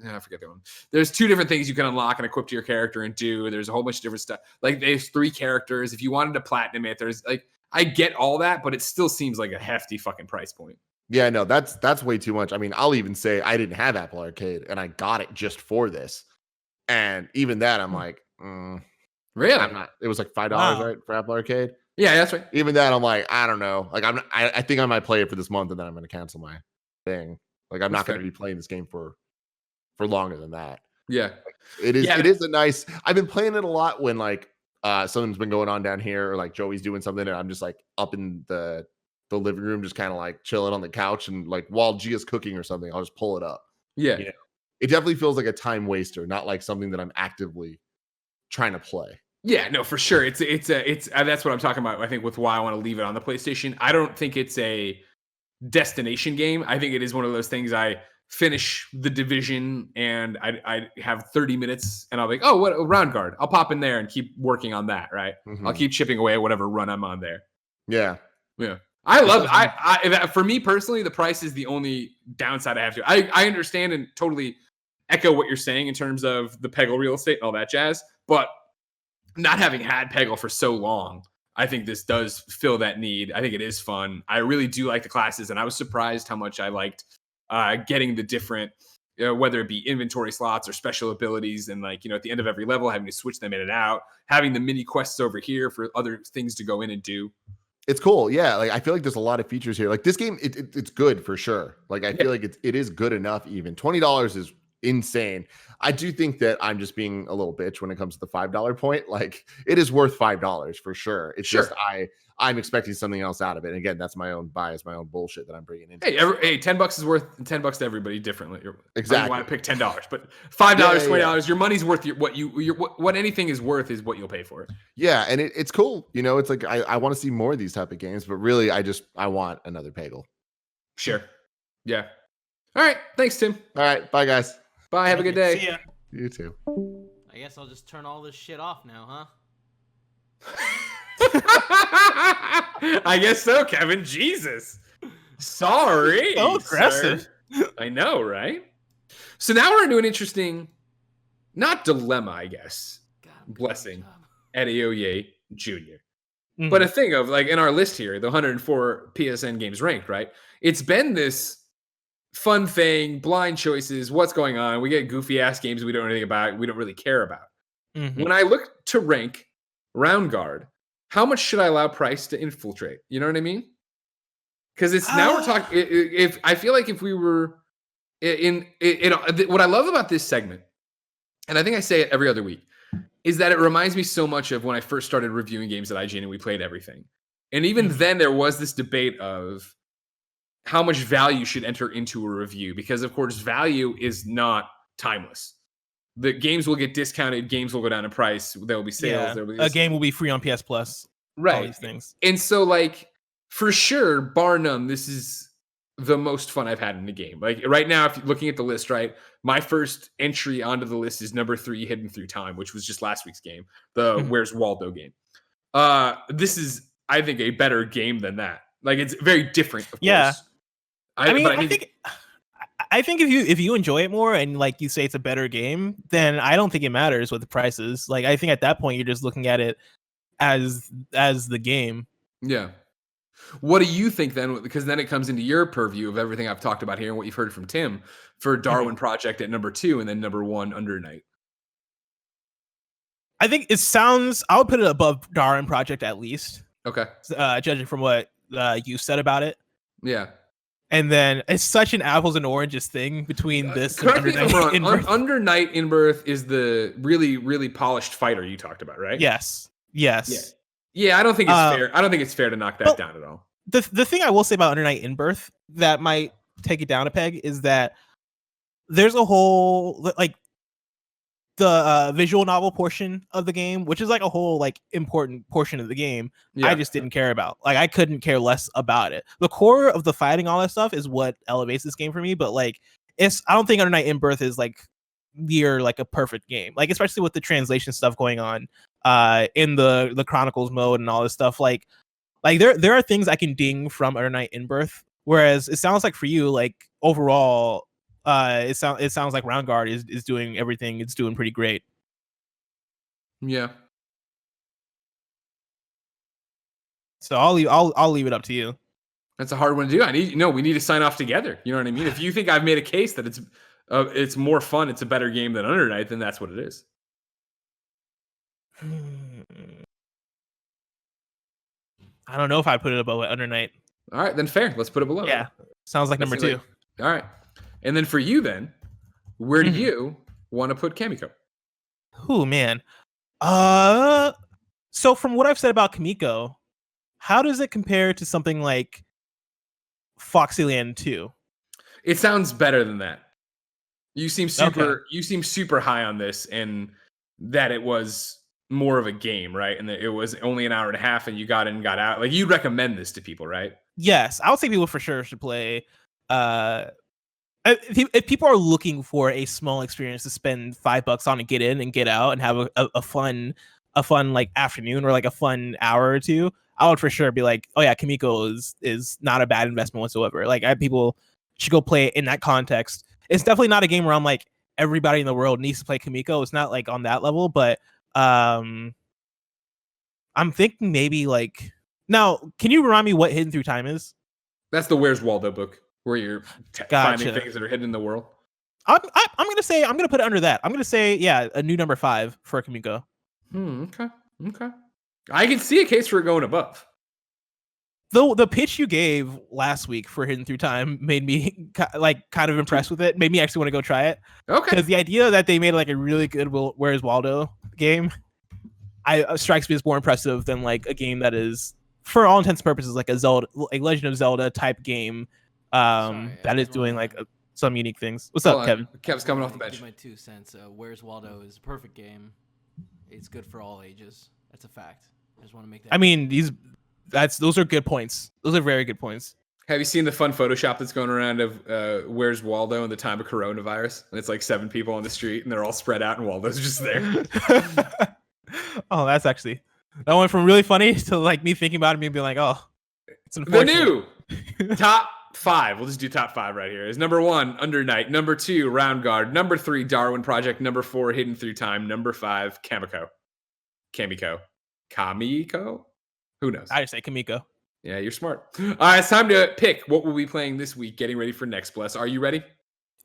[SPEAKER 1] I forget the one. There's 2 different things you can unlock and equip to your character and do. There's a whole bunch of different stuff. Like, there's 3 characters. If you wanted to platinum it, there's like, I get all that, but it still seems like a hefty fucking price point.
[SPEAKER 4] Yeah, no, that's way too much. I mean, I'll even say I didn't have Apple Arcade and I got it just for this. And even that, I'm like,
[SPEAKER 1] Really?
[SPEAKER 4] I'm not. It was like $5,
[SPEAKER 2] Wow.
[SPEAKER 4] right, for Apple Arcade.
[SPEAKER 1] Yeah, that's right.
[SPEAKER 4] Even that, I'm like, I don't know. Like, I think I might play it for this month, and then I'm going to cancel my thing. Like, I'm not going to be playing this game for longer than that.
[SPEAKER 1] Yeah.
[SPEAKER 4] It is a nice. I've been playing it a lot when like something's been going on down here, or like Joey's doing something, and I'm just like up in the living room, just kind of like chilling on the couch, and like while Gia's cooking or something, I'll just pull it up.
[SPEAKER 1] Yeah.
[SPEAKER 4] You know? It definitely feels like a time waster, not like something that I'm actively trying to play.
[SPEAKER 1] Yeah, no, for sure. It's that's what I'm talking about. I think with why I want to leave it on the PlayStation. I don't think it's a destination game. I think it is one of those things. I finish the Division and I have 30 minutes and I'll be like, oh, what a round guard. I'll pop in there and keep working on that. Right.
[SPEAKER 4] Mm-hmm.
[SPEAKER 1] I'll keep chipping away at whatever run I'm on there.
[SPEAKER 4] Yeah.
[SPEAKER 1] Yeah. I love it. For me personally, the price is the only downside I have to. I understand and totally echo what you're saying in terms of the Peggle real estate and all that jazz. But not having had Peggle for so long, I think this does fill that need. I think it is fun. I really do like the classes, and I was surprised how much I liked getting the different, whether it be inventory slots or special abilities, and like, at the end of every level, having to switch them in and out, having the mini quests over here for other things to go in and do.
[SPEAKER 4] It's cool. Yeah. Like, I feel like there's a lot of features here. Like this game, it's good for sure. Like, I feel like it is good enough. Even $20 is insane. I do think that I'm just being a little bitch when it comes to the $5 point. Like, it is worth $5 for sure. It's just I'm expecting something else out of it. And again, that's my own bias, my own bullshit that I'm bringing in.
[SPEAKER 1] Hey, $10 is worth $10 to everybody differently.
[SPEAKER 4] Exactly.
[SPEAKER 1] I want to pick $10, but $5, $20, your money's worth what anything is worth is what you'll pay for it.
[SPEAKER 4] Yeah, and it's cool. It's like I want to see more of these type of games, but really I want another Peggle.
[SPEAKER 1] Sure. Yeah. All right. Thanks, Tim.
[SPEAKER 4] All right. Bye, guys.
[SPEAKER 1] Bye. Have a good day.
[SPEAKER 2] See ya.
[SPEAKER 4] You too.
[SPEAKER 3] I guess I'll just turn all this shit off now, huh?
[SPEAKER 1] I guess so, Kevin. Jesus. Sorry.
[SPEAKER 2] So aggressive.
[SPEAKER 1] Sir. I know, right? So now we're into an interesting, not dilemma, I guess. Blessing. Adeoye Jr. Mm-hmm. But a thing of, like, in our list here, the 104 PSN games ranked, right? It's been this fun thing, blind choices, what's going on. We get goofy ass games we don't know anything about, we don't really care about. Mm-hmm. When I look to rank round guard, how much should I allow price to infiltrate? You know what I mean? Because it's now we're talking. If I feel like if we were what I love about this segment, and I think I say it every other week, is that it reminds me so much of when I first started reviewing games at IGN and we played everything. And even then, there was this debate of how much value should enter into a review, because of course value is not timeless. The games will get discounted, games will go down in price, there will be sales.
[SPEAKER 2] A game will be free on PS Plus.
[SPEAKER 1] Right.
[SPEAKER 2] All these things.
[SPEAKER 1] And so, like, for sure, bar none, this is the most fun I've had in the game. Like right now, if you're looking at the list, right, my first entry onto the list is number 3, Hidden Through Time, which was just last week's game, the Where's Waldo game. This is, I think, a better game than that. Like, it's very different, of course.
[SPEAKER 2] I think if you enjoy it more and like you say it's a better game, then I don't think it matters what the price is. Like, I think at that point you're just looking at it as the game.
[SPEAKER 1] Yeah. What do you think then? Because then it comes into your purview of everything I've talked about here and what you've heard from Tim for Darwin Project at number 2 and then number 1 Under Night.
[SPEAKER 2] I think I would put it above Darwin Project at least. Okay. Judging from what you said about it.
[SPEAKER 1] Yeah.
[SPEAKER 2] And then it's such an apples and oranges thing between this and
[SPEAKER 1] Under Night In-Birth. Under Night In-Birth is the really, really polished fighter you talked about, right?
[SPEAKER 2] Yes.
[SPEAKER 1] Yeah, I don't think it's fair. I don't think it's fair to knock that down at all.
[SPEAKER 2] The thing I will say about Under Night In-Birth that might take it down a peg is that there's a whole, like, the visual novel portion of the game, which is like a whole like important portion of the game, I just didn't care about. Like, I couldn't care less about it. The core of the fighting, all that stuff, is what elevates this game for me. But like, I don't think Under Night In-Birth is like near like a perfect game. Like, especially with the translation stuff going on in the Chronicles mode and all this stuff. Like there are things I can ding from Under Night In-Birth, whereas it sounds like for you, like, overall, it sounds like Round Guard is doing everything. It's doing pretty great.
[SPEAKER 1] Yeah.
[SPEAKER 2] So I'll leave it up to you.
[SPEAKER 1] That's a hard one to do. We need to sign off together. You know what I mean? If you think I've made a case that it's more fun, it's a better game than Under Night, then that's what it is.
[SPEAKER 2] I don't know if I put it above Under Night.
[SPEAKER 1] All right, then fair. Let's put it below.
[SPEAKER 2] Yeah, sounds like number 2.
[SPEAKER 1] All right, and then for you, then where do you want to put Kamiko?
[SPEAKER 2] Oh man. So from what I've said about Kamiko, how does it compare to something like Foxyland 2?
[SPEAKER 1] It sounds better than that. You seem super high on this, and that it was more of a game, right? And that it was only an hour and a half, and you got in and got out. Like, you recommend this to people, right?
[SPEAKER 2] Yes, I would say people for sure should play. If people are looking for a small experience to spend $5 on and get in and get out and have a fun like afternoon or like a fun hour or two, I would for sure be like, oh yeah, Kamiko is not a bad investment whatsoever. Like, people should go play it in that context. It's definitely not a game where I'm like, everybody in the world needs to play Kamiko. It's not like on that level, but I'm thinking maybe like, now, can you remind me what Hidden Through Time is?
[SPEAKER 1] That's the Where's Waldo book where you're finding things that are hidden in the world.
[SPEAKER 2] I'm gonna put it under that. I'm gonna say, yeah, a new number 5 for Kamiko.
[SPEAKER 1] Okay. I can see a case for it going above.
[SPEAKER 2] Though the pitch you gave last week for Hidden Through Time made me like kind of impressed with it. Made me actually want to go try it.
[SPEAKER 1] Okay.
[SPEAKER 2] Because the idea that they made like a really good Where's Waldo game, strikes me as more impressive than like a game that is, for all intents and purposes, like a Zelda, like Legend of Zelda type game, that is doing like some unique things. What's up, Kevin?
[SPEAKER 1] Kev's coming off the bench.
[SPEAKER 3] Give my 2 cents. Where's Waldo is a perfect game. It's good for all ages. That's a fact. I just want to make that.
[SPEAKER 2] I mean, those are good points. Those are very good points.
[SPEAKER 1] Have you seen the fun Photoshop that's going around of Where's Waldo in the time of coronavirus? And it's like 7 people on the street and they're all spread out and Waldo's just there.
[SPEAKER 2] Oh, that went from really funny to like me thinking about it and being like, oh, it's unfortunate.
[SPEAKER 1] The new top 5. We'll just do top 5 right here. Is number 1, Under Night. Number 2, Round Guard. Number 3, Darwin Project. Number 4, Hidden Through Time. Number 5, Kamiko. Who knows?
[SPEAKER 2] I just say Kamiko.
[SPEAKER 1] Yeah, you're smart. All right, it's time to pick what we'll be playing this week. Getting ready for Next Bless. Are you ready?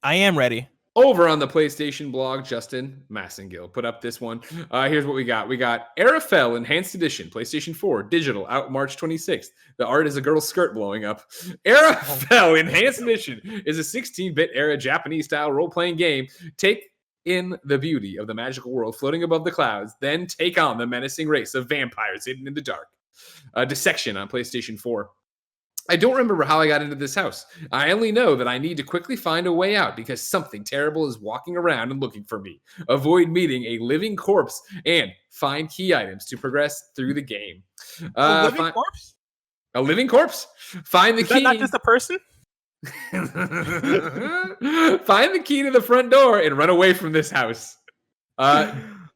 [SPEAKER 2] I am ready.
[SPEAKER 1] Over on the PlayStation blog, Justin Massengill put up this one. Here's what we got. We got Arafel Enhanced Edition, PlayStation 4, digital, out March 26th. The art is a girl's skirt blowing up. Arafel Enhanced Edition is a 16-bit era Japanese-style role-playing game. Take in the beauty of the magical world floating above the clouds, then take on the menacing race of vampires hidden in the dark. Dissection on PlayStation 4. I don't remember how I got into this house. I only know that I need to quickly find a way out because something terrible is walking around and looking for me. Avoid meeting a living corpse and find key items to progress through the game.
[SPEAKER 2] A living corpse?
[SPEAKER 1] A living corpse? Find the key.
[SPEAKER 2] Is that not just a person?
[SPEAKER 1] Find the key to the front door and run away from this house. Dogyure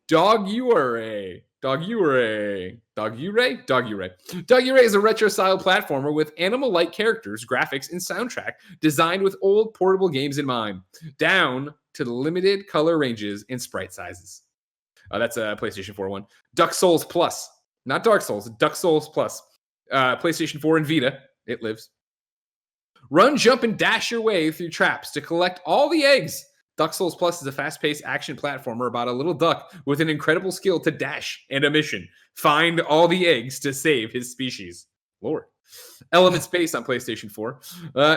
[SPEAKER 1] is a retro-style platformer with animal-like characters, graphics, and soundtrack designed with old portable games in mind, down to the limited color ranges and sprite sizes. That's a PlayStation 4 one. Duck Souls Plus. Not Dark Souls, Duck Souls Plus. PlayStation 4 and Vita. It lives. Run, jump, and dash your way through traps to collect all the eggs. Duck Souls Plus is a fast-paced action platformer about a little duck with an incredible skill to dash and a mission. Find all the eggs to save his species. Lord. Element Space on PlayStation 4.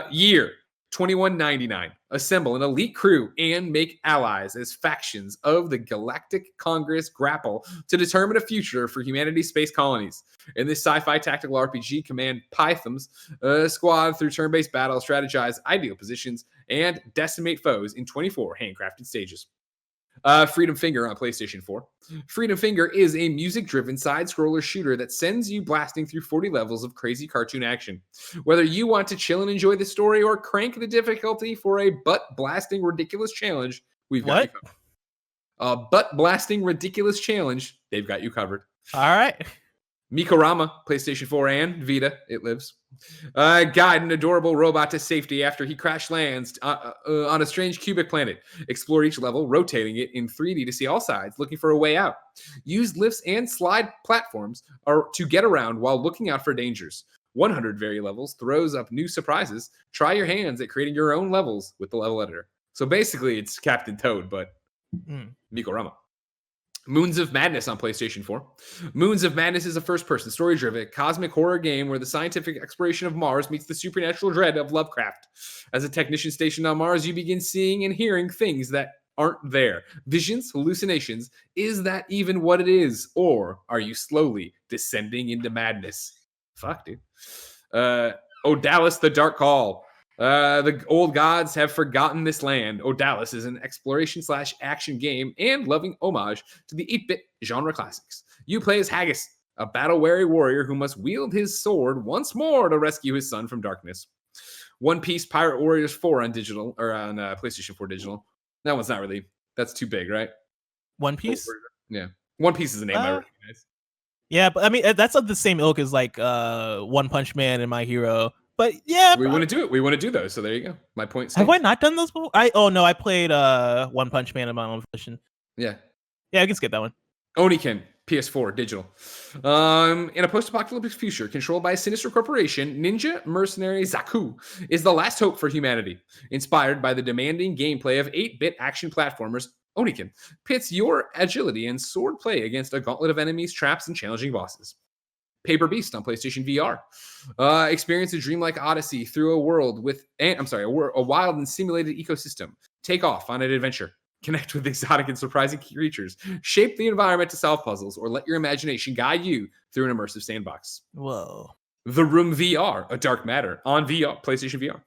[SPEAKER 1] Year, $21.99. Assemble an elite crew and make allies as factions of the Galactic Congress grapple to determine a future for humanity's space colonies. In this sci-fi tactical RPG, command Pythons squad through turn-based battle, strategize ideal positions, and decimate foes in 24 handcrafted stages. Freedom Finger on PlayStation 4. Freedom Finger is a music-driven side-scroller shooter that sends you blasting through 40 levels of crazy cartoon action. Whether you want to chill and enjoy the story or crank the difficulty for a butt-blasting ridiculous challenge, we've got you covered. A butt-blasting ridiculous challenge, they've got you covered.
[SPEAKER 2] All right.
[SPEAKER 1] Mikorama, PlayStation 4 and Vita, it lives. Guide an adorable robot to safety after he crash lands on a strange cubic planet. Explore each level, rotating it in 3D to see all sides, looking for a way out. Use lifts and slide platforms to get around while looking out for dangers. 100 levels throws up new surprises. Try your hands at creating your own levels with the level editor. So basically, it's Captain Toad, but Mikorama. Moons of Madness on PlayStation 4. Moons of Madness is a first-person, story-driven, cosmic horror game where the scientific exploration of Mars meets the supernatural dread of Lovecraft. As a technician stationed on Mars, you begin seeing and hearing things that aren't there. Visions, hallucinations. Is that even what it is? Or are you slowly descending into madness? Fuck, dude. Odalis, the Dark Call. The old gods have forgotten this land. Odalis is an exploration/action game and loving homage to the 8-bit genre classics. You play as Haggis, a battle-weary warrior who must wield his sword once more to rescue his son from darkness. One Piece Pirate Warriors 4 on digital, or on PlayStation 4 digital. That one's not really, that's too big, right?
[SPEAKER 2] One Piece?
[SPEAKER 1] Yeah. One Piece is a name I recognize.
[SPEAKER 2] Yeah, but I mean, that's of the same ilk as like One Punch Man and My Hero. But yeah,
[SPEAKER 1] we want to do it. We want to do those. So there you go. My point stands.
[SPEAKER 2] Have I not done those before? I played One Punch Man in my own version.
[SPEAKER 1] Yeah,
[SPEAKER 2] I can skip that one.
[SPEAKER 1] Oniken, PS4 digital. In a post-apocalyptic future controlled by a sinister corporation, ninja mercenary Zaku is the last hope for humanity. Inspired by the demanding gameplay of 8-bit action platformers, Oniken pits your agility and sword play against a gauntlet of enemies, traps, and challenging bosses. Paper Beast on PlayStation VR. Experience a dreamlike odyssey through a world with, a wild and simulated ecosystem. Take off on an adventure. Connect with exotic and surprising creatures. Shape the environment to solve puzzles, or let your imagination guide you through an immersive sandbox.
[SPEAKER 2] Whoa.
[SPEAKER 1] The Room VR, a Dark Matter on VR, PlayStation VR.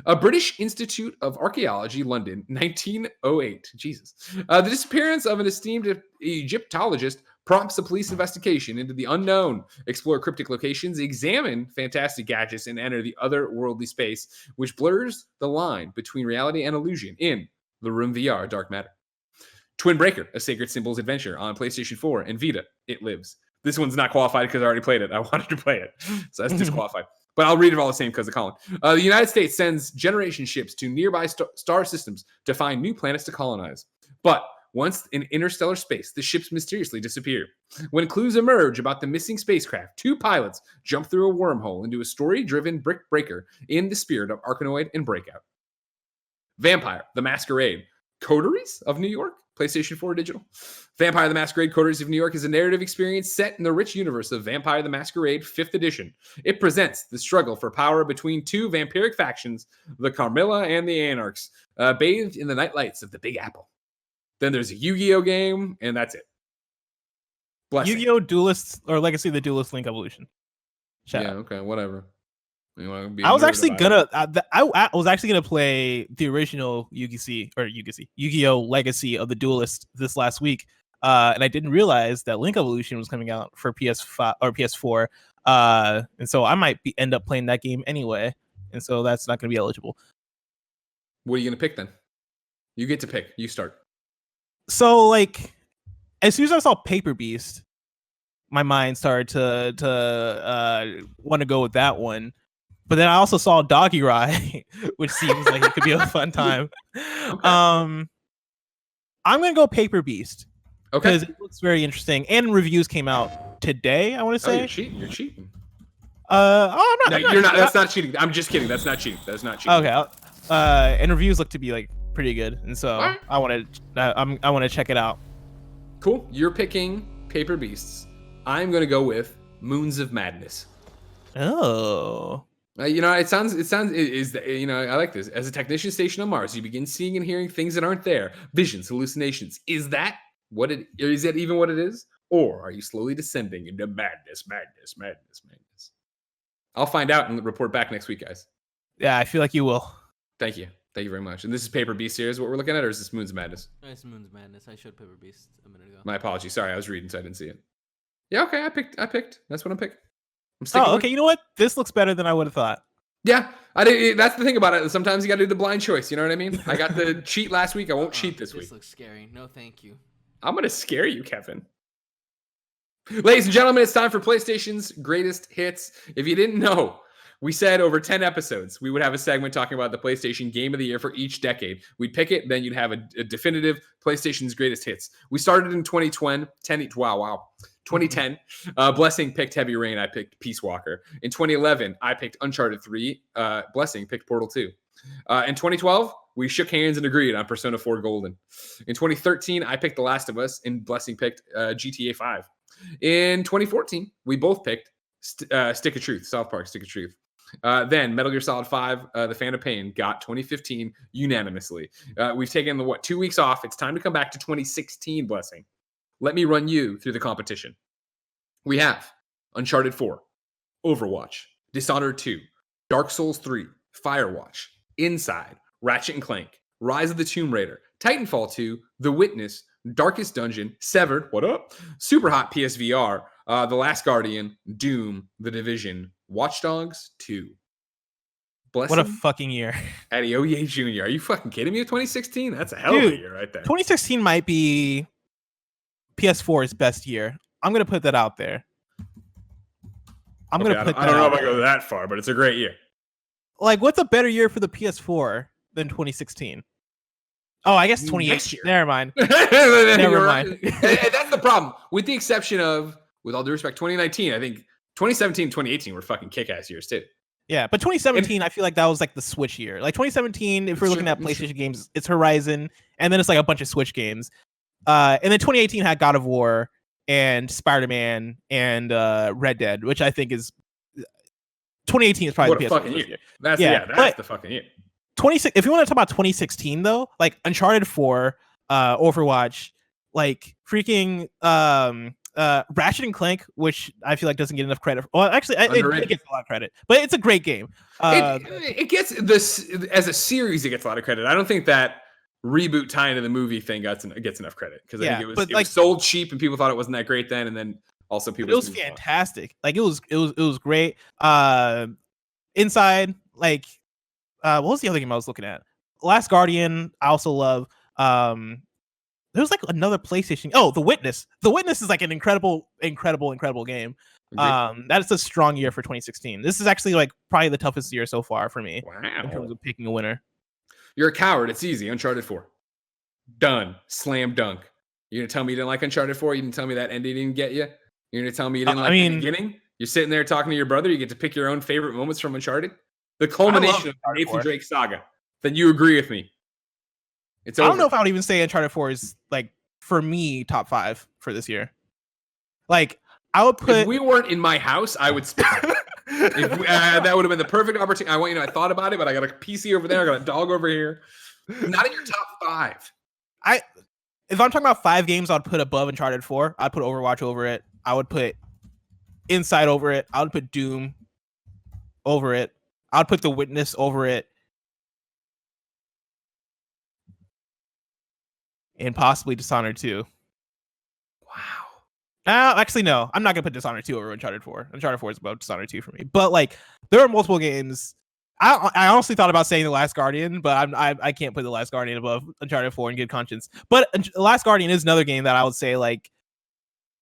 [SPEAKER 1] A British Institute of Archaeology, London, 1908. Jesus. The disappearance of an esteemed Egyptologist prompts a police investigation into the unknown, explore cryptic locations, examine fantastic gadgets, and enter the otherworldly space, which blurs the line between reality and illusion in The Room VR, Dark Matter. Twin Breaker, a Sacred Symbols adventure on PlayStation 4 and Vita. It lives. This one's not qualified because I already played it. I wanted to play it, so that's disqualified. But I'll read it all the same because of Colin. The United States sends generation ships to nearby star systems to find new planets to colonize. But once in interstellar space, the ships mysteriously disappear. When clues emerge about the missing spacecraft, 2 pilots jump through a wormhole into a story-driven brick breaker in the spirit of Arkanoid and Breakout. Vampire, the Masquerade. Coteries of New York? PlayStation 4 digital. Vampire the Masquerade Coteries of New York is a narrative experience set in the rich universe of Vampire the Masquerade 5th edition. It presents the struggle for power between 2 vampiric factions, the Carmilla and the Anarchs, bathed in the night lights of the Big Apple. Then there's a Yu-Gi-Oh game, and that's it. Blessing.
[SPEAKER 2] Yu-Gi-Oh! Duelist or Legacy of the Duelist Link Evolution. Shout out.
[SPEAKER 1] Okay, whatever.
[SPEAKER 2] I was actually gonna play the original Yu-Gi-Oh! Legacy of the Duelist this last week, and I didn't realize that Link Evolution was coming out for PS5 or PS4, and so I might end up playing that game anyway, and so that's not gonna be eligible.
[SPEAKER 1] What are you gonna pick then? You get to pick. You start.
[SPEAKER 2] So like, as soon as I saw Paper Beast, my mind started to want to go with that one. But then I also saw Doggy Ride, which seems like it could be a fun time. Okay. I'm gonna go Paper Beast.
[SPEAKER 1] Okay.
[SPEAKER 2] Because it looks very interesting. And reviews came out today, I want to say.
[SPEAKER 1] You're cheating. You're cheating.
[SPEAKER 2] I'm not.
[SPEAKER 1] No, you're not. That's not cheating. I'm just kidding. That's not cheating. That's not cheating.
[SPEAKER 2] Okay. And reviews look to be like pretty good, and so right. I want to check it out.
[SPEAKER 1] Cool. You're picking Paper Beasts. I'm gonna go with Moons of Madness.
[SPEAKER 2] Oh.
[SPEAKER 1] I like this. As a technician stationed on Mars, you begin seeing and hearing things that aren't there. Visions, hallucinations. Is that even what it is? Or are you slowly descending into madness? I'll find out and report back next week, guys.
[SPEAKER 2] Yeah, I feel like you will.
[SPEAKER 1] Thank you very much. And this is Paper Beast series, what we're looking at, or is this Moons of Madness?
[SPEAKER 3] It's Moons of Madness. I showed Paper Beast a minute ago.
[SPEAKER 1] My apologies. Sorry, I was reading, so I didn't see it. Yeah, okay, I picked. That's what I'm picking.
[SPEAKER 2] Okay. You know what? This looks better than I would have thought.
[SPEAKER 1] Yeah, that's the thing about it. Sometimes you got to do the blind choice. You know what I mean? I got the cheat last week. I won't cheat this week.
[SPEAKER 3] This looks scary. No, thank you.
[SPEAKER 1] I'm going to scare you, Kevin. Ladies and gentlemen, it's time for PlayStation's greatest hits. If you didn't know, we said over 10 episodes, we would have a segment talking about the PlayStation Game of the Year for each decade. We'd pick it, then you'd have a definitive PlayStation's greatest hits. We started in 2010. 2010, Blessing picked Heavy Rain. I picked Peace Walker. In 2011, I picked Uncharted 3. Blessing picked Portal 2. In 2012, we shook hands and agreed on Persona 4 Golden. In 2013, I picked The Last of Us, and Blessing picked GTA 5. In 2014, we both picked Stick of Truth, South Park Stick of Truth. Then Metal Gear Solid 5, The Fan of Pain, got 2015 unanimously. We've taken 2 weeks off. It's time to come back to 2016, Blessing. Let me run you through the competition. We have Uncharted 4, Overwatch, Dishonored 2, Dark Souls 3, Firewatch, Inside, Ratchet & Clank, Rise of the Tomb Raider, Titanfall 2, The Witness, Darkest Dungeon, Severed, what up? Super Hot PSVR, The Last Guardian, Doom, The Division, Watch Dogs 2.
[SPEAKER 2] What a fucking year.
[SPEAKER 1] Adeoye Jr. Are you fucking kidding me? 2016? That's a hell of a year right there.
[SPEAKER 2] 2016 might be PS4's best year. I'm going to put that out there. I don't know if I go
[SPEAKER 1] that far, but it's a great year.
[SPEAKER 2] Like, what's a better year for the PS4 than 2016? Oh, I guess 2018. Never mind. Never mind.
[SPEAKER 1] And that's the problem. With the exception of, with all due respect, 2019, I think 2017, 2018 were fucking kick-ass years too.
[SPEAKER 2] Yeah, but 2017, I feel like that was like the Switch year. Like 2017, if we're looking at PlayStation games, it's Horizon, and then it's like a bunch of Switch games. And then 2018 had God of War and Spider-Man and Red Dead, which I think is 2018 is probably
[SPEAKER 1] the fucking year. That's the fucking year.
[SPEAKER 2] 26. If you want to talk about 2016 though, like Uncharted 4, Overwatch, like freaking Ratchet and Clank, which I feel like doesn't get enough credit. Well, actually, it gets a lot of credit, but it's a great game.
[SPEAKER 1] It gets this as a series. It gets a lot of credit. I don't think that reboot tie into the movie thing gets enough credit because I think it was sold cheap and people thought it wasn't that great then, and then also people.
[SPEAKER 2] It was fantastic. Like it was great. Inside, like what was the other game I was looking at? Last Guardian. I also love. There's like another PlayStation. Oh, The Witness. The Witness is like an incredible game. That is a strong year for 2016. This is actually like probably the toughest year so far for me in terms of picking a winner.
[SPEAKER 1] You're a coward. It's easy. Uncharted 4. Done. Slam dunk. You're going to tell me you didn't like Uncharted 4? You didn't tell me that ending didn't get you? You're going to tell me you didn't like the beginning? You're sitting there talking to your brother. You get to pick your own favorite moments from Uncharted? The culmination of the Nathan Drake saga. Then you agree with me. It's over.
[SPEAKER 2] I don't know if I would even say Uncharted 4 is, like, for me, top 5 for this year. Like, I would put...
[SPEAKER 1] If we weren't in my house, I would... that would have been the perfect opportunity. I want you to know I thought about it, but I got a PC over there. I got a dog over here. Not in your top 5.
[SPEAKER 2] If I'm talking about 5 games I'd put above Uncharted 4, I'd put Overwatch over it. I would put Inside over it. I would put Doom over it. I would put The Witness over it. And possibly Dishonored 2. Wow. Actually, no. I'm not going to put Dishonored 2 over Uncharted 4. Uncharted 4 is above Dishonored 2 for me. But, like, there are multiple games. I honestly thought about saying The Last Guardian, but I can't put The Last Guardian above Uncharted 4 in good conscience. But The Last Guardian is another game that I would say, like,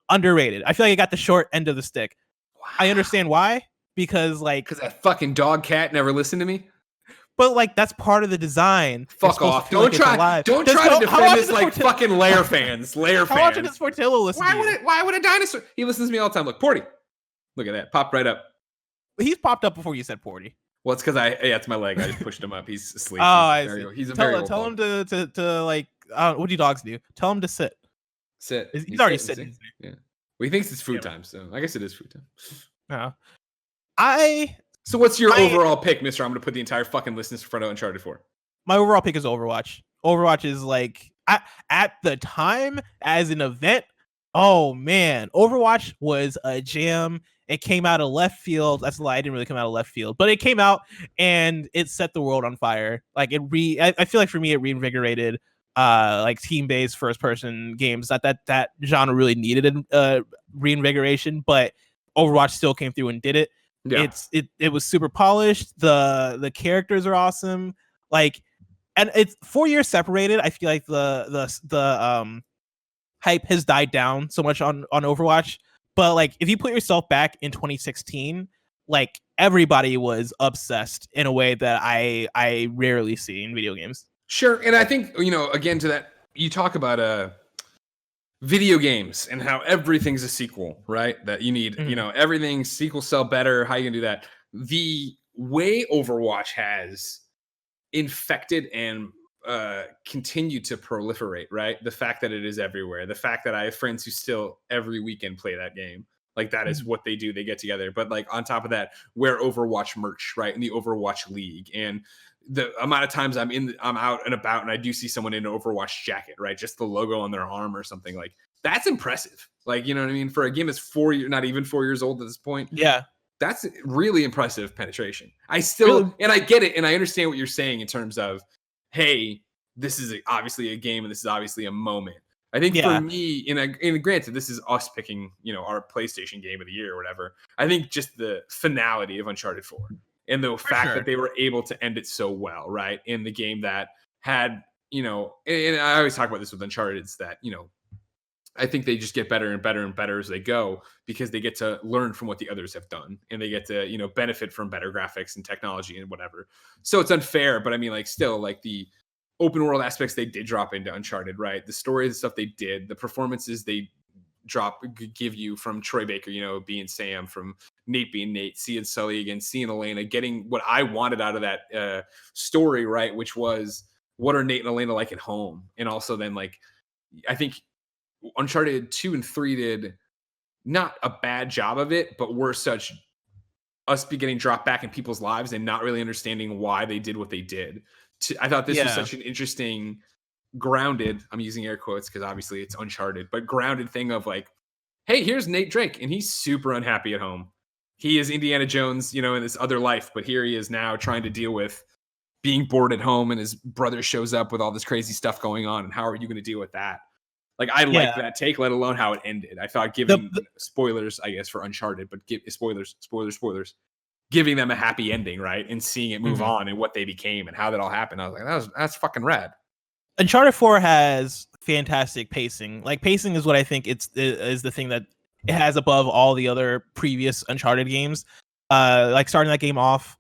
[SPEAKER 2] underrated. I feel like it got the short end of the stick. Wow. I understand why. Because
[SPEAKER 1] that fucking dog cat never listened to me.
[SPEAKER 2] But like that's part of the design.
[SPEAKER 1] Fuck off! Don't try to defend this like fucking Lair fans. How
[SPEAKER 2] often does Portillo listen?
[SPEAKER 1] Why would a dinosaur? He listens to me all the time. Look, Porty. Look at that. Popped right up.
[SPEAKER 2] He's popped up before you said Porty.
[SPEAKER 1] Well, it's because it's my leg. I just pushed him up. He's asleep. He's a very
[SPEAKER 2] tell him to like. What do you dogs do? Tell him to sit.
[SPEAKER 1] Sit.
[SPEAKER 2] He's already sitting.
[SPEAKER 1] Yeah. Well, he thinks it's food time, so I guess it is food time.
[SPEAKER 2] So
[SPEAKER 1] what's your overall pick, mister? I'm going to put the entire fucking list in front of Uncharted 4.
[SPEAKER 2] My overall pick is Overwatch. Overwatch is like, at the time, as an event, oh man, Overwatch was a jam. It came out of left field. That's a lie. It didn't really come out of left field. But it came out and it set the world on fire. Like I feel like for me, it reinvigorated like team-based first-person games. Not that genre really needed reinvigoration, but Overwatch still came through and did it. Yeah. It was super polished. The characters are awesome. Like, and it's 4 years separated. I feel like the hype has died down so much on Overwatch. But like, if you put yourself back in 2016, like everybody was obsessed in a way that I rarely see in video games.
[SPEAKER 1] Sure, and I think again to that you talk about video games and how everything's a sequel, right? That you need, everything sequels sell better. How you gonna do that? The way Overwatch has infected and continue to proliferate, right? The fact that it is everywhere, the fact that I have friends who still every weekend play that game. Like that is what they do. They get together. But like on top of that, wear Overwatch merch, right? In the Overwatch League. And the amount of times I'm out and about and I do see someone in an Overwatch jacket, right? Just the logo on their arm or something, like that's impressive. Like, you know what I mean? For a game that's not even 4 years old at this point.
[SPEAKER 2] Yeah.
[SPEAKER 1] That's really impressive penetration. I still, and I get it. And I understand what you're saying in terms of, hey, this is obviously a game and this is obviously a moment. I think for me, and granted, this is us picking, our PlayStation Game of the Year or whatever. I think just the finality of Uncharted 4 and the fact that they were able to end it so well, right? In the game that had, and I always talk about this with Uncharted, is that, I think they just get better and better and better as they go because they get to learn from what the others have done and they get to, benefit from better graphics and technology and whatever. So it's unfair, but I mean, like, still, like the open world aspects they did drop into Uncharted, right? The story, the stuff they did, the performances they give you from Troy Baker, being Sam, from Nate being Nate, seeing Sully again, seeing Elena, getting what I wanted out of that story, right? Which was, what are Nate and Elena like at home? And also then, like, I think Uncharted 2 and 3 did not a bad job of it, but were such us getting dropped back in people's lives and not really understanding why they did what they did. I thought this was such an interesting, grounded, I'm using air quotes because obviously it's Uncharted, but grounded thing of like, hey, here's Nate Drake, and he's super unhappy at home. He is Indiana Jones, in this other life, but here he is now trying to deal with being bored at home, and his brother shows up with all this crazy stuff going on, and how are you going to deal with that? Like, I like that take, let alone how it ended. I thought giving spoilers, I guess, for Uncharted, but spoilers, giving them a happy ending, right? And seeing it move on and what they became and how that all happened. I was like, that's fucking rad.
[SPEAKER 2] Uncharted 4 has fantastic pacing. Like, pacing is what I think is the thing that it has above all the other previous Uncharted games. Like, starting that game off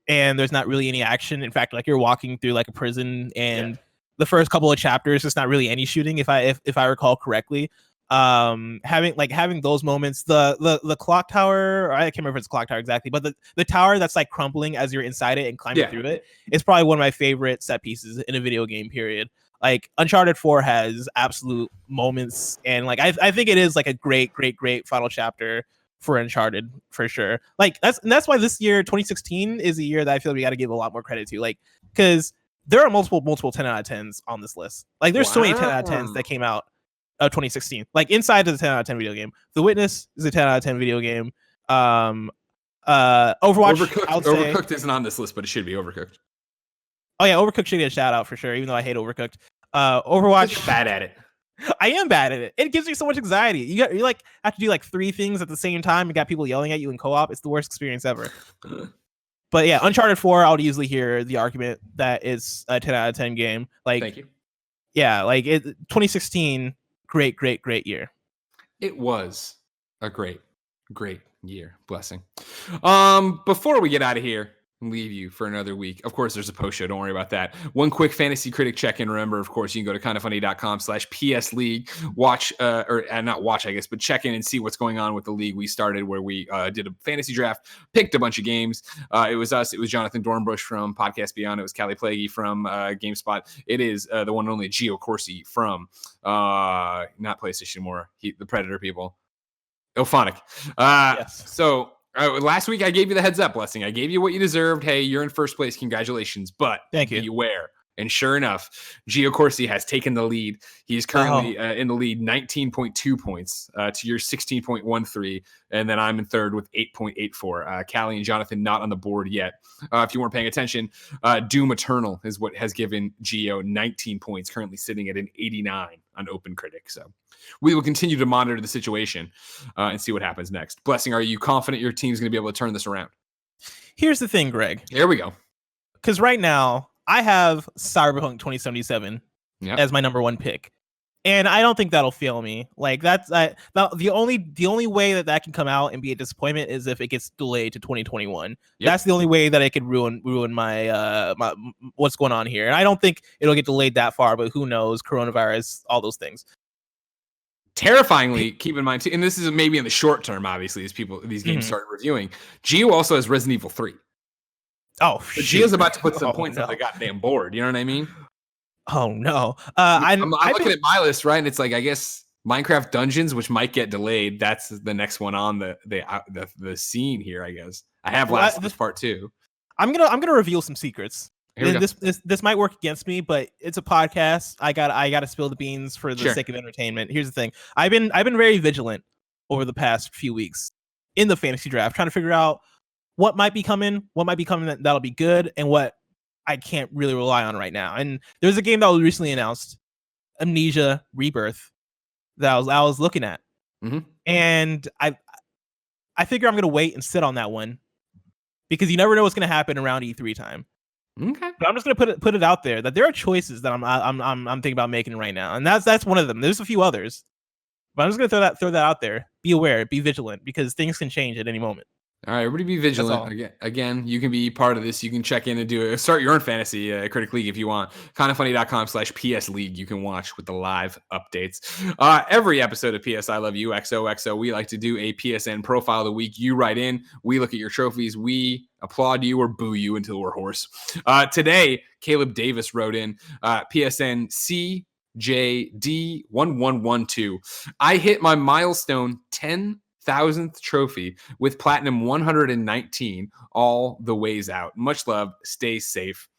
[SPEAKER 2] and there's not really any action. In fact, like, you're walking through like a prison and the first couple of chapters, there's not really any shooting, if I recall correctly. Having those moments, the clock tower, I can't remember if it's clock tower exactly, but the tower that's like crumbling as you're inside it and climbing through it is probably one of my favorite set pieces in a video game, period. Like, Uncharted 4 has absolute moments, and like I think it is like a great final chapter for Uncharted for sure. Like, that's why this year, 2016, is a year that I feel we got to give a lot more credit to, like, because there are multiple 10 out of 10s on this list. Like, there's so many 10 out of 10s that came out of 2016. Like, Inside is a 10 out of 10 video game. The Witness is a 10 out of 10 video game. Overwatch,
[SPEAKER 1] Overcooked isn't on this list, but it should be Overcooked.
[SPEAKER 2] Oh yeah, Overcooked should get a shout out for sure, even though I hate Overcooked. Overwatch,
[SPEAKER 1] you're bad at it.
[SPEAKER 2] I am bad at it. It gives me so much anxiety. You like have to do like 3 things at the same time. You got people yelling at you in co-op. It's the worst experience ever. But yeah, Uncharted 4, I would easily hear the argument that it's a 10 out of 10 game. Like,
[SPEAKER 1] thank you.
[SPEAKER 2] Yeah, like 2016, great year.
[SPEAKER 1] It was a great year. Blessing. Before we get out of here and leave you for another week, of course, there's a post show. Don't worry about that. One quick fantasy critic check-in. Remember, of course, you can go to kindafunny.com/PS League. Watch, or not watch, I guess, but check in and see what's going on with the league we started, where we did a fantasy draft, picked a bunch of games. It was us. It was Jonathan Dornbush from Podcast Beyond. It was Callie Plaguey from GameSpot. It is the one and only Gio Corsi from not PlayStation more, the Predator people. Ophonic.
[SPEAKER 2] Yes.
[SPEAKER 1] So last week I gave you the heads up, Blessing. I gave you what you deserved. Hey, you're in first place. Congratulations. But
[SPEAKER 2] thank you.
[SPEAKER 1] Beware. And sure enough, Gio Corsi has taken the lead. He's currently in the lead 19.2 points to your 16.13. And then I'm in third with 8.84. Callie and Jonathan not on the board yet. If you weren't paying attention, Doom Eternal is what has given Gio 19 points, currently sitting at an 89 on Open Critic. So we will continue to monitor the situation and see what happens next. Blessing, are you confident your team's going to be able to turn this around?
[SPEAKER 2] Here's the thing, Greg.
[SPEAKER 1] Here we go.
[SPEAKER 2] Because right now, I have Cyberpunk 2077 as my number 1 pick. And I don't think that'll fail me. Like, that's the only way that can come out and be a disappointment is if it gets delayed to 2021. Yep. That's the only way that it could ruin my what's going on here. And I don't think it'll get delayed that far, but who knows? Coronavirus, all those things.
[SPEAKER 1] Terrifyingly, keep in mind too, and this is maybe in the short term, obviously, as these games start reviewing. Gio also has Resident Evil 3.
[SPEAKER 2] Oh,
[SPEAKER 1] But Gio's about to put some
[SPEAKER 2] Oh,
[SPEAKER 1] points
[SPEAKER 2] no.
[SPEAKER 1] on the goddamn board. You know what I mean?
[SPEAKER 2] Oh no.
[SPEAKER 1] I'm looking at my list, right? And it's like, I guess Minecraft Dungeons, which might get delayed. That's the next one on the scene here, I guess. I have Last of Us Part 2.
[SPEAKER 2] I'm gonna reveal some secrets.
[SPEAKER 1] Here we go.
[SPEAKER 2] This might work against me, but it's a podcast. I gotta spill the beans for the sake of entertainment. Here's the thing. I've been very vigilant over the past few weeks in the fantasy draft, trying to figure out what might be coming that'll be good, and what I can't really rely on right now. And there's a game that was recently announced, Amnesia Rebirth, that I was looking at, and I figure I'm gonna wait and sit on that one because you never know what's gonna happen around E3 time.
[SPEAKER 1] Okay,
[SPEAKER 2] but I'm just gonna put it out there that there are choices that I'm thinking about making right now, and that's one of them. There's a few others, but I'm just gonna throw that out there. Be aware, be vigilant, because things can change at any moment.
[SPEAKER 1] All right, everybody be vigilant. Again, you can be part of this. You can check in and start your own fantasy critic league if you want. Kindafunny.com/PS League. You can watch with the live updates. Every episode of PS I Love You, XOXO, we like to do a PSN profile of the week. You write in. We look at your trophies. We applaud you or boo you until we're hoarse. Today, Caleb Davis wrote in PSN CJD1112. I hit my milestone 10,000th trophy with platinum 119 all the ways out. Much love. Stay safe.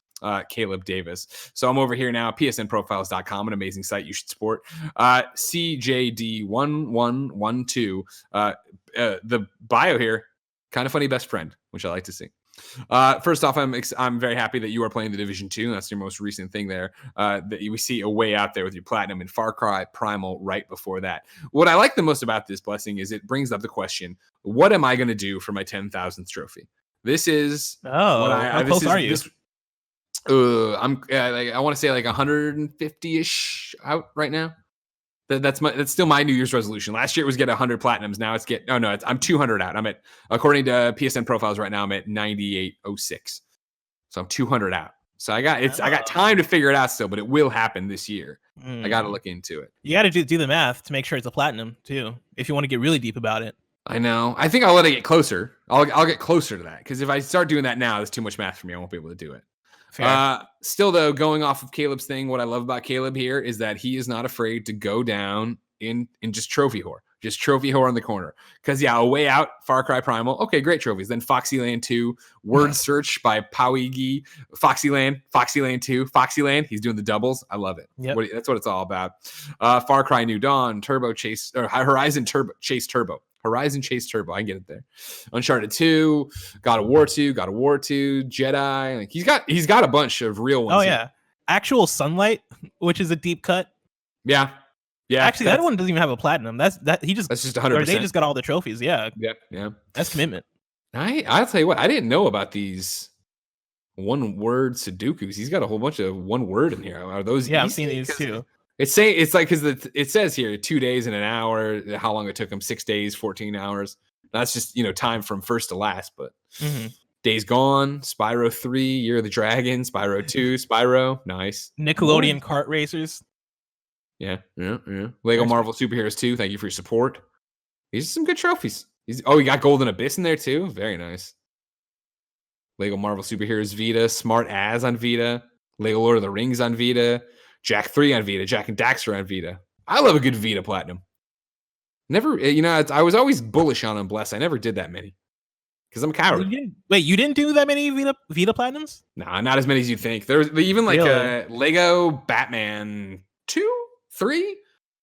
[SPEAKER 1] Caleb Davis. So I'm over here now, psnprofiles.com, an amazing site you should support. CJD1112. The bio here, kind of funny best friend, which I like to see. First off, I'm very happy that you are playing the Division 2. That's your most recent thing there. That we see a way out there with your platinum and Far Cry Primal right before that. What I like the most about this blessing is it brings up the question: what am I going to do for my 10,000th trophy? This is
[SPEAKER 2] how close are you?
[SPEAKER 1] I'm I want to say like 150ish out right now. That's still my New Year's resolution. Last year it was get 100 platinums. Now I'm 200 out. I'm at, according to PSN Profiles right now, I'm at 9806. So I'm 200 out. So I got time to figure it out still, but it will happen this year. I got to look into it.
[SPEAKER 2] You got to do the math to make sure it's a platinum too, if you want to get really deep about it.
[SPEAKER 1] I know. I think I'll let it get closer. I'll get closer to that, because if I start doing that now, it's too much math for me. I won't be able to do it. Still though, going off of Caleb's thing, what I love about Caleb here is that he is not afraid to go down in just trophy whore on the corner. Because a way out, Far Cry Primal, okay, great trophies. Then Foxyland 2, Word Search by Powigi, Foxyland 2, Foxyland. He's doing the doubles. I love it.
[SPEAKER 2] Yep.
[SPEAKER 1] That's what it's all about. Far Cry New Dawn, Turbo Chase, or Horizon Chase Turbo. Horizon Chase Turbo, I get it there. Uncharted 2, God of War 2, Jedi. Like he's got a bunch of real ones.
[SPEAKER 2] Oh yeah, here. Actual Sunlight, which is a deep cut.
[SPEAKER 1] Yeah.
[SPEAKER 2] Actually, that one doesn't even have a platinum. That's just
[SPEAKER 1] 100%.
[SPEAKER 2] They just got all the trophies. Yeah. That's commitment.
[SPEAKER 1] I'll tell you what, I didn't know about these one word Sudokus. He's got a whole bunch of one word in here. Are those?
[SPEAKER 2] Yeah, I'm seeing these too.
[SPEAKER 1] It's like, because it says here 2 days and an hour, how long it took him, 6 days, 14 hours. That's just, time from first to last. But Days Gone, Spyro 3, Year of the Dragon, Spyro 2, Spyro, nice.
[SPEAKER 2] Nickelodeon Kart Racers.
[SPEAKER 1] Yeah. Lego Marvel Superheroes 2, thank you for your support. These are some good trophies. We got Golden Abyss in there too. Very nice. Lego Marvel Superheroes Vita, Smart As on Vita, Lego Lord of the Rings on Vita, Jak 3 on Vita, Jak and Daxter on Vita. I love a good Vita Platinum. Never, I was always bullish on Bless. I never did that many because I'm a coward.
[SPEAKER 2] You didn't do that many Vita Platinums?
[SPEAKER 1] Nah, not as many as you think. There's even like Lego Batman 2, 3.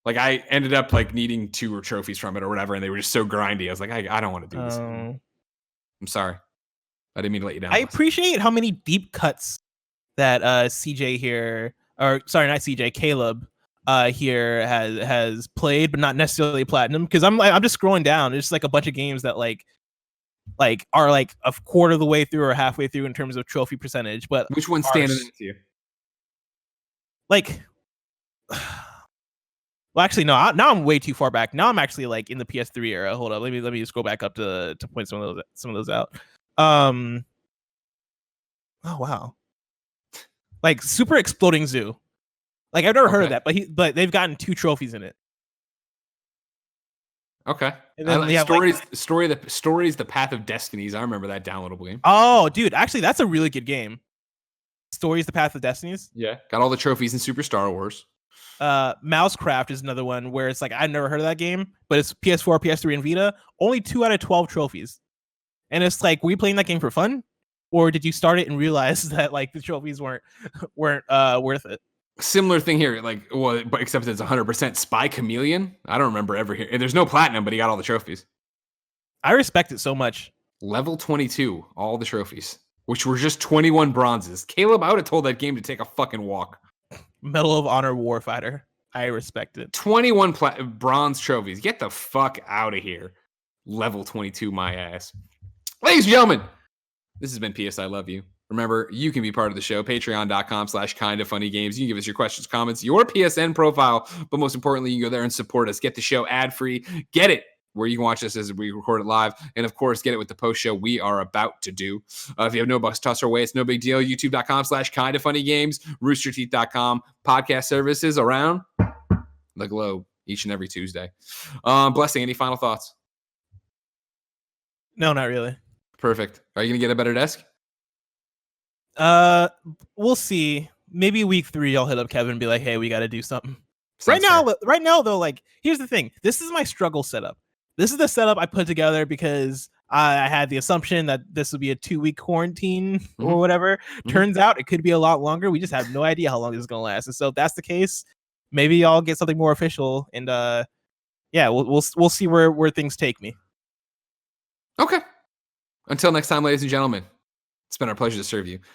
[SPEAKER 1] Like I ended up like needing 2 trophies from it or whatever, and they were just so grindy. I was like, I don't want to do this. I'm sorry. I didn't mean to let you down.
[SPEAKER 2] I appreciate how many deep cuts that CJ here, or sorry, not CJ, Caleb here has played, but not necessarily platinum. Because I'm just scrolling down. It's like a bunch of games that like are like a quarter of the way through or halfway through in terms of trophy percentage. But
[SPEAKER 1] which one's standing out to you?
[SPEAKER 2] Like, well, actually, no. Now I'm way too far back. Now I'm actually like in the PS3 era. Hold up, let me just go back up to point some of those out. Oh wow. Like Super Exploding Zoo. Like I've never heard of that, but they've gotten 2 trophies in it.
[SPEAKER 1] Okay.
[SPEAKER 2] And then
[SPEAKER 1] I like
[SPEAKER 2] we have
[SPEAKER 1] stories, the Path of Destinies. I remember that downloadable game.
[SPEAKER 2] Oh, dude, actually, that's a really good game. Stories, the Path of Destinies.
[SPEAKER 1] Yeah, got all the trophies in Super Star Wars.
[SPEAKER 2] Mousecraft is another one where it's like I've never heard of that game, but it's PS4, PS3, and Vita. Only 2 out of 12 trophies, and it's like, were you playing that game for fun, or did you start it and realize that like the trophies weren't worth it?
[SPEAKER 1] Similar thing here, like, well, but except it's 100% Spy Chameleon. I don't remember ever hearing. There's no platinum, but he got all the trophies.
[SPEAKER 2] I respect it so much.
[SPEAKER 1] Level 22, all the trophies, which were just 21 bronzes. Caleb, I would have told that game to take a fucking walk.
[SPEAKER 2] Medal of Honor Warfighter. I respect it.
[SPEAKER 1] 21 bronze trophies. Get the fuck out of here. Level 22, my ass. Ladies and gentlemen, this has been PS I Love You. Remember, you can be part of the show. Patreon.com/kindafunnygames. You can give us your questions, comments, your PSN profile. But most importantly, you can go there and support us. Get the show ad-free. Get it where you can watch this as we record it live. And, of course, get it with the post show we are about to do. If you have no bucks, toss our way. It's no big deal. YouTube.com/kindafunnygames. Roosterteeth.com. Podcast services around the globe each and every Tuesday. Blessing, any final thoughts?
[SPEAKER 2] No, not really.
[SPEAKER 1] Perfect. Are you going to get a better desk?
[SPEAKER 2] We'll see. Maybe week 3, I'll hit up Kevin and be like, "Hey, we got to do something."
[SPEAKER 1] Sounds fair.
[SPEAKER 2] Right now, though, like, here's the thing. This is my struggle setup. This is the setup I put together because I had the assumption that this would be a 2-week quarantine or whatever. Turns out it could be a lot longer. We just have no idea how long this is gonna last. And so if that's the case, maybe I'll get something more official. And yeah, we'll see where things take me.
[SPEAKER 1] Okay. Until next time, ladies and gentlemen, it's been our pleasure to serve you.